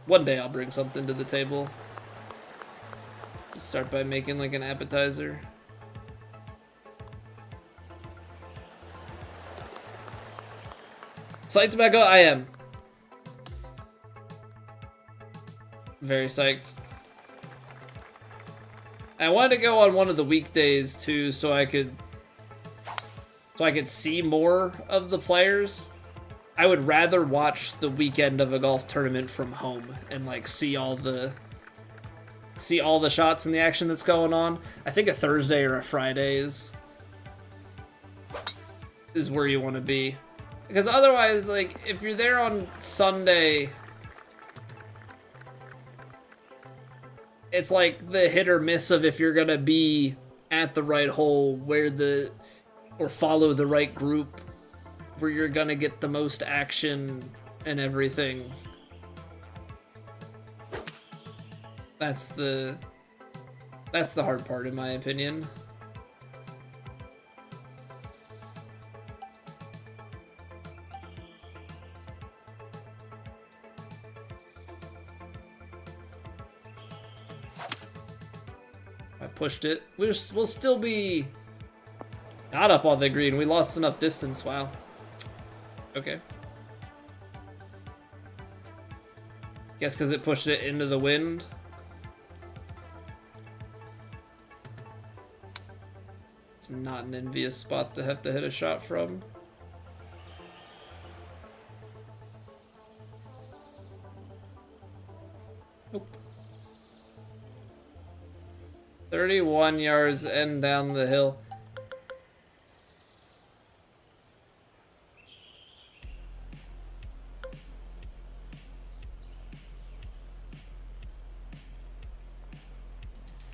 One day I'll bring something to the table. Just start by making like an appetizer. Psyched to back up? I am. Very psyched. I wanted to go on one of the weekdays too, so I could see more of the players. I would rather watch the weekend of a golf tournament from home and like see all the shots and the action that's going on. I think a Thursday or a Friday is where you want to be. Because otherwise, like, if you're there on Sunday, it's like the hit or miss of if you're going to be at the right hole or follow the right group where you're going to get the most action and everything. That's the hard part, in my opinion. Pushed it. We'll still be not up on the green. We lost enough distance. Wow. Okay. Guess because it pushed it into the wind. It's not an envious spot to have to hit a shot from. Nope. 31 yards and down the hill.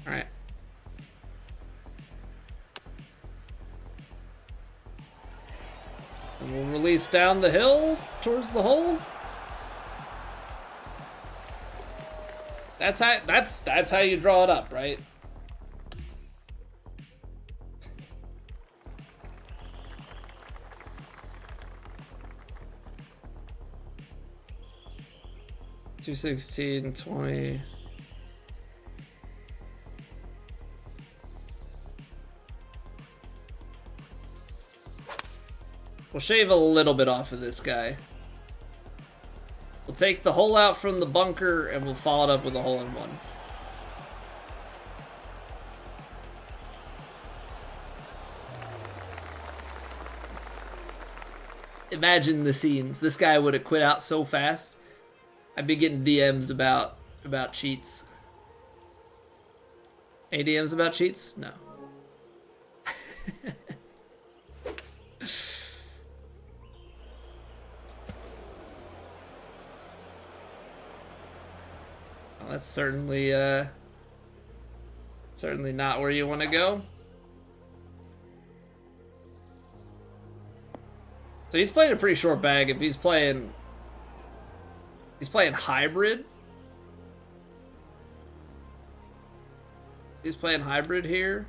All right. And we'll release down the hill towards the hole. That's how you draw it up, right? $216, 20. We'll shave a little bit off of this guy. We'll take the hole out from the bunker and we'll follow it up with a hole-in-one. Imagine the scenes. This guy would have quit out so fast. I'd be getting DMs about cheats. Any DMs about cheats? No. Well, that's certainly not where you want to go. So he's playing a pretty short bag. If he's playing hybrid. He's playing hybrid here.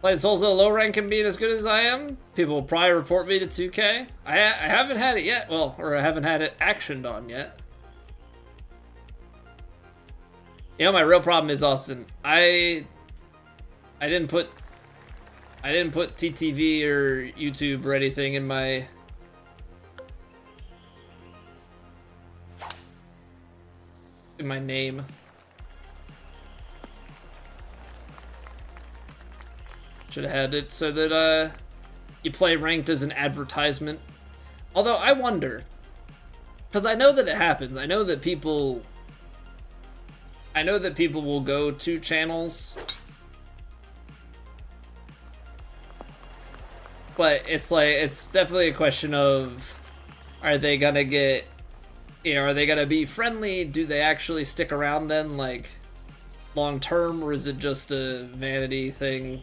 Playing Souls at a low rank and being as good as I am, people will probably report me to 2K. I haven't had it yet, well, or I haven't had it actioned on yet. You know, my real problem is, Austin, I didn't put TTV or YouTube or anything in my name. Should have had it so that you play ranked as an advertisement. Although I wonder, because I know that it happens. I know that people will go to channels, but it's like, it's definitely a question of, are they gonna get, you know, are they gonna be friendly? Do they actually stick around then, like, long term, or is it just a vanity thing?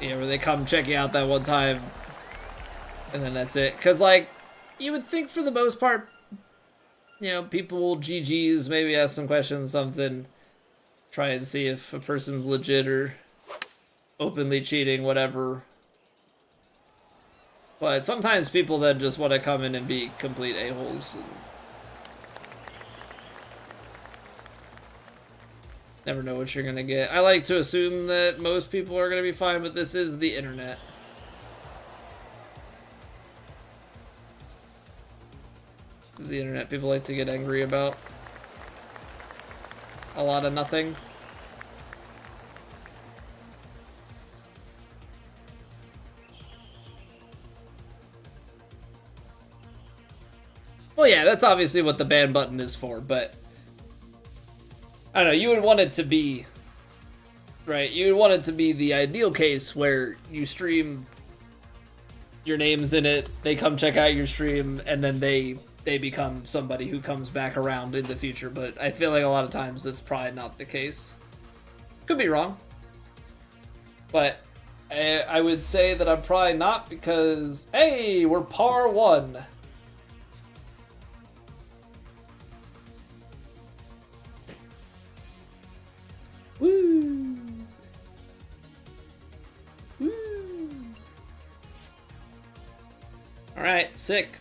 Yeah, where they come check you out that one time, and then that's it. Because, like, you would think for the most part, you know, people will GGs, maybe ask some questions, something, try and see if a person's legit or openly cheating, whatever. But sometimes people then just want to come in and be complete a-holes. Never know what you're gonna get. I like to assume that most people are gonna be fine, but this is the internet. This is the internet. People like to get angry about a lot of nothing. Well, yeah, that's obviously what the ban button is for, but I don't know, you would want it to be, right, you would want it to be the ideal case where you stream, your name's in it, they come check out your stream, and then they become somebody who comes back around in the future, but I feel like a lot of times that's probably not the case. Could be wrong. But I would say that I'm probably not, because, hey, we're par 1. Woo! Woo! Alright, sick.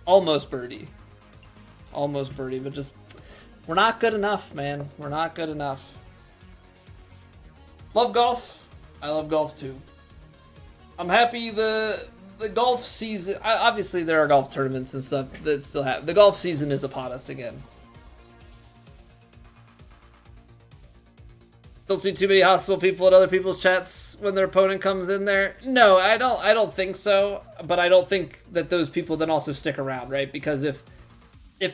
Almost birdie. Almost birdie, but just, we're not good enough, man. We're not good enough. Love golf. I love golf too. I'm happy the golf season, obviously there are golf tournaments and stuff that still happen. The golf season is upon us again. Don't see too many hostile people in other people's chats when their opponent comes in there. No, I don't think so. But I don't think that those people then also stick around, right? Because if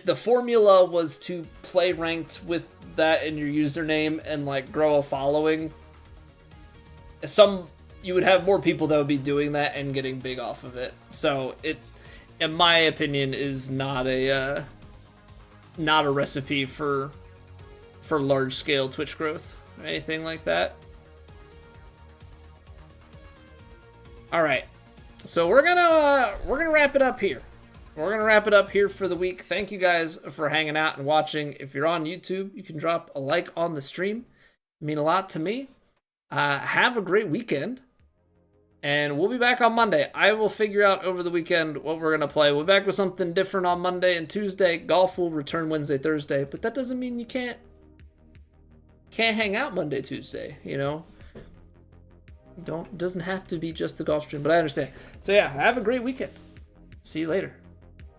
the formula was to play ranked with that in your username and like grow a following, you would have more people that would be doing that and getting big off of it. So it, in my opinion, is not a recipe for large scale Twitch growth. Anything like that. All right, so we're gonna wrap it up here. we're going to wrap it up here for the week. Thank you guys for hanging out and watching. If you're on YouTube, you can drop a like on the stream. It means a lot to me. Have a great weekend. And we'll be back on Monday. I will figure out over the weekend what we're going to play. We'll be back with something different on Monday and Tuesday. Golf will return Wednesday, Thursday. But that doesn't mean you can't hang out Monday, Tuesday, you know? Doesn't have to be just the golf stream, but I understand. So yeah, have a great weekend. See you later.